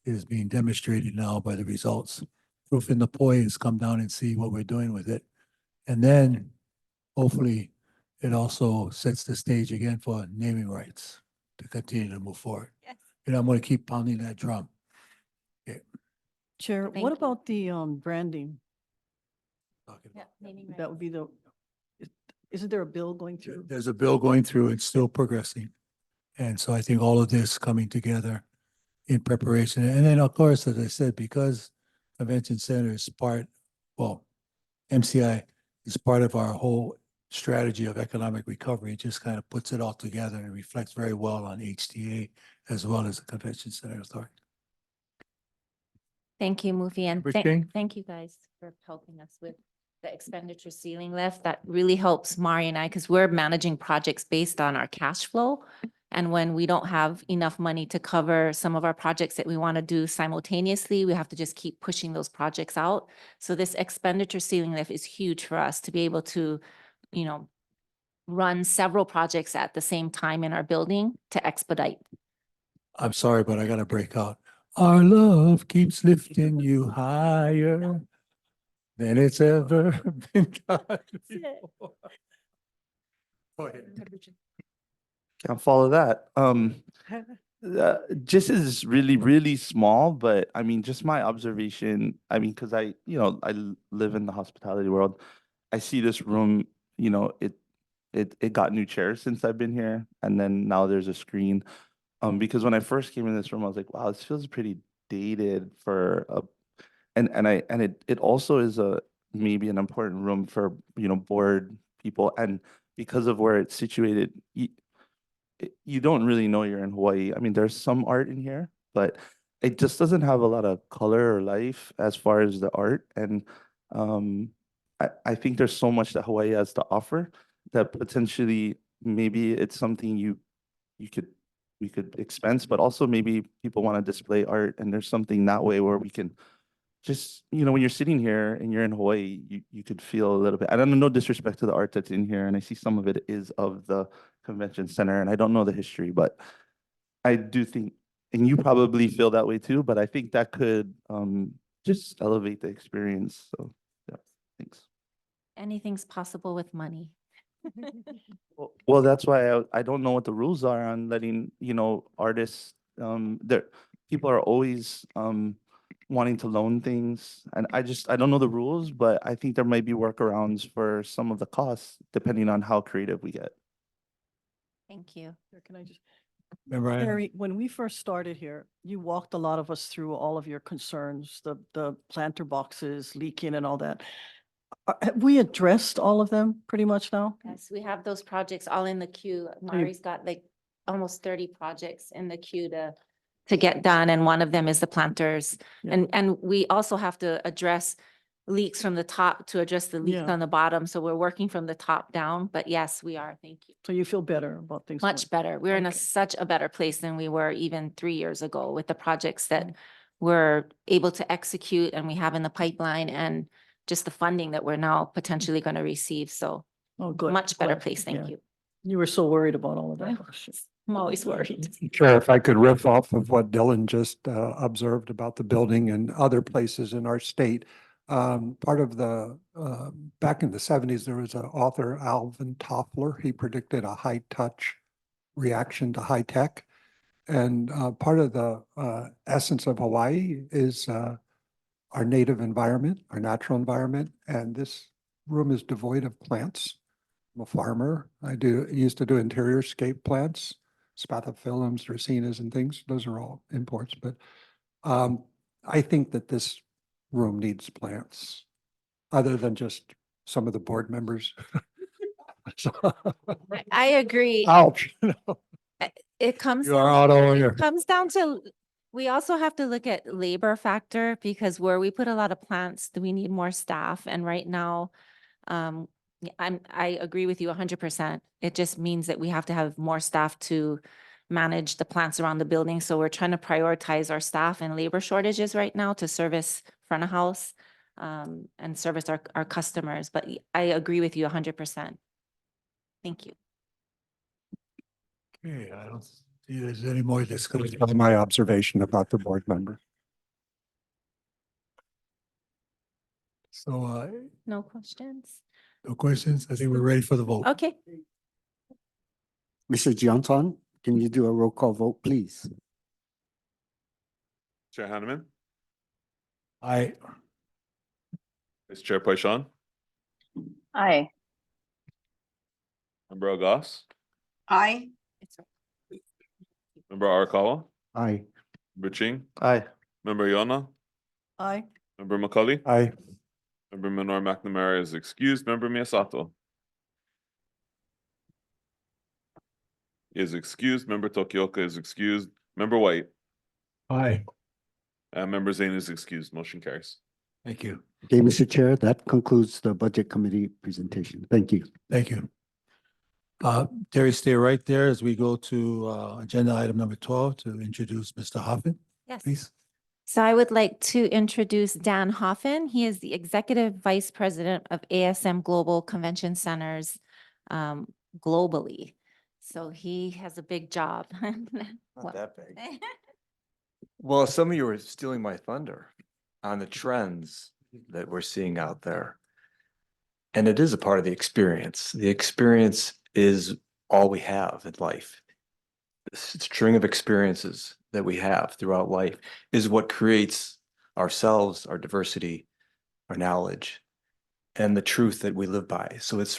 is being demonstrated now by the results. Proof in the pudding is come down and see what we're doing with it. And then hopefully it also sets the stage again for naming rights to continue to move forward. Yes. I'm going to keep pounding that drum. Chair, Thank what you. about the branding? Yeah, naming That would be isn't there a bill going through? There's a bill going through, it's still progressing. And so I think all of this coming together in preparation. And then, of course, as I said, because Convention Center is MCI is part of our whole strategy of economic recovery. It just kind of puts it all together and reflects very well on HTA as well as the Convention Center Authority. Thank you, Mufi, and Member King? thank you guys for helping us with the expenditure ceiling lift. That really helps Mari and I because we're managing projects based on our cash flow. And when we don't have enough money to cover some of our projects that we want to do simultaneously, we have to just keep pushing those projects out. So this expenditure ceiling lift is huge for us to be able to, run several projects at the same time in our building to expedite. I'm sorry, but I got to break out. Our love keeps lifting you higher than it's ever been done before. Go ahead. Can't follow that. Just is really, really small, but I mean, just my observation, I mean, because live in the hospitality world. I see this room, it got new chairs since I've been here, and then now there's a screen. Because when I first came in this room, I was like, wow, this feels pretty dated for a, and it also is maybe an important room for, board people, and because of where it's situated, you don't really know you're in Hawaii. I mean, there's some art in here, but it just doesn't have a lot of color or life as far as the art. And I think there's so much that Hawaii has to offer that potentially maybe it's something we could expense, but also maybe people want to display art, and there's something that way where we can just, when you're sitting here and you're in Hawaii, you could feel a little bit. I don't know, no disrespect to the art that's in here, and I see some of it is of the convention center, and I don't know the history, but I do think, and you probably feel that way too, but I think that could just elevate the experience. So yeah, thanks. Anything's possible with money. Well, that's why I don't know what the rules are on letting, artists, people are always wanting to loan things, and I don't know the rules, but I think there might be workarounds for some of the costs depending on how creative we get. Thank you. Can I just, Member Item? Harry, when we first started here, you walked a lot of us through all of your concerns, the planter boxes leaking and all that. Have we addressed all of them pretty much now? Yes, we have those projects all in the queue. Mari's got like almost 30 projects in the queue to get done, and one of them is the planters. Yeah. And we also have to address leaks from the top to address the leaks Yeah. on the bottom. So we're working from the top down, but yes, we are. Thank you. So you feel better about things? Much better. We're in Okay. such a better place than we were even 3 years ago with the projects that Mm. we're able to execute and we have in the pipeline, and just the funding that we're now potentially going to receive. So Oh, good. much better Glad. place. Thank Yeah. you. You were so worried about all of that. I'm always worried. Chair, if I could riff off of what Dylan just observed about the building and other places in our state. Part of the, back in the 70s, there was an author, Alvin Toffler. He predicted a high touch reaction to high tech. And part of the essence of Hawaii is our native environment, our natural environment. And this room is devoid of plants. I'm a farmer. Used to do interior scape plants, spathiphyllums, dracaenas and things. Those are all imports, but I think that this room needs plants other than just some of the board members. I agree. Ouch. It comes, You are out of order. comes down to, we also have to look at labor factor, because where we put a lot of plants, do we need more staff? And right now, I agree with you 100%. It just means that we have to have more staff to manage the plants around the building. So we're trying to prioritize our staff and labor shortages right now to service front of house and service our customers. But I agree with you 100%. Thank you. Okay, I don't see there's any more discussion. My observation about the board member. So, No questions? no questions? I think we're ready for the vote. Okay. Mr. Johnson, can you do a roll call vote, please? Chair Hanneman, Aye. Vice Chair Paishan, Aye. Member Agas, Aye. Member Arakawa, Aye. Member Ching, Aye. Member Yona, Aye. Member McCully, Aye. Member Minor McNamara is excused. Member Miyasato is excused. Member Tokioka is excused. Member White Aye. and Member Zane is excused. Motion carries. Thank you. Okay, Mr. Chair, that concludes the Budget Committee presentation. Thank you. Thank you. Terry, stay right there as we go to agenda item number 12 to introduce Mr. Hoffman, Yes. please. So I would like to introduce Dan Hoffman. He is the Executive Vice President of ASM Global Convention Centers globally. So he has a big job. Not that big. Well, some of you are stealing my thunder on the trends that we're seeing out there. And it is a part of the experience. The experience is all we have in life. string of experiences that we have throughout life is what creates ourselves, our diversity, our knowledge, and the truth that we live by. So it's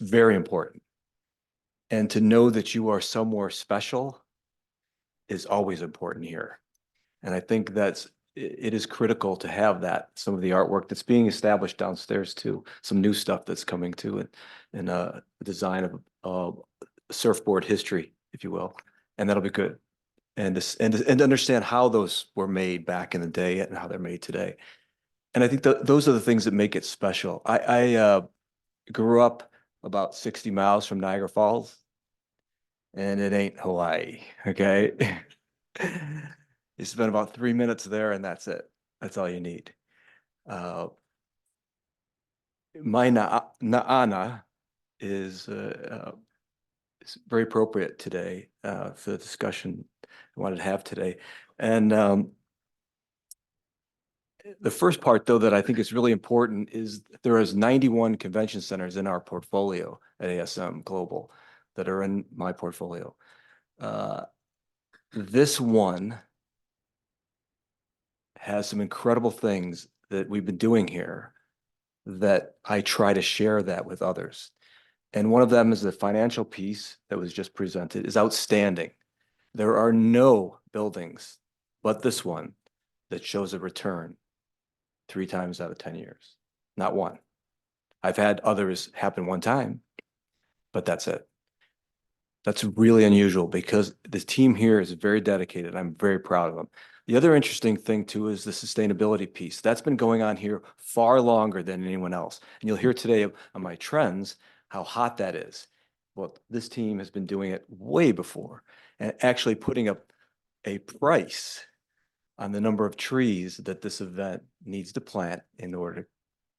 very important. And to know that you are somewhere special is always important here. And I think it is critical to have that, some of the artwork that's being established downstairs too, some new stuff that's coming to and a design of surfboard history, if you will. And that'll be good. And to understand how those were made back in the day and how they're made today. And I think those are the things that make it special. I grew up about 60 miles from Niagara Falls, and it ain't Hawaii, okay? You spend about 3 minutes there and that's it. That's all you need. My na'ana is very appropriate today for the discussion I wanted to have today. And the first part, though, that I think is really important is there is 91 convention centers in our portfolio at ASM Global that are in my portfolio. This one has some incredible things that we've been doing here that I try to share that with others. And one of them is the financial piece that was just presented is outstanding. There are no buildings but this one that shows a return 3 times out of 10 years. Not one. I've had others happen one time, but that's it. That's really unusual because the team here is very dedicated. I'm very proud of them. The other interesting thing too is the sustainability piece. That's been going on here far longer than anyone else. And you'll hear today on my trends how hot that is. Well, this team has been doing it way before and actually putting up a price on the number of trees that this event needs to plant in order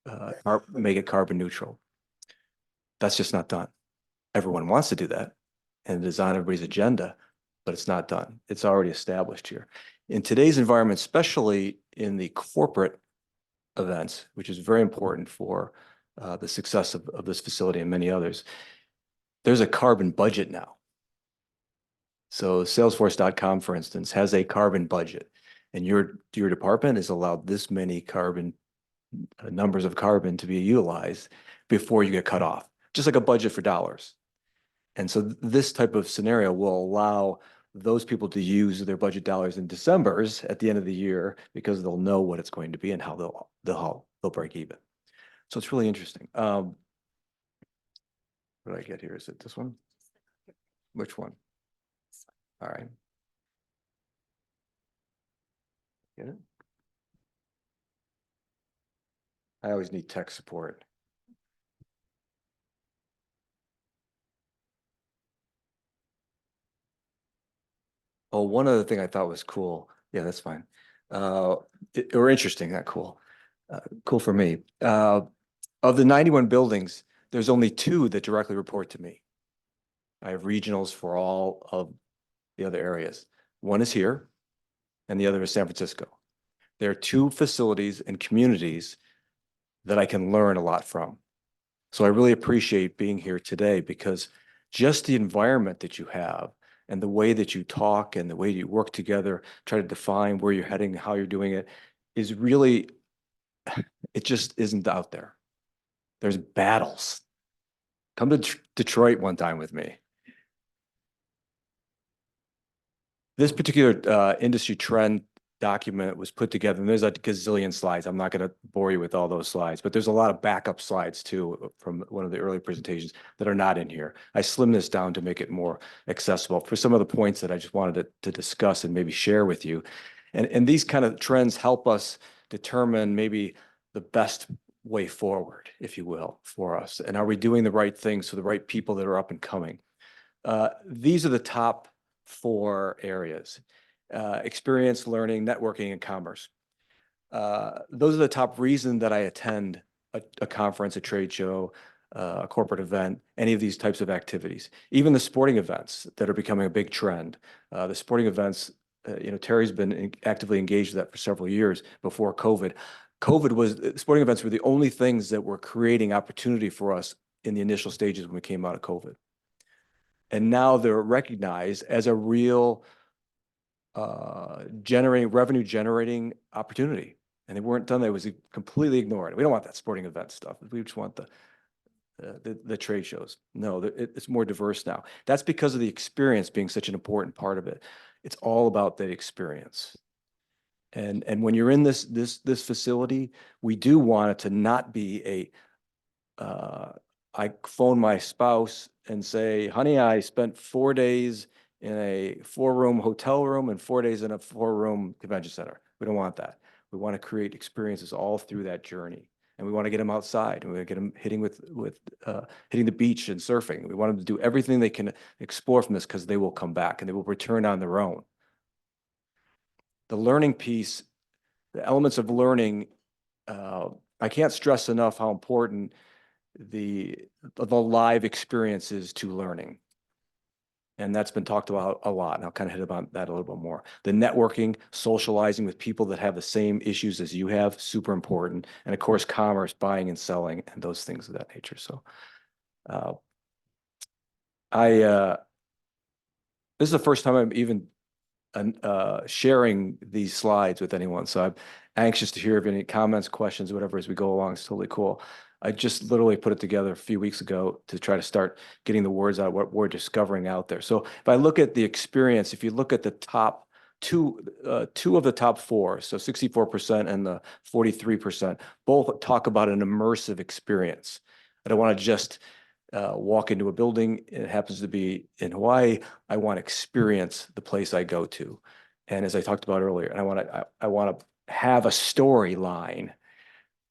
to make it carbon neutral. That's just not done. Everyone wants to do that and it is on everybody's agenda, but it's not done. It's already established here. In today's environment, especially in the corporate events, which is very important for the success of this facility and many others, there's a carbon budget now. So Salesforce.com, for instance, has a carbon budget, and your department is allowed this many carbon numbers of carbon to be utilized before you get cut off, just like a budget for dollars. And so this type of scenario will allow those people to use their budget dollars in December's at the end of the year because they'll know what it's going to be and how they'll break even. So it's really interesting. What did I get here? Is it this one? Which one? All right. Get it? I always need tech support. Oh, one other thing I thought was cool. Yeah, that's fine. Or interesting, not cool. Cool for me. Of the 91 buildings, there's only 2 that directly report to me. I have regionals for all of the other areas. One is here and the other is San Francisco. There are 2 facilities and communities that I can learn a lot from. So I really appreciate being here today because just the environment that you have and the way that you talk and the way you work together, try to define where you're heading, how you're doing it, is really, it just isn't out there. There's battles. Come to Detroit one time with me. This particular industry trend document was put together, and there's a gazillion slides. I'm not going to bore you with all those slides, but there's a lot of backup slides too from one of the early presentations that are not in here. I slimmed this down to make it more accessible for some of the points that I just wanted to discuss and maybe share with you. And these kind of trends help us determine maybe the best way forward, if you will, for us. And are we doing the right things for the right people that are up and coming? These are the top 4 areas. Experience, learning, networking, and commerce. Those are the top reasons that I attend a conference, a trade show, a corporate event, any of these types of activities. Even the sporting events that are becoming a big trend. The sporting events, Terry's been actively engaged with that for several years before COVID. Sporting events were the only things that were creating opportunity for us in the initial stages when we came out of COVID. And now they're recognized as a real revenue generating opportunity. And they weren't done, it was completely ignored. We don't want that sporting event stuff. We just want the trade shows. No, it's more diverse now. That's because of the experience being such an important part of it. It's all about the experience. And when you're in this facility, we do want it to not be I phone my spouse and say, honey, I spent 4 days in a 4-room hotel room and 4 days in a 4-room convention center. We don't want that. We want to create experiences all through that journey. And we want to get them outside, and we want to get them hitting the beach and surfing. We want them to do everything they can explore from this, because they will come back and they will return on their own. The learning piece, the elements of learning, I can't stress enough how important the live experience is to learning. And that's been talked about a lot, and I'll kind of hit about that a little bit more. The networking, socializing with people that have the same issues as you have, super important. And of course, commerce, buying and selling, and those things of that nature. So this is the first time I'm even sharing these slides with anyone. So I'm anxious to hear if any comments, questions, whatever, as we go along. It's totally cool. I just literally put it together a few weeks ago to try to start getting the words out, what we're discovering out there. So if I look at the experience, if you look at the top two of the top 4, so 64% and the 43%, both talk about an immersive experience. I don't want to just walk into a building. It happens to be in Hawaii. I want to experience the place I go to. And as I talked about earlier, and I want to have a storyline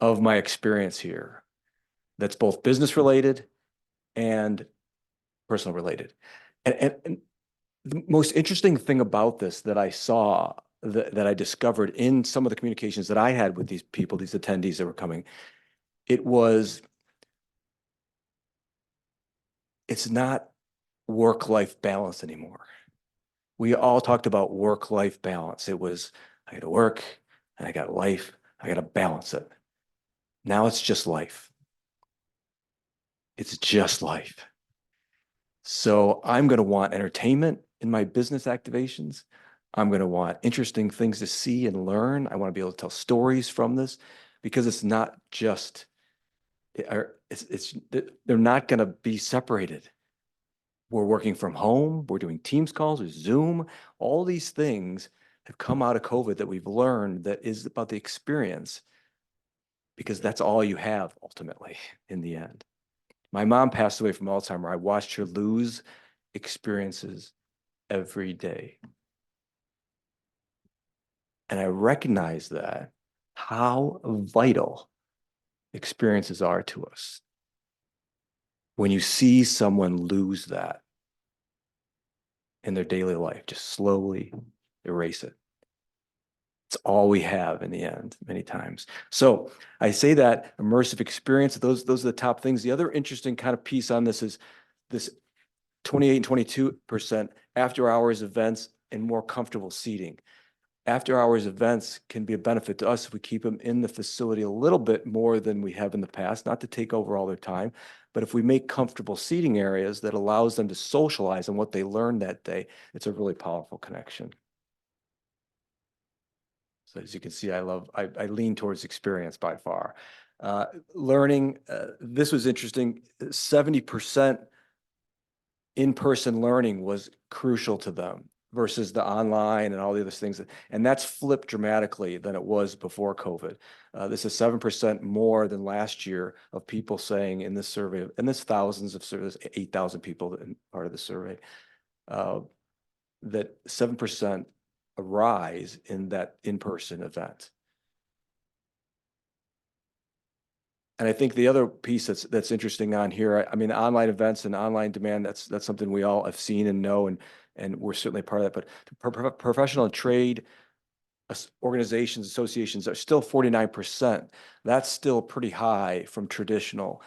of my experience here that's both business related and personal related. And the most interesting thing about this that I saw, that I discovered in some of the communications that I had with these people, these attendees that were coming, it's not work-life balance anymore. We all talked about work-life balance. It was, I got to work and I got life, I got to balance it. Now it's just life. It's just life. So I'm going to want entertainment in my business activations. I'm going to want interesting things to see and learn. I want to be able to tell stories from this, because it's not just, they're not going to be separated. We're working from home. We're doing Teams calls or Zoom. All these things have come out of COVID that we've learned that is about the experience, because that's all you have ultimately in the end. My mom passed away from Alzheimer's. I watched her lose experiences every day. And I recognize that, how vital experiences are to us. When you see someone lose that in their daily life, just slowly erase it. It's all we have in the end, many times. So I say that immersive experience, those are the top things. The other interesting kind of piece on this is this 28 and 22% after hours events and more comfortable seating. After hours events can be a benefit to us if we keep them in the facility a little bit more than we have in the past, not to take over all their time, but if we make comfortable seating areas that allows them to socialize on what they learned that day, it's a really powerful connection. So as you can see, I lean towards experience by far. Learning, this was interesting, 70% in-person learning was crucial to them versus the online and all the other things. And that's flipped dramatically than it was before COVID. This is 7% more than last year of people saying in this survey, and there's thousands of surveys, 8,000 people in part of the survey, that 7% a rise in that in-person event. And I think the other piece that's interesting on here, I mean, online events and online demand, that's something we all have seen and know, and we're certainly part of that. But professional and trade organizations, associations are still 49%. That's still pretty high from traditional,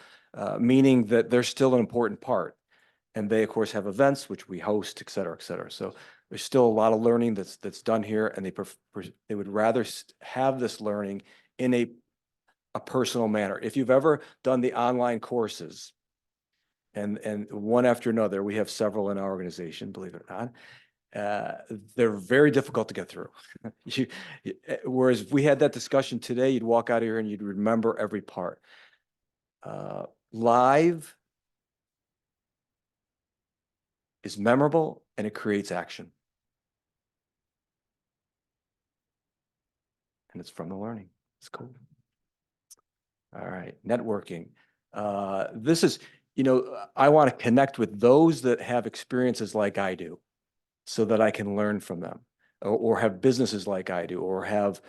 meaning that they're still an important part. And they, of course, have events, which we host, et cetera, et cetera. So there's still a lot of learning that's done here, and they would rather have this learning in a personal manner. If you've ever done the online courses, and one after another. We have several in our organization, believe it or not. They're very difficult to get through. Whereas if we had that discussion today, you'd walk out of here and you'd remember every part. Live is memorable and it creates action. And it's from the learning. It's cool. All right, networking. This is, I want to connect with those that have experiences like I do so that I can learn from them, or have businesses like I do, or have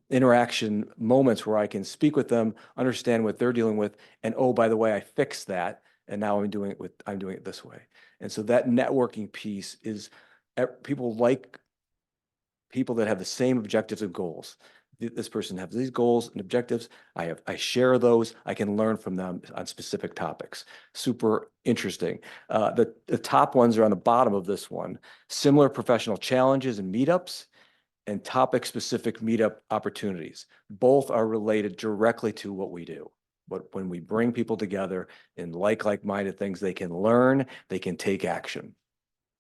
interaction moments where I can speak with them, understand what they're dealing with, and oh, by the way, I fixed that, and now I'm doing it this way. And so that networking piece is people that have the same objectives and goals. This person has these goals and objectives. I share those. I can learn from them on specific topics. Super interesting. The top ones are on the bottom of this one. Similar professional challenges and meetups, and topic-specific meetup opportunities. Both are related directly to what we do. But when we bring people together in like-minded things, they can learn, they can take action.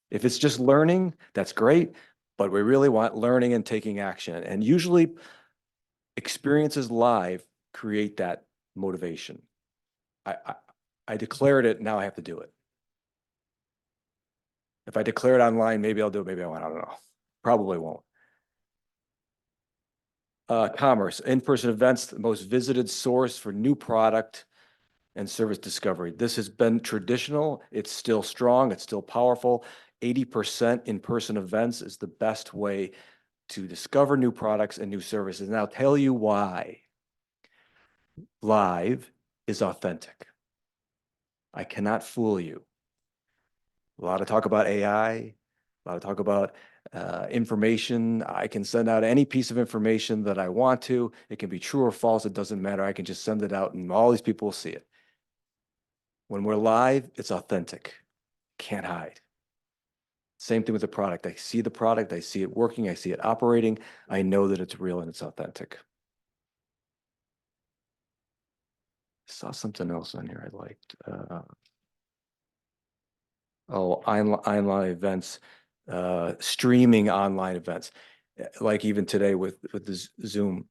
If it's just learning, that's great, but we really want learning and taking action. And usually experiences live create that motivation. I declared it, now I have to do it. If I declare it online, maybe I'll do it, maybe I won't, I don't know. Probably won't. Commerce, in-person events, the most visited source for new product and service discovery. This has been traditional. It's still strong. It's still powerful. 80% in-person events is the best way to discover new products and new services. And I'll tell you why. Live is authentic. I cannot fool you. A lot of talk about AI, a lot of talk about information. I can send out any piece of information that I want to. It can be true or false. It doesn't matter. I can just send it out and all these people will see it. When we're live, it's authentic. Can't hide. Same thing with the product. I see the product. I see it working. I see it operating. I know that it's real and it's authentic. Saw something else on here I liked. Online events, streaming online events, like even today with the Zoom.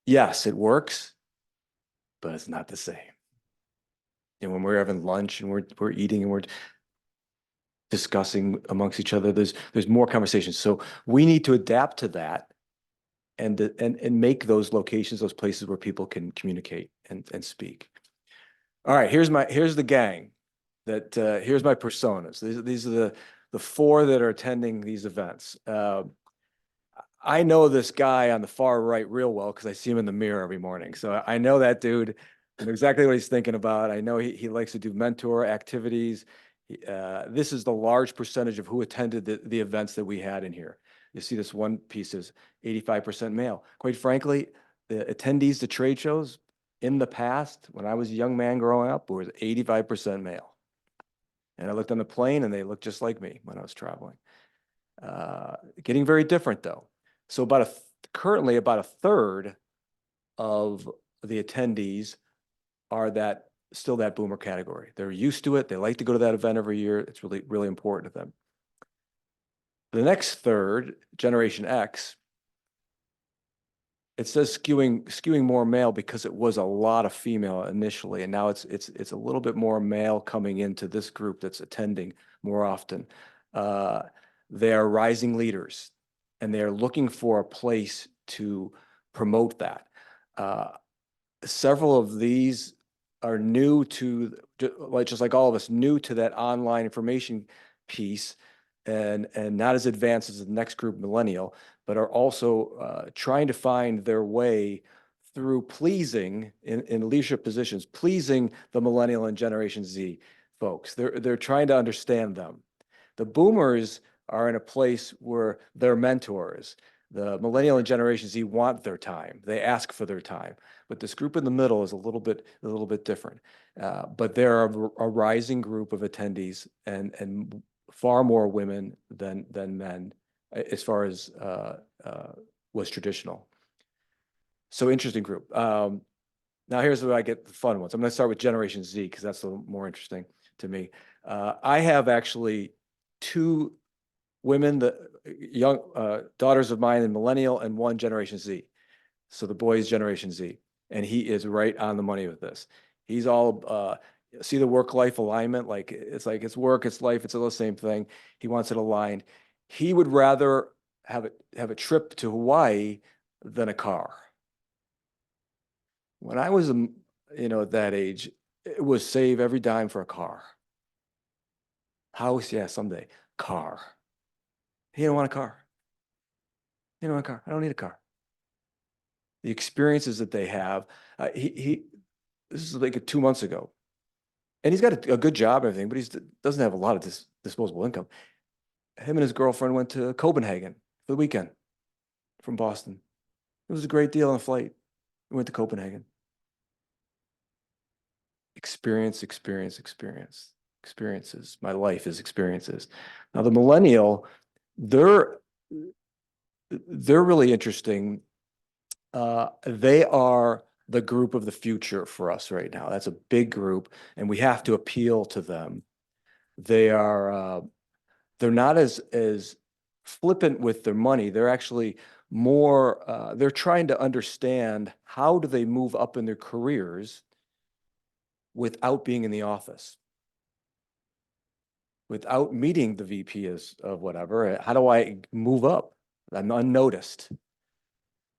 Yes, it works, but it's not the same. And when we're having lunch and we're eating and we're discussing amongst each other, there's more conversations. So we need to adapt to that and make those locations, those places where people can communicate and speak. All right, here's the gang. Here's my personas. These are the four that are attending these events. I know this guy on the far right real well because I see him in the mirror every morning. So I know that dude. I know exactly what he's thinking about. I know he likes to do mentor activities. This is the large percentage of who attended the events that we had in here. You see this one piece is 85% male. Quite frankly, the attendees to trade shows in the past, when I was a young man growing up, was 85% male. And I looked on the plane and they looked just like me when I was traveling. Getting very different though. So currently about a third of the attendees are still that boomer category. They're used to it. They like to go to that event every year. It's really, really important to them. The next third, Generation X, it says skewing more male because it was a lot of female initially, and now it's a little bit more male coming into this group that's attending more often. They are rising leaders, and they are looking for a place to promote that. Several of these are new to, just like all of us, new to that online information piece, and not as advanced as the next group, millennial, but are also trying to find their way through pleasing in leadership positions, pleasing the millennial and Generation Z folks. They're trying to understand them. The boomers are in a place where they're mentors. The millennial and Generation Z want their time. They ask for their time. But this group in the middle is a little bit different. But they're a rising group of attendees and far more women than men as far as was traditional. So interesting group. Now, here's where I get the fun ones. I'm going to start with Generation Z because that's a little more interesting to me. I have actually two women, the young daughters of mine, and millennial, and one Generation Z. So the boy is Generation Z, and he is right on the money with this. He's all see the work-life alignment, like it's work, it's life, it's all the same thing. He wants it aligned. He would rather have a trip to Hawaii than a car. When I was, at that age, it was save every dime for a car. House, yeah, someday. Car. He didn't want a car. He didn't want a car. I don't need a car. The experiences that they have, this is like 2 months ago, and he's got a good job and everything, but he doesn't have a lot of disposable income. Him and his girlfriend went to Copenhagen for the weekend from Boston. It was a great deal on a flight. We went to Copenhagen. Experiences. My life is experiences. Now the millennial, they're really interesting. They are the group of the future for us right now. That's a big group, and we have to appeal to them. They're not as flippant with their money. They're actually more, they're trying to understand how do they move up in their careers without being in the office, without meeting the VP of whatever. How do I move up? I'm unnoticed.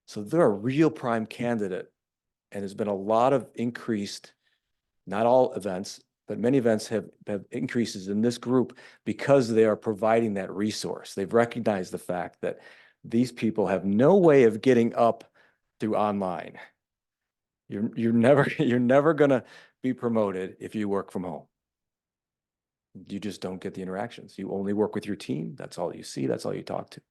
So they're a real prime candidate, and there's been a lot of increased, not all events, but many events have increases in this group because they are providing that resource. They've recognized the fact that these people have no way of getting up through online. You're never gonna be promoted if you work from home. You just don't get the interactions. You only work with your team. That's all you see. That's all you talk to.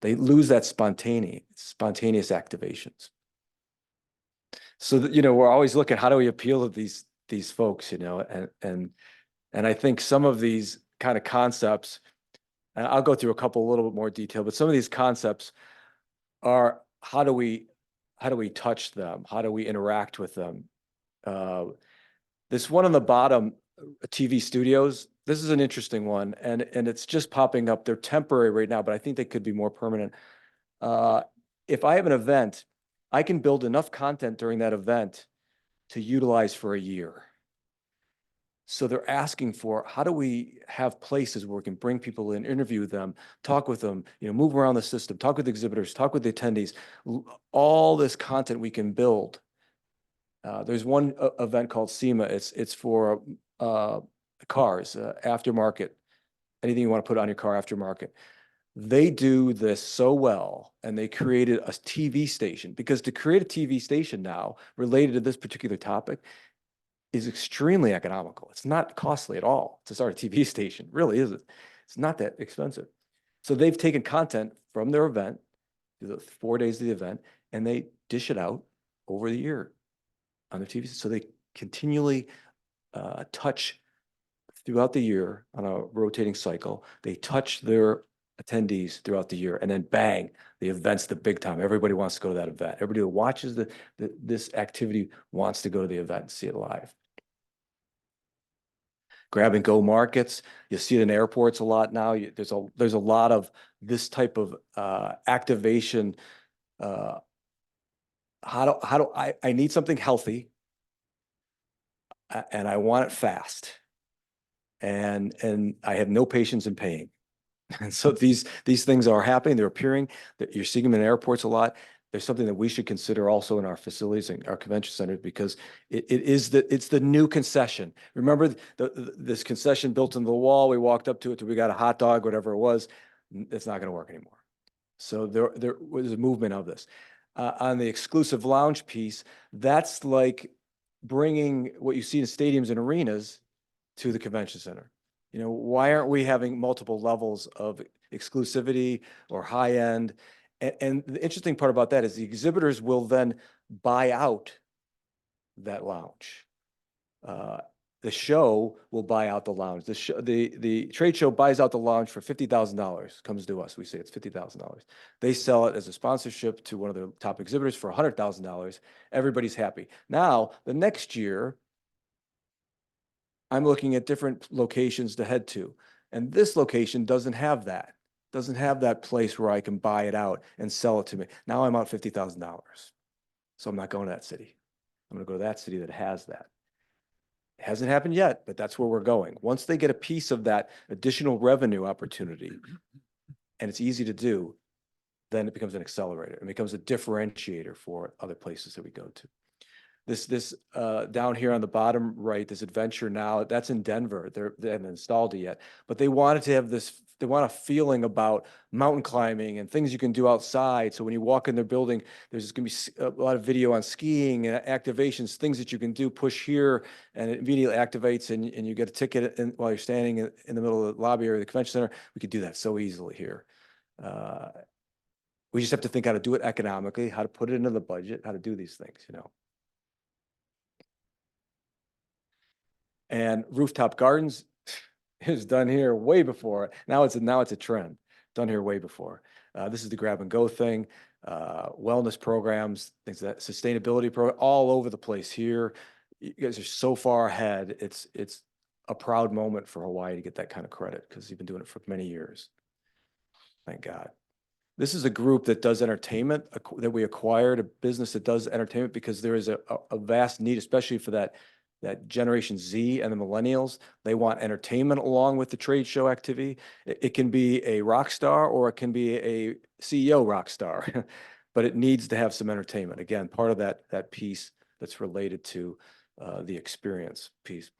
They lose that spontaneous activations. So that, we're always looking, how do we appeal to these folks, and I think some of these kind of concepts, and I'll go through a couple a little bit more detail, but some of these concepts are how do we touch them? How do we interact with them? This one on the bottom, TV studios, this is an interesting one, and it's just popping up. They're temporary right now, but I think they could be more permanent. If I have an event, I can build enough content during that event to utilize for a year. So they're asking for, how do we have places where we can bring people in, interview them, talk with them, move around the system, talk with exhibitors, talk with the attendees, all this content we can build. There's one event called SEMA. It's for cars, aftermarket, anything you want to put on your car aftermarket. They do this so well, and they created a TV station, because to create a TV station now related to this particular topic is extremely economical. It's not costly at all to start a TV station. It really isn't. It's not that expensive. So they've taken content from their event, the 4 days of the event, and they dish it out over the year on their TV. So they continually touch throughout the year on a rotating cycle. They touch their attendees throughout the year, and then bang, the event's the big time. Everybody wants to go to that event. Everybody who watches this activity wants to go to the event and see it live. Grab and go markets. You see it in airports a lot now. There's a lot of this type of activation. I need something healthy, and I want it fast, and I have no patience in paying. And so these things are happening. They're appearing. You're seeing them in airports a lot. There's something that we should consider also in our facilities and our convention centers, because it's the new concession. Remember this concession built into the wall? We walked up to it till we got a hot dog, whatever it was. It's not going to work anymore. So there was a movement of this. On the exclusive lounge piece, that's like bringing what you see in stadiums and arenas to the convention center. Why aren't we having multiple levels of exclusivity or high end? And the interesting part about that is the exhibitors will then buy out that lounge. the show will buy out the lounge. The trade show buys out the lounge for $50,000, comes to us. We say it's $50,000. They sell it as a sponsorship to one of the top exhibitors for $100,000. Everybody's happy. Now, the next year, I'm looking at different locations to head to. And this location doesn't have that. Doesn't have that place where I can buy it out and sell it to me. Now I'm out $50,000. So I'm not going to that city. I'm going to go to that city that has that. It hasn't happened yet, but that's where we're going. Once they get a piece of that additional revenue opportunity, and it's easy to do, then it becomes an accelerator. It becomes a differentiator for other places that we go to. This down here on the bottom right, this Adventure Now, that's in Denver. They haven't installed it yet, but they wanted to have this, they want a feeling about mountain climbing and things you can do outside. So when you walk in their building, there's going to be a lot of video on skiing and activations, things that you can do, push here, and it immediately activates and you get a ticket while you're standing in the middle of the lobby or the convention center. We could do that so easily here. We just have to think how to do it economically, how to put it into the budget, how to do these things, you know. And rooftop gardens is done here way before. Now it's a trend, done here way before. This is the grab and go thing, wellness programs, things like that, sustainability program, all over the place here. You guys are so far ahead. It's a proud moment for Hawaii to get that kind of credit because you've been doing it for many years. Thank God. This is a group that does entertainment, that we acquired, a business that does entertainment because there is a vast need, especially for that Generation Z and the millennials. They want entertainment along with the trade show activity. It can be a rock star or it can be a CEO rock star, but it needs to have some entertainment. Again, part of that piece that's related to the experience piece.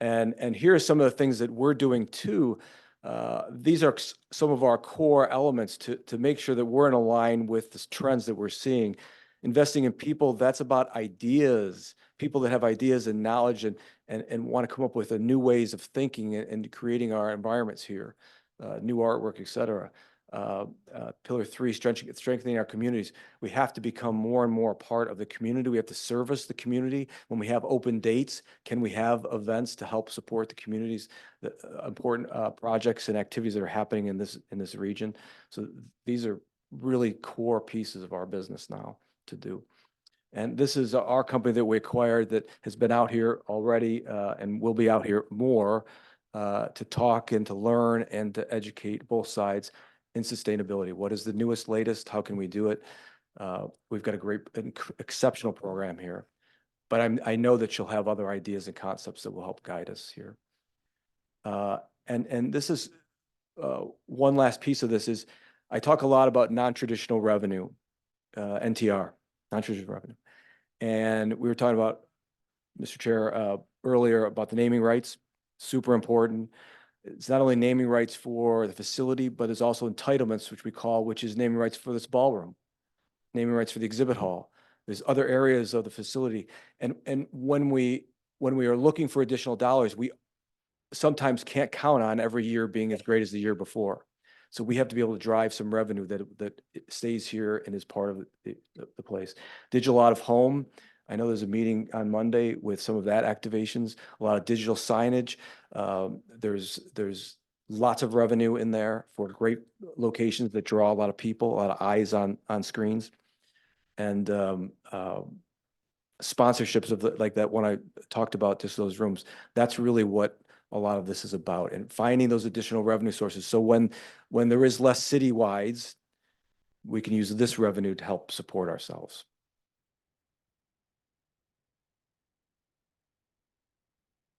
And here are some of the things that we're doing too. These are some of our core elements to make sure that we're in line with the trends that we're seeing. Investing in people, that's about ideas, people that have ideas and knowledge and want to come up with new ways of thinking and creating our environments here, new artwork, et cetera. Pillar 3, strengthening our communities. We have to become more and more a part of the community. We have to service the community. When we have open dates, can we have events to help support the communities, the important projects and activities that are happening in this region? So these are really core pieces of our business now to do. And this is our company that we acquired that has been out here already and will be out here more to talk and to learn and to educate both sides in sustainability. What is the newest, latest? How can we do it? We've got a great, exceptional program here, but I know that you'll have other ideas and concepts that will help guide us here. And this is one last piece of this is I talk a lot about non-traditional revenue, NTR, non-traditional revenue. And we were talking about, Mr. Chair, earlier about the naming rights, super important. It's not only naming rights for the facility, but there's also entitlements, which is naming rights for this ballroom, naming rights for the exhibit hall. There's other areas of the facility. And when we are looking for additional dollars, we sometimes can't count on every year being as great as the year before. So we have to be able to drive some revenue that stays here and is part of the place. Digital out of home. I know there's a meeting on Monday with some of that activations, a lot of digital signage. There's lots of revenue in there for great locations that draw a lot of people, a lot of eyes on screens. And sponsorships of like that one I talked about, just those rooms. That's really what a lot of this is about, and finding those additional revenue sources. So when there is less citywides, we can use this revenue to help support ourselves.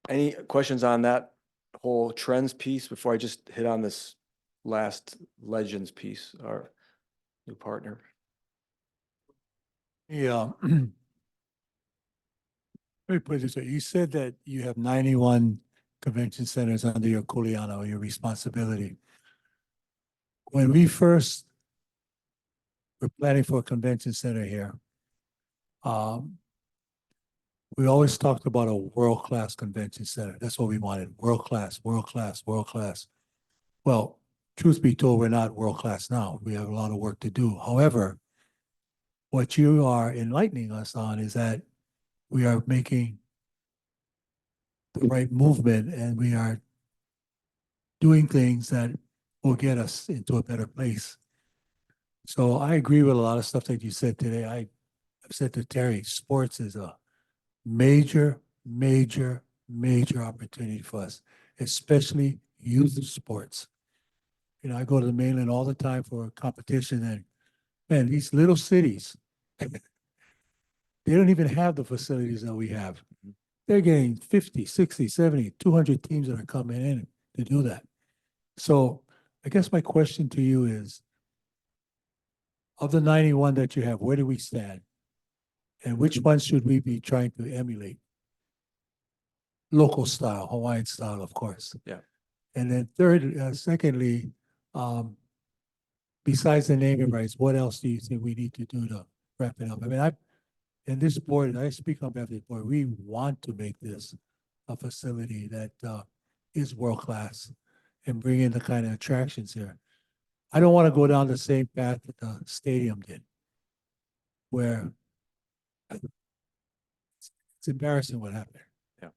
Any questions on that whole trends piece before I just hit on this last legends piece, our new partner? Yeah. Let me put it this way. You said that you have 91 convention centers under your kuleana or your responsibility. When we first were planning for a convention center here, we always talked about a world-class convention center. That's what we wanted, world-class, world-class, world-class. Well, truth be told, we're not world-class now. We have a lot of work to do. However, what you are enlightening us on is that we are making the right movement, and we are doing things that will get us into a better place. So I agree with a lot of stuff that you said today. I've said to Terry, sports is a major, major, major opportunity for us, especially youth sports. You know, I go to the mainland all the time for a competition, and man, these little cities, they don't even have the facilities that we have. They're getting 50, 60, 70, 200 teams that are coming in to do that. So I guess my question to you is, of the 91 that you have, where do we stand? And which ones should we be trying to emulate? Local style, Hawaiian style, of course. Yeah. And then secondly, besides the naming rights, what else do you think we need to do to wrap it up? I mean, in this board, I speak on behalf of the board, we want to make this a facility that is world-class and bring in the kind of attractions here. I don't want to go down the same path that the stadium did, where it's embarrassing what happened. Yeah.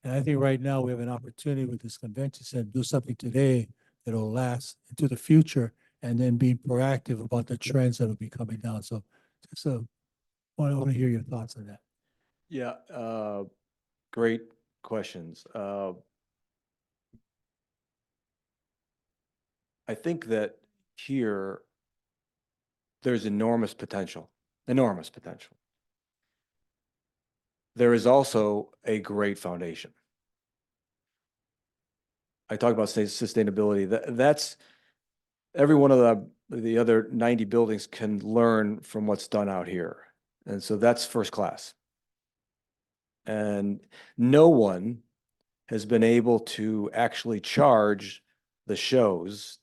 And I think right now we have an opportunity with this convention center to do something today that will last into the future, and then be proactive about the trends that will be coming down. So just I want to hear your thoughts on that. Yeah, great questions. I think that here there's enormous potential, enormous potential. There is also a great foundation. I talk about sustainability. That's every one of the other 90 buildings can learn from what's done out here. And so that's first class. And no one has been able to actually charge the shows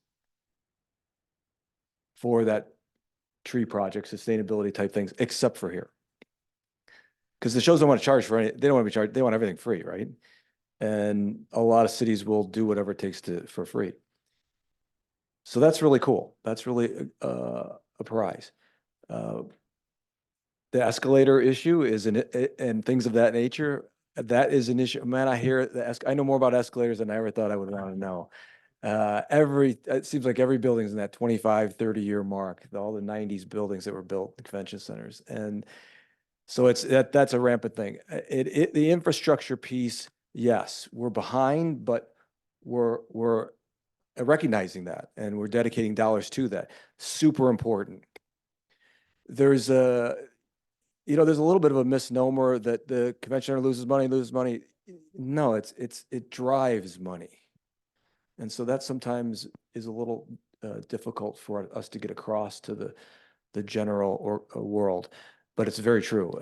for that tree project, sustainability type things, except for here. Because the shows don't want to charge for any, they don't want to be charged, they want everything free, right? And a lot of cities will do whatever it takes for free. So that's really cool. That's really a prize. The escalator issue is and things of that nature, that is an issue. Man, I hear I know more about escalators than I ever thought I would want to know. It seems like every building's in that 25, 30-year mark, all the 90s buildings that were built, the convention centers. And so that's a rampant thing. The infrastructure piece, yes, we're behind, but we're recognizing that, and we're dedicating dollars to that. Super important. There's a little bit of a misnomer that the convention center loses money. No, it drives money. And so that sometimes is a little difficult for us to get across to the general world, but it's very true.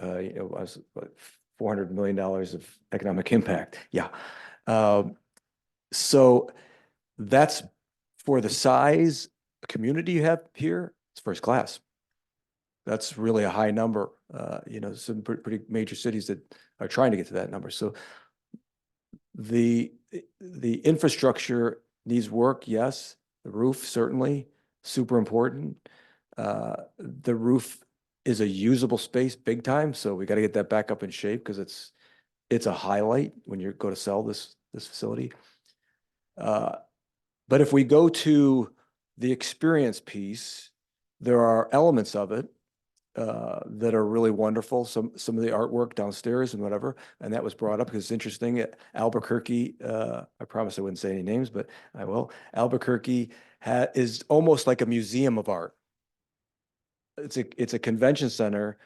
$400 million of economic impact. Yeah. So that's for the size community you have here, it's first class. That's really a high number. Some pretty major cities that are trying to get to that number. So the infrastructure needs work, yes. The roof, certainly, super important. The roof is a usable space big time, so we got to get that back up in shape because it's a highlight when you go to sell this facility. But if we go to the experience piece, there are elements of it that are really wonderful. Some of the artwork downstairs and whatever, and that was brought up because it's interesting. At Albuquerque, I promise I wouldn't say any names, but I will. Albuquerque is almost like a museum of art. It's a convention center,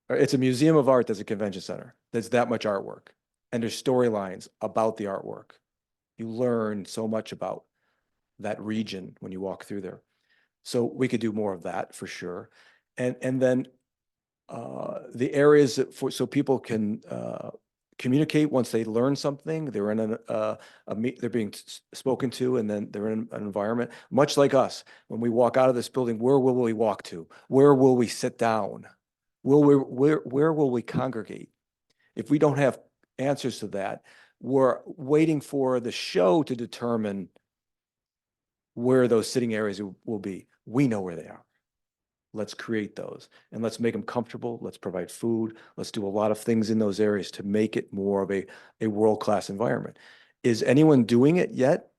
or it's a museum of art that's a convention center. There's that much artwork, and there's storylines about the artwork. You learn so much about that region when you walk through there. So we could do more of that for sure. And then the areas so people can communicate once they learn something. They're in they're being spoken to, and then they're in an environment much like us. When we walk out of this building, where will we walk to? Where will we sit down? Where will we congregate? If we don't have answers to that, we're waiting for the show to determine where those sitting areas will be. We know where they are. let's create those and let's make them comfortable. Let's provide food. Let's do a lot of things in those areas to make it more of a world-class environment. Is anyone doing it yet?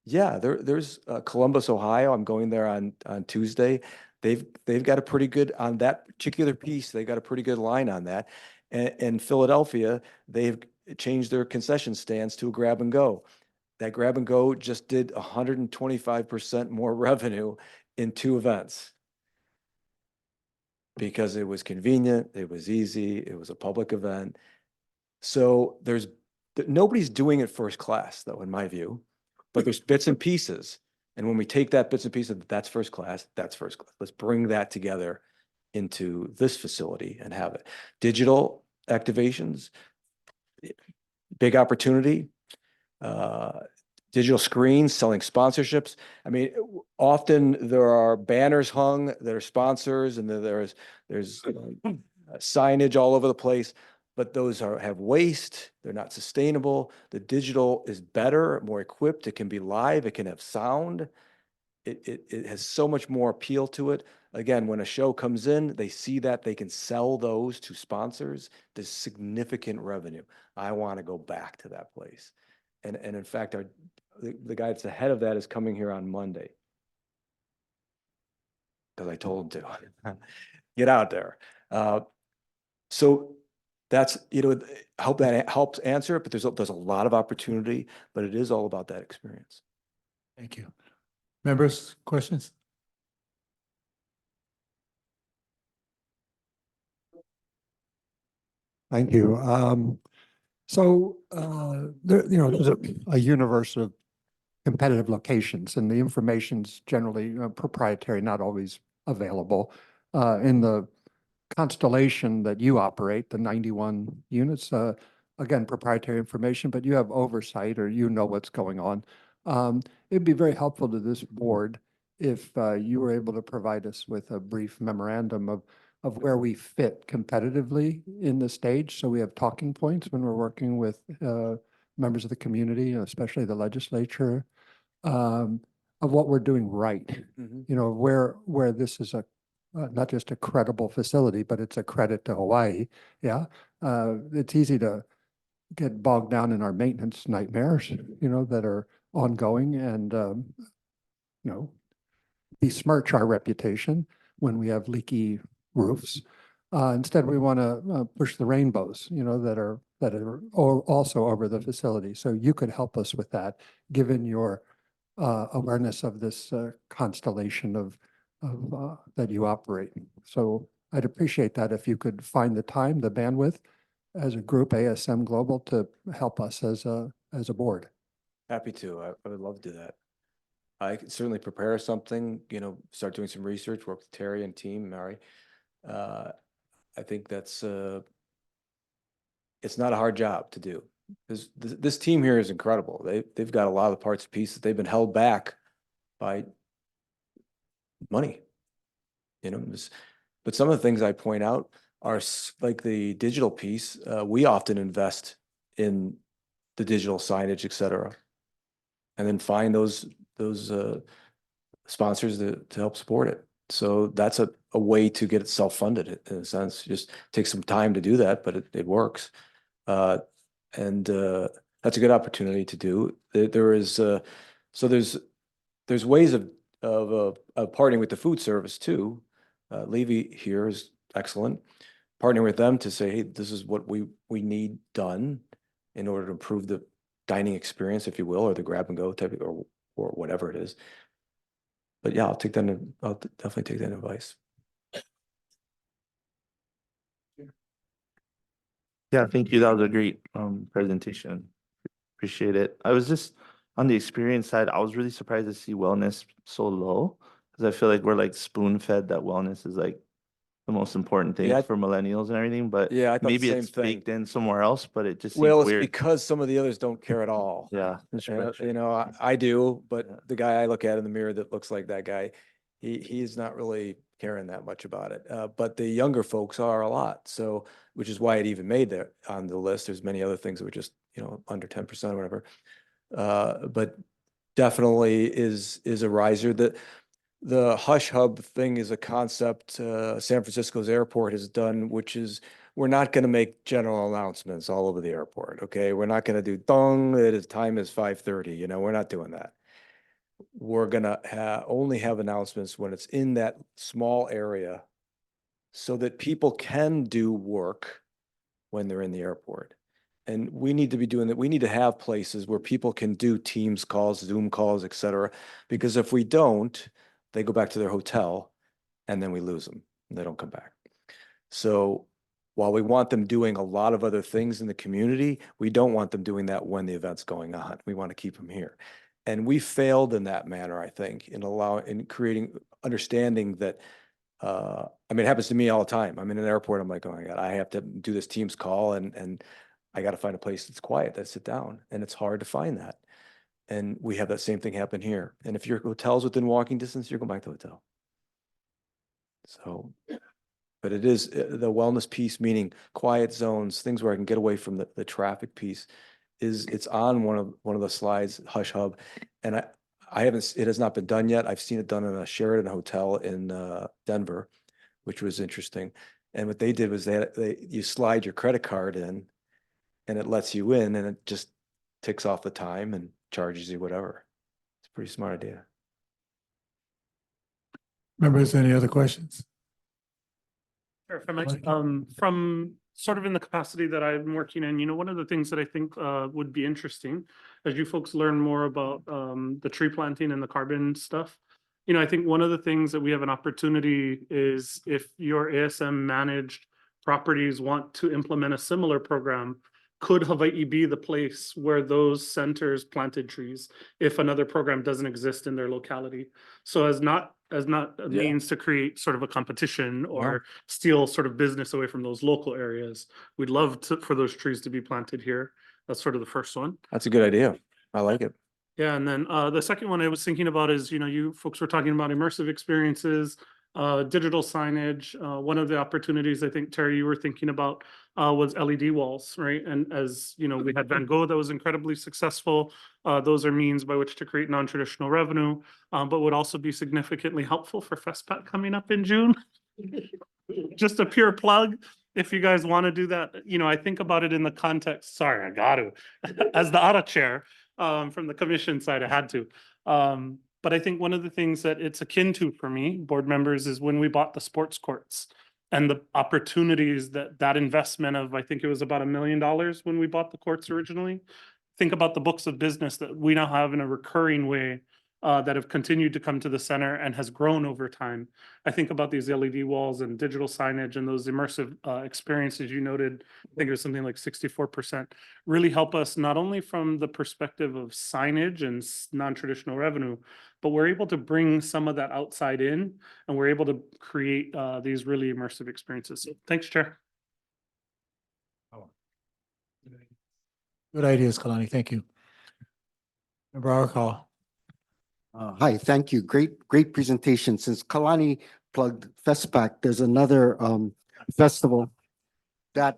Yeah, there's Columbus, Ohio. I'm going there on Tuesday. They've got a pretty good on that particular piece. They got a pretty good line on that. And in Philadelphia, they've changed their concession stands to a grab and go. That grab and go just did 125% more revenue in 2 events because it was convenient, it was easy, it was a public event. So nobody's doing it first class, though, in my view, but there's bits and pieces. And when we take that bits and pieces, that's first class, that's first class. Let's bring that together into this facility and have it. Digital activations, big opportunity. Digital screens, selling sponsorships. I mean, often there are banners hung that are sponsors, and there's signage all over the place, but those have waste. They're not sustainable. The digital is better, more equipped. It can be live. It can have sound. It has so much more appeal to it. Again, when a show comes in, they see that they can sell those to sponsors. There's significant revenue. I want to go back to that place. And in fact, the guy that's ahead of that is coming here on Monday. Because I told him to. Get out there. So that's, I hope that helps answer it, but there's a lot of opportunity, but it is all about that experience. Thank you. Members, questions? Thank you. There's a universe of competitive locations, and the information's generally proprietary, not always available. In the constellation that you operate, the 91 units, again, proprietary information, but you have oversight, or you know what's going on. It'd be very helpful to this board if you were able to provide us with a brief memorandum of where we fit competitively in the stage, so we have talking points when we're working with members of the community, especially the legislature, of what we're doing right. Where this is not just a credible facility, but it's a credit to Hawaii. Yeah, it's easy to get bogged down in our maintenance nightmares, that are ongoing, and besmirch our reputation when we have leaky roofs. Instead, we want to push the rainbows, that are also over the facility. So you could help us with that, given your awareness of this constellation of that you operate. So I'd appreciate that if you could find the time, the bandwidth, as a group, ASM Global, to help us as a board. Happy to. I would love to do that. I can certainly prepare something, start doing some research, work with Terry and team, Mary. I think that's it's not a hard job to do. This team here is incredible. They've got a lot of the parts and pieces. They've been held back by money, but some of the things I point out are like the digital piece. We often invest in the digital signage, et cetera, and then find those sponsors to help support it. So that's a way to get it self-funded in a sense. Just takes some time to do that, but it works. And that's a good opportunity to do. There's ways of partnering with the food service too. Levy here is excellent. Partnering with them to say, hey, this is what we need done in order to improve the dining experience, if you will, or the grab and go type, or whatever it is. But yeah, I'll definitely take that advice. Yeah, thank you. That was a great presentation. Appreciate it. I was just on the experience side, I was really surprised to see wellness so low, because I feel like we're like spoon-fed that wellness is like the most important thing for millennials and everything, but yeah, I thought maybe the same it's thing. baked in somewhere else, but it just seems Well, it's weird. because some of the others don't care at all. Yeah, that's true. I do, but the guy I look at in the mirror that looks like that guy, he's not really caring that much about it. But the younger folks are a lot. So, which is why it even made there on the list. There's many other things that were just, under 10% or whatever. But definitely is a riser. That the hush hub thing is a concept San Francisco's airport has done, which is we're not going to make general announcements all over the airport. Okay, we're not going to do dong. The time is 5:30. You know, we're not doing that. We're gonna only have announcements when it's in that small area, so that people can do work when they're in the airport. And we need to be doing that. We need to have places where people can do Teams calls, Zoom calls, et cetera. Because if we don't, they go back to their hotel and then we lose them. And they don't come back. So while we want them doing a lot of other things in the community, we don't want them doing that when the event's going on. We want to keep them here. And we failed in that manner, I think, in creating understanding that I mean, it happens to me all the time. I'm in an airport. I'm like, oh my God, I have to do this Teams call and I got to find a place that's quiet, that sit down. And it's hard to find that. And we have that same thing happen here. And if your hotel's within walking distance, you're going back to the hotel. So, but it is the wellness piece, meaning quiet zones, things where I can get away from the traffic piece it's on one of the slides, Hush Hub. And I haven't, it has not been done yet. I've seen it done in a Sheraton hotel in Denver, which was interesting. And what they did was you slide your credit card in and it lets you in and it just ticks off the time and charges you whatever. It's a pretty smart idea. Members, any other questions? Sure, if I might, from sort of in the capacity that I'm working in, you know, one of the things that I think would be interesting as you folks learn more about the tree planting and the carbon stuff, you know, I think one of the things that we have an opportunity is if your ASM managed properties want to implement a similar program, could Hawaiʻi be the place where those centers planted trees if another program doesn't exist in their locality? So as not a means to create sort of a competition or steal sort of business away from those local areas. We'd love for those trees to be planted here. That's sort of the first one. That's a good idea. I like it. Yeah, and then the second one I was thinking about is, you know, you folks were talking about immersive experiences, digital signage. One of the opportunities I think, Terry, you were thinking about was LED walls, right? And as you know, we had Van Gogh that was incredibly successful. Those are means by which to create non-traditional revenue, but would also be significantly helpful for FestPAC coming up in June. Just a pure plug. If you guys want to do that, you know, I think about it in the context, sorry, I got to, as the ARA chair from the commission side, I had to. But I think one of the things that it's akin to for me, board members, is when we bought the sports courts and the opportunities that investment of, I think it was about $1 million when we bought the courts originally. Think about the books of business that we now have in a recurring way that have continued to come to the center and has grown over time. I think about these LED walls and digital signage and those immersive experiences you noted, I think it was something like 64%, really help us not only from the perspective of signage and non-traditional revenue, but we're able to bring some of that outside in and we're able to create these really immersive experiences. So thanks, Chair. Good ideas, Kalani. Thank you. Member Arakawa. Hi, thank you. Great presentation. Since Kalani plugged FestPAC, there's another festival that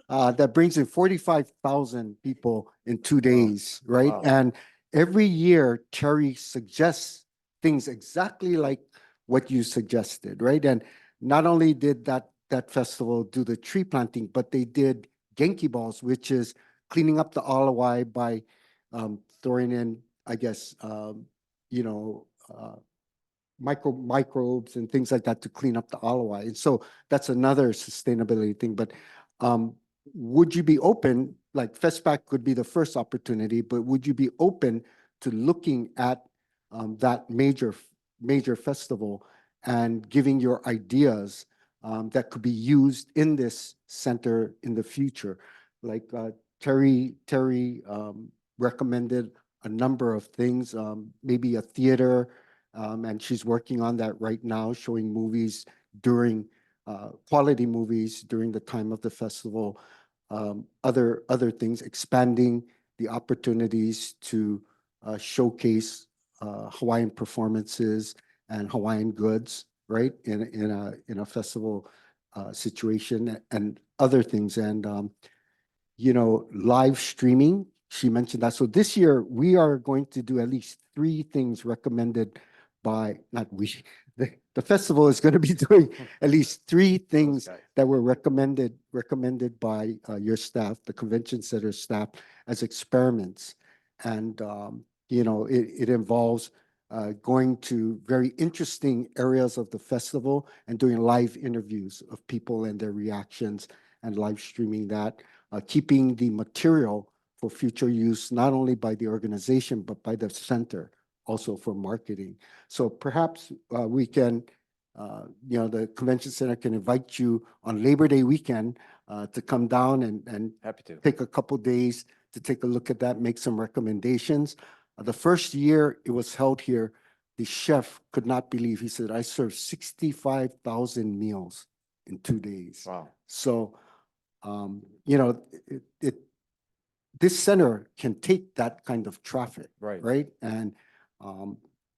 that brings in 45,000 people in 2 days, right? Wow. And every year, Terry suggests things exactly like what you suggested, right? And not only did that festival do the tree planting, but they did Genki balls, which is cleaning up the alawai by throwing in, I guess, you know, microbes and things like that to clean up the alawai. And so that's another sustainability thing. But would you be open, like FestPAC could be the first opportunity, but would you be open to looking at that major festival and giving your ideas that could be used in this center in the future? Like Terry recommended a number of things, maybe a theater, and she's working on that right now, showing movies during quality movies during the time of the festival. Other things, expanding the opportunities to showcase Hawaiian performances and Hawaiian goods, right, in a festival situation, and other things, and you know, live streaming. She mentioned that. So this year we are going to do at least 3 things recommended by, not we, the festival is going to be doing at least 3 things guys. that were recommended by your staff, the convention center staff, as experiments. And, you know, it involves going to very interesting areas of the festival and doing live interviews of people and their reactions and live streaming that, keeping the material for future use, not only by the organization, but by the center, also for marketing. So perhaps we can, you know, the convention center can invite you on Labor Day weekend to come down and Happy to. take a couple days to take a look at that, make some recommendations. The first year it was held here, the chef could not believe, he said, I served 65,000 meals in 2 days. Wow. So, you know, this center can take that kind of traffic. Right. Right? And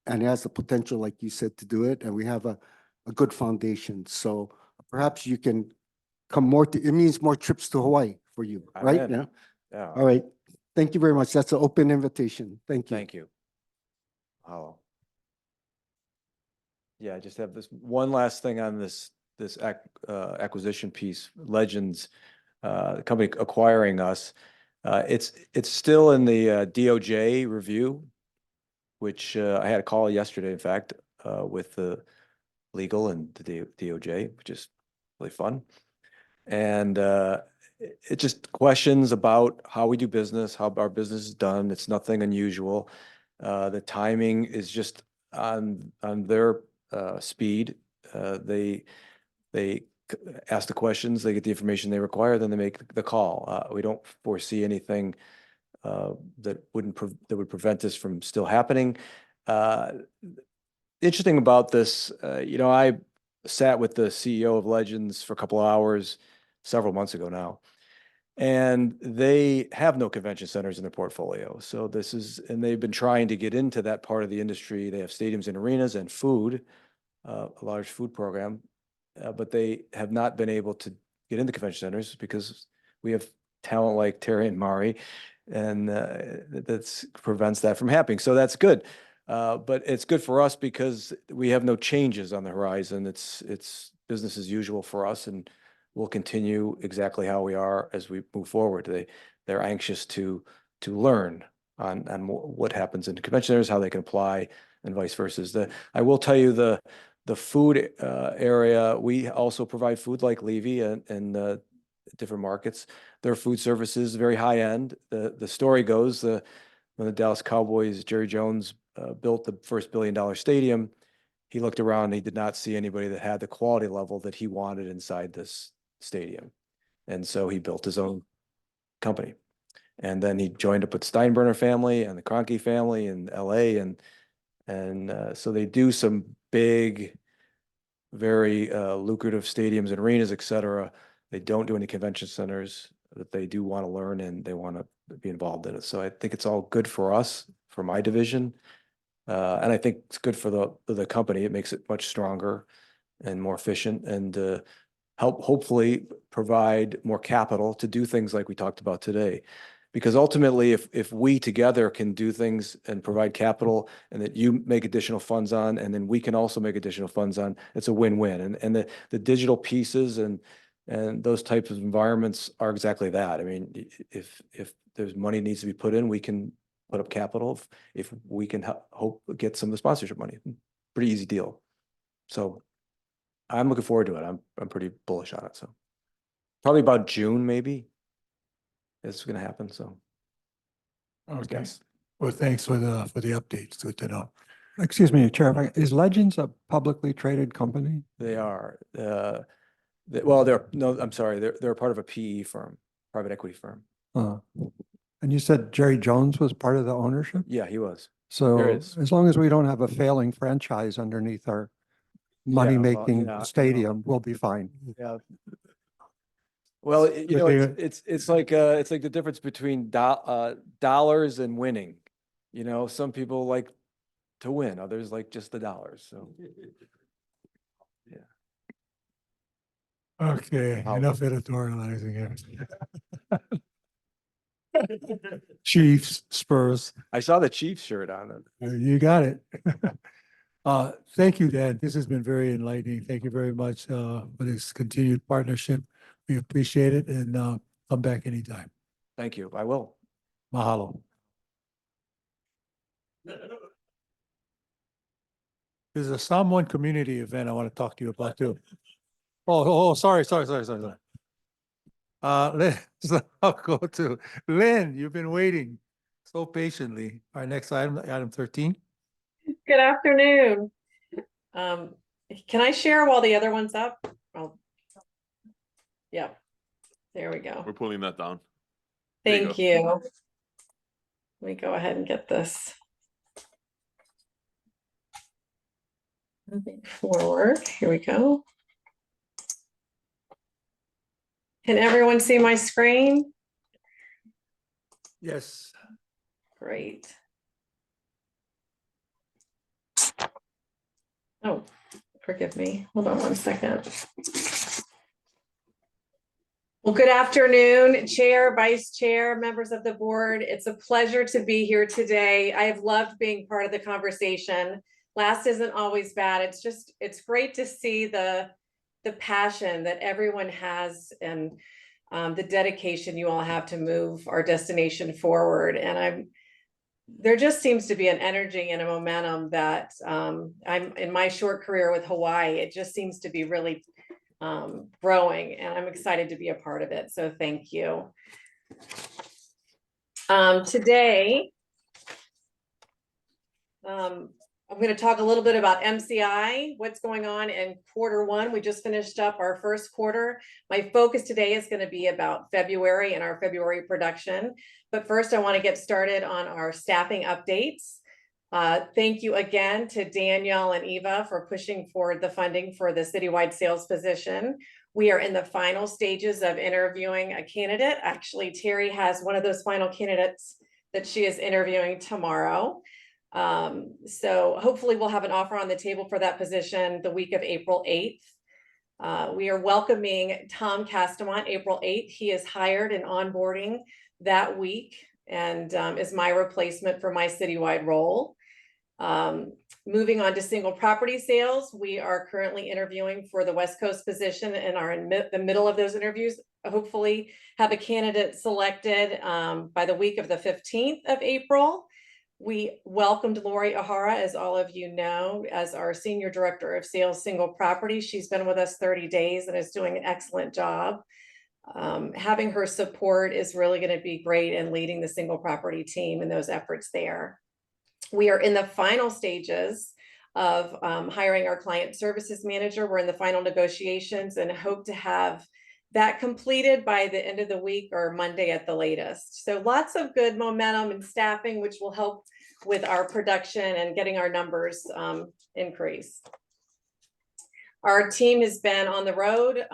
it has the potential, like you said, to do it. And we have a good foundation. So perhaps you can come more to, it means more trips to Hawaii for you, I'm right? in. Yeah. Yeah. All right. Thank you very much. That's an open invitation. Thank you. Thank you. Oh. Yeah, I just have this one last thing on this acquisition piece, Legends, the company acquiring us. It's still in the DOJ review, which I had a call yesterday, in fact, with the legal and the DOJ, which is really fun. And it just questions about how we do business, how our business is done. It's nothing unusual. The timing is just on their speed. They ask the questions, they get the information they require, then they make the call. We don't foresee anything that would prevent this from still happening. Interesting about this, you know, I sat with the CEO of Legends for a couple of hours several months ago now, and they have no convention centers in their portfolio. So and they've been trying to get into that part of the industry. They have stadiums and arenas and food, a large food program, but they have not been able to get into convention centers because we have talent like Terry and Mari, and that prevents that from happening. So that's good. But it's good for us because we have no changes on the horizon. It's business as usual for us, and we'll continue exactly how we are as we move forward. They're anxious to learn on what happens in convention centers, how they can apply, and vice versa. I will tell you the food area, we also provide food like Levy and different markets. Their food service is very high end. The story goes, when the Dallas Cowboys, Jerry Jones, built the first $1 billion stadium, he looked around and he did not see anybody that had the quality level that he wanted inside this stadium. And so he built his own company. And then he joined up with Steinbrenner family and the Kroenke family in LA. And so they do some big, very lucrative stadiums and arenas, et cetera. They don't do any convention centers, that they do want to learn and they want to be involved in it. So I think it's all good for us, for my division. And I think it's good for the company. It makes it much stronger and more efficient, and hopefully provide more capital to do things like we talked about today. Because ultimately, if we together can do things and provide capital, and that you make additional funds on, and then we can also make additional funds on, it's a win-win. And the digital pieces and those types of environments are exactly that. I mean, if there's money needs to be put in, we can put up capital. If we can hope get some of the sponsorship money, pretty easy deal. So I'm looking forward to it. I'm pretty bullish on it. So probably about June, maybe, it's going to happen. So Okay. yes. Well, thanks for the updates. It's good to know. Excuse me, Chair, is Legends a publicly traded company? They are. Well, I'm sorry. They're a part of a PE firm, private equity firm. And you said Jerry Jones was part of the ownership? Yeah, he was. So is. as long as we don't have a failing franchise underneath our money-making stadium, we'll be fine. Yeah. Well, you know, it's like the difference between dollars and winning. You know, some people like to win, others like just the dollars. So yeah. Okay, enough editorializing here. Chiefs, Spurs. I saw the Chiefs shirt on it. You got it. Thank you, Dan. This has been very enlightening. Thank you very much for this continued partnership. We appreciate it and come back anytime. Thank you. I will. Mahalo. There's a Samoan community event I want to talk to you about too. Sorry. Let's I'll go to Lynn. You've been waiting so patiently. Our next item, item 13. Good afternoon. Can I share while the other one's up? Yeah, there we go. We're pulling that down. Thank you. Let me go ahead and get this. Moving forward, here we go. Can everyone see my screen? Yes. Great. Oh, forgive me. Hold on one second. Well, good afternoon, Chair, Vice Chair, members of the board. It's a pleasure to be here today. I have loved being part of the conversation. Last isn't always bad. It's great to see the passion that everyone has and the dedication you all have to move our destination forward. And there just seems to be an energy and a momentum that I'm in my short career with Hawaii, it just seems to be really growing, and I'm excited to be a part of it. So thank you. Today, I'm going to talk a little bit about MCI, what's going on in Q1. We just finished up our first quarter. My focus today is going to be about February and our February production. But first, I want to get started on our staffing updates. Thank you again to Danielle and Eva for pushing forward the funding for the citywide sales position. We are in the final stages of interviewing a candidate. Actually, Terry has one of those final candidates that she is interviewing tomorrow. So hopefully we'll have an offer on the table for that position the week of April 8th. We are welcoming Tom Castamont April 8th. He is hired and onboarding that week and is my replacement for my citywide role. Moving on to single property sales, we are currently interviewing for the West Coast position and are in the middle of those interviews. Hopefully have a candidate selected by the week of the 15th of April. We welcomed Lori O'Hara, as all of you know, as our Senior Director of Sales Single Property. She's been with us 30 days and is doing an excellent job. Having her support is really going to be great in leading the single property team and those efforts there. We are in the final stages of hiring our client services manager. We're in the final negotiations and hope to have that completed by the end of the week or Monday at the latest. So lots of good momentum and staffing, which will help with our production and getting our numbers increased. Our team has been on the road.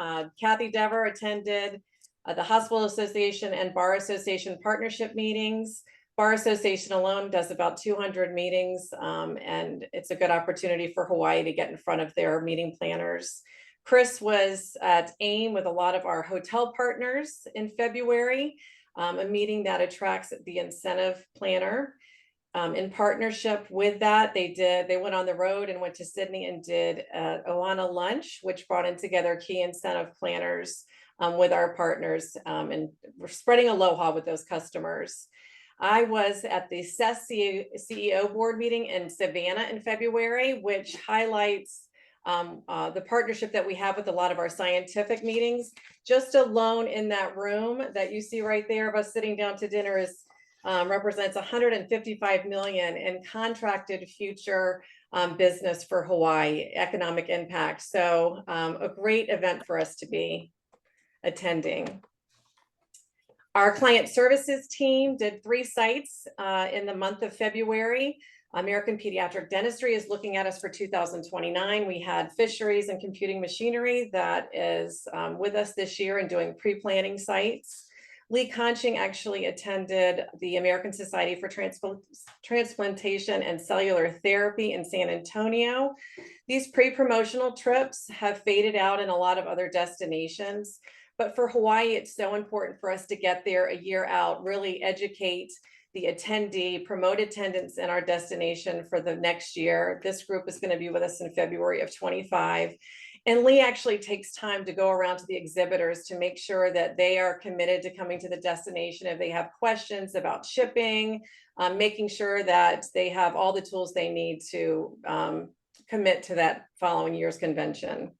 Kathy Dever attended the Hospital Association and Bar Association partnership meetings. Bar Association alone does about 200 meetings, and it's a good opportunity for Hawaii to get in front of their meeting planners. Chris was at AIM with a lot of our hotel partners in February, a meeting that attracts the incentive planner. In partnership with that, they went on the road and went to Sydney and did Oana lunch, which brought in together key incentive planners with our partners, and we're spreading aloha with those customers. I was at the CES CEO board meeting in Savannah in February, which highlights the partnership that we have with a lot of our scientific meetings. Just alone in that room that you see right there of us sitting down to dinner is represents 155 million in contracted future business for Hawaii, economic impact. So a great event for us to be attending. Our client services team did 3 sites in the month of February. American Pediatric Dentistry is looking at us for 2029. We had Fisheries and Computing Machinery that is with us this year and doing pre-planning sites. Lee Conching actually attended the American Society for Transplantation and Cellular Therapy in San Antonio. These pre-promotional trips have faded out in a lot of other destinations, but for Hawaii, it's so important for us to get there a year out, really educate the attendee, promote attendance in our destination for the next year. This group is going to be with us in February of 25. And Lee actually takes time to go around to the exhibitors to make sure that they are committed to coming to the destination. If they have questions about shipping, making sure that they have all the tools they need to commit to that following year's convention.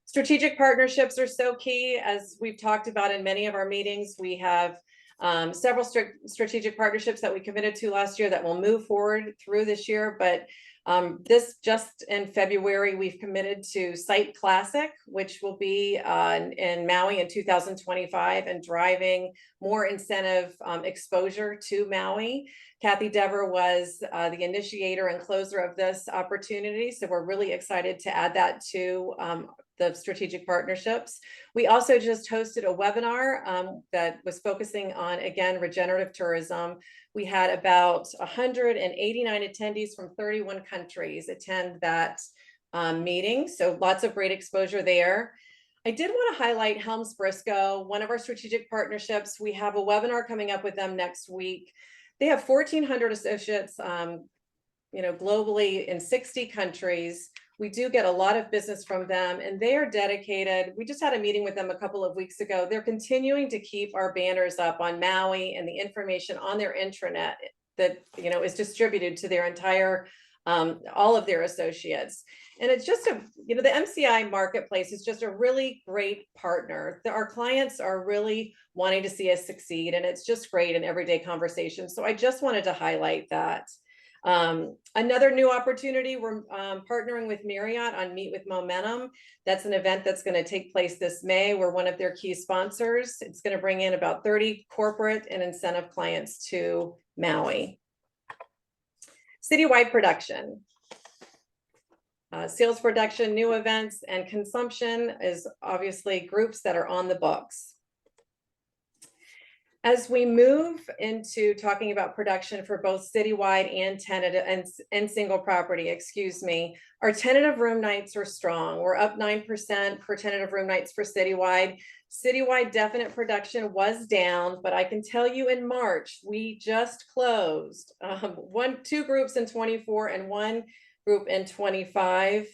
Strategic partnerships are so key. As we've talked about in many of our meetings, we have several strategic partnerships that we committed to last year that will move forward through this year. But this just in February, we've committed to Site Classic, which will be in Maui in 2025 and driving more incentive exposure to Maui. Kathy Dever was the initiator and closer of this opportunity. So we're really excited to add that to the strategic partnerships. We also just hosted a webinar that was focusing on, again, regenerative tourism. We had about 189 attendees from 31 countries attend that meeting. So lots of great exposure there. I did want to highlight Helms Briscoe, one of our strategic partnerships. We have a webinar coming up with them next week. They have 1,400 associates, globally in 60 countries. We do get a lot of business from them, and they are dedicated. We just had a meeting with them a couple of weeks ago. They're continuing to keep our banners up on Maui and the information on their intranet that is distributed to their entire all of their associates. And it's just the MCI marketplace is just a really great partner. Our clients are really wanting to see us succeed, and it's just great in everyday conversation. So I just wanted to highlight that. Another new opportunity, we're partnering with Marriott on Meet with Momentum. That's an event that's going to take place this May. We're one of their key sponsors. It's going to bring in about 30 corporate and incentive clients to Maui. Citywide production. Sales production, new events, and consumption is obviously groups that are on the books. As we move into talking about production for both citywide and tentative and single property, our tentative room nights are strong. We're up 9% for tentative room nights for citywide. Citywide definite production was down, but I can tell you in March, we just closed two groups in 24 and one group in 25.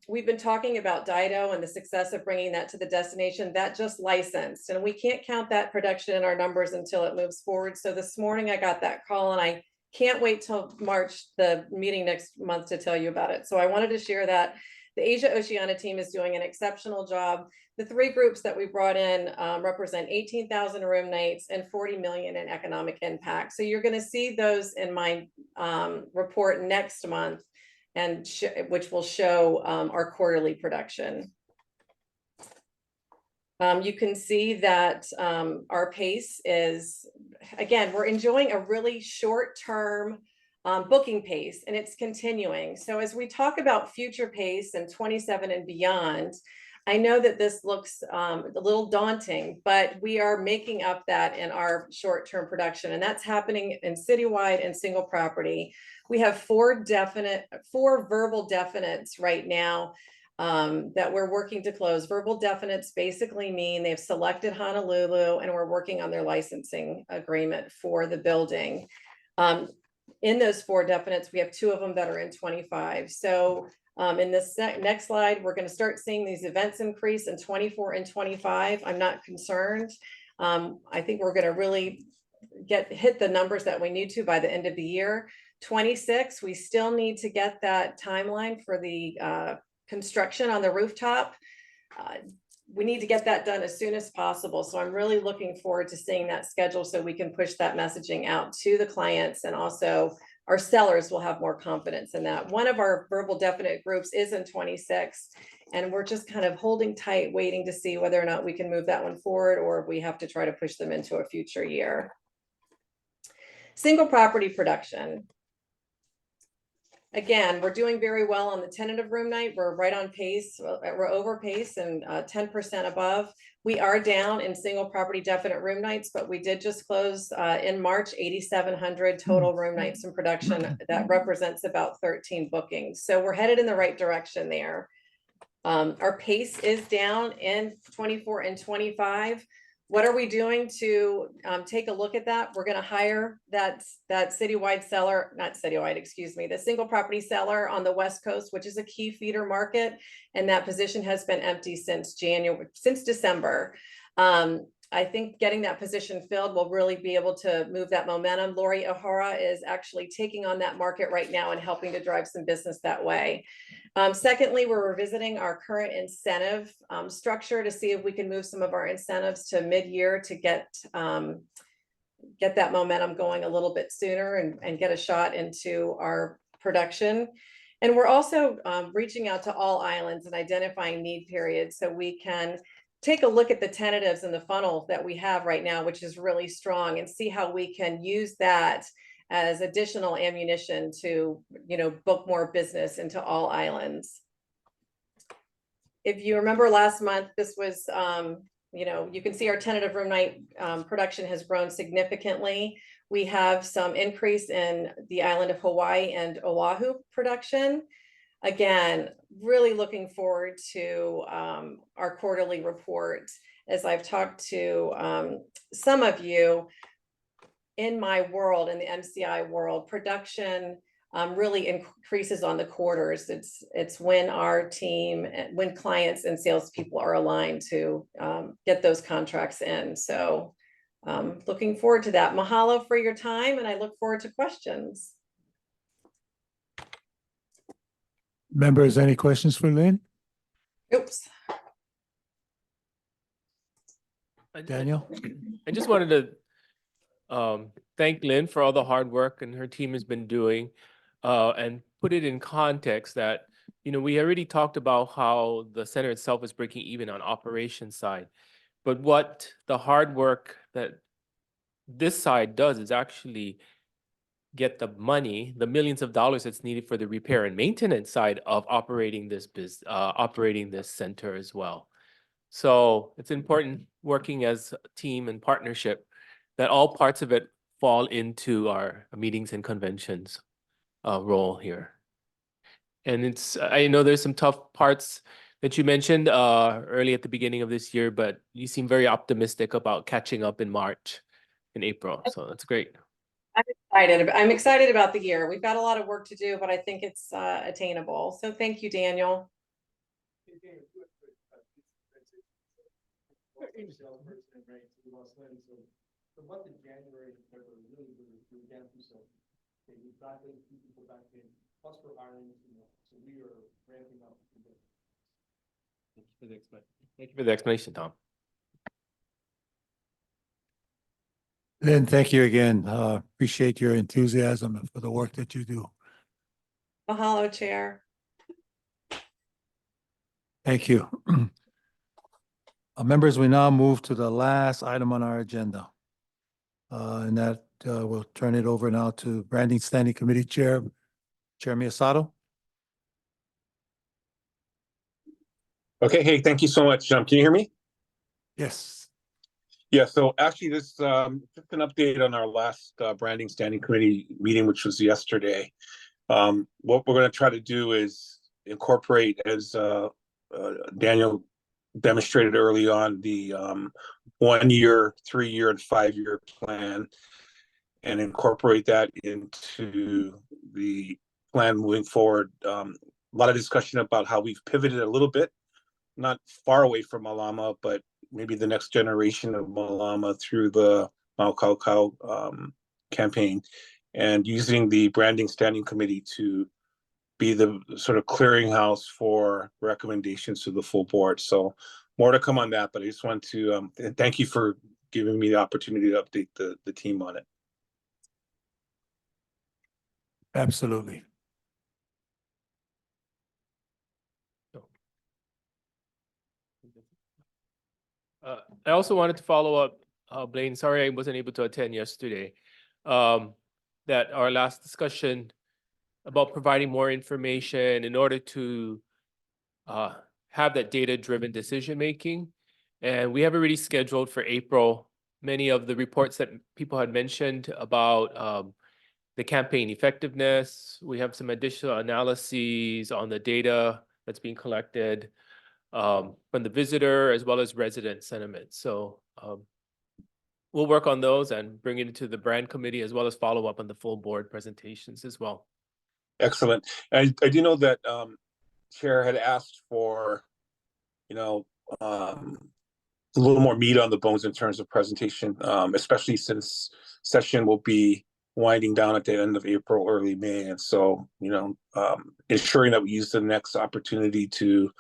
We've been talking about Dido and the success of bringing that to the destination. That just licensed, and we can't count that production in our numbers until it moves forward. So this morning I got that call, and I can't wait till March, the meeting next month, to tell you about it. So I wanted to share that. The Asia Oceania team is doing an exceptional job. The three groups that we brought in represent 18,000 room nights and 40 million in economic impact. So you're going to see those in my report next month, and which will show our quarterly production. You can see that our pace is, again, we're enjoying a really short-term booking pace, and it's continuing. So as we talk about future pace and 27 and beyond, I know that this looks a little daunting, but we are making up that in our short-term production, and that's happening in citywide and single property. We have four verbal definites right now that we're working to close. Verbal definites basically mean they've selected Honolulu, and we're working on their licensing agreement for the building. In those four definites, we have two of them that are in 25. So in this next slide, we're going to start seeing these events increase in 24 and 25. I'm not concerned. I think we're going to really hit the numbers that we need to by the end of the year. 26, we still need to get that timeline for the construction on the rooftop. We need to get that done as soon as possible. So I'm really looking forward to seeing that schedule so we can push that messaging out to the clients, and also our sellers will have more confidence in that. One of our verbal definite groups is in 26, and we're just kind of holding tight, waiting to see whether or not we can move that one forward, or if we have to try to push them into a future year. Single property production. Again, we're doing very well on the tentative room night. We're right on pace. We're over pace and 10% above. We are down in single property definite room nights, but we did just close in March 8,700 total room nights in production. That represents about 13 bookings. So we're headed in the right direction there. Our pace is down in 24 and 25. What are we doing to take a look at that? We're gonna hire that citywide seller, not citywide, excuse me, the single property seller on the West Coast, which is a key feeder market. And that position has been empty since December. I think getting that position filled will really be able to move that momentum. Lori O'Hara is actually taking on that market right now and helping to drive some business that way. Secondly, we're revisiting our current incentive structure to see if we can move some of our incentives to mid-year to get that momentum going a little bit sooner and get a shot into our production. And we're also reaching out to all islands and identifying need periods so we can take a look at the tentatives in the funnel that we have right now, which is really strong, and see how we can use that as additional ammunition to, book more business into all islands. If you remember last month, this was, you can see our tentative room night production has grown significantly. We have some increase in the island of Hawaii and Oahu production. Again, really looking forward to our quarterly report. As I've talked to some of you, in my world, in the MCI world, production really increases on the quarters. It's when our team, when clients and salespeople are aligned to get those contracts in. So looking forward to that. Mahalo for your time, and I look forward to questions. Members, any questions for Lynn? Oops. Daniel? I just wanted to thank Lynn for all the hard work and her team has been doing, and put it in context that, we already talked about how the center itself is breaking even on operations side. But what the hard work that this side does is actually get the money, the millions of dollars that's needed for the repair and maintenance side of operating this center as well. So it's important working as a team and partnership that all parts of it fall into our meetings and conventions role here. And I know there's some tough parts that you mentioned early at the beginning of this year, but you seem very optimistic about catching up in March and April. So that's great. I'm excited about the year. We've got a lot of work to do, but I think it's attainable. So thank you, Daniel. Thank you for the explanation, Tom. Lynn, thank you again. Appreciate your enthusiasm for the work that you do. Mahalo, Chair. Thank you. Members, we now move to the last item on our agenda. And that we'll turn it over now to Branding Standing Committee Chair, Chair Miyasato. Okay, hey, thank you so much. Can you hear me? Yes. Yeah, so actually this just an update on our last Branding Standing Committee meeting, which was yesterday. What we're going to try to do is incorporate, as Daniel demonstrated early on, the 1 year, 3 year, and 5 year plan, and incorporate that into the plan moving forward. A lot of discussion about how we've pivoted a little bit, not far away from Malama, but maybe the next generation of Malama through the Maukau campaign, and using the Branding Standing Committee to be the sort of clearinghouse for recommendations to the full board. So more to come on that, but I just want to thank you for giving me the opportunity to update the team on it. Absolutely. I also wanted to follow up, Blaine, sorry I wasn't able to attend yesterday, that our last discussion about providing more information in order to have that data-driven decision-making. And we have already scheduled for April many of the reports that people had mentioned about the campaign effectiveness. We have some additional analyses on the data that's being collected from the visitor as well as resident sentiment. So we'll work on those and bring it into the brand committee as well as follow up on the full board presentations as well. Excellent. I do know that Chair had asked for, you know, a little more meat on the bones in terms of presentation, especially since session will be winding down at the end of April, early May. And so, you know, ensuring that we use the next opportunity to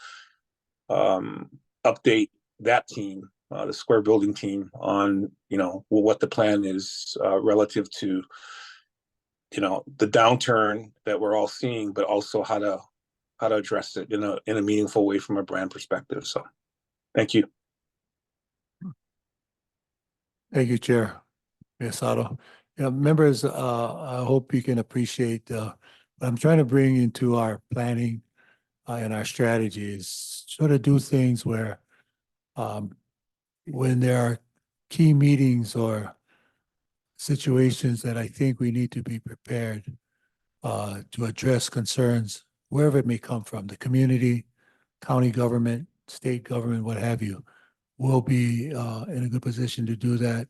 update that team, the Square Building team, on, you know, what the plan is relative to, you know, the downturn that we're all seeing, but also how to address it in a meaningful way from a brand perspective. So thank you. Thank you, Chair. Ms. Sato. Members, I hope you can appreciate what I'm trying to bring into our planning and our strategy is sort of do things where when there are key meetings or situations that I think we need to be prepared to address concerns, wherever it may come from, the community, county government, state government, what have you, will be in a good position to do that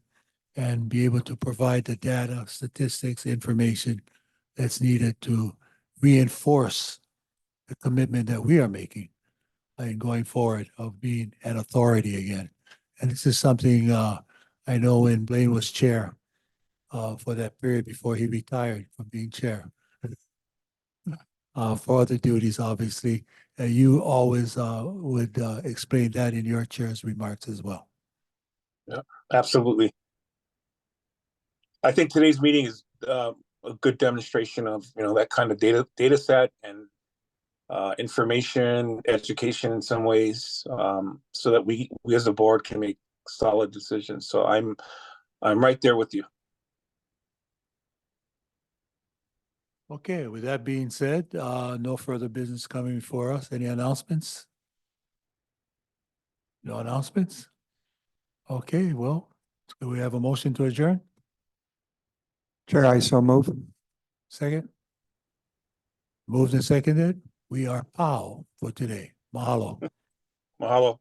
and be able to provide the data, statistics, information that's needed to reinforce the commitment that we are making in going forward of being an authority again. And this is something I know when Blaine was chair for that period before he retired from being chair. For other duties, obviously, you always would explain that in your chair's remarks as well. Yeah, absolutely. I think today's meeting is a good demonstration of, you know, that kind of data set and information, education in some ways, so that we as a board can make solid decisions. So I'm right there with you. Okay, with that being said, no further business coming before us. Any announcements? No announcements? Okay, well, do we have a motion to adjourn? Chair, I so move. Second? Moved and seconded. We are POW for today. Mahalo. Mahalo.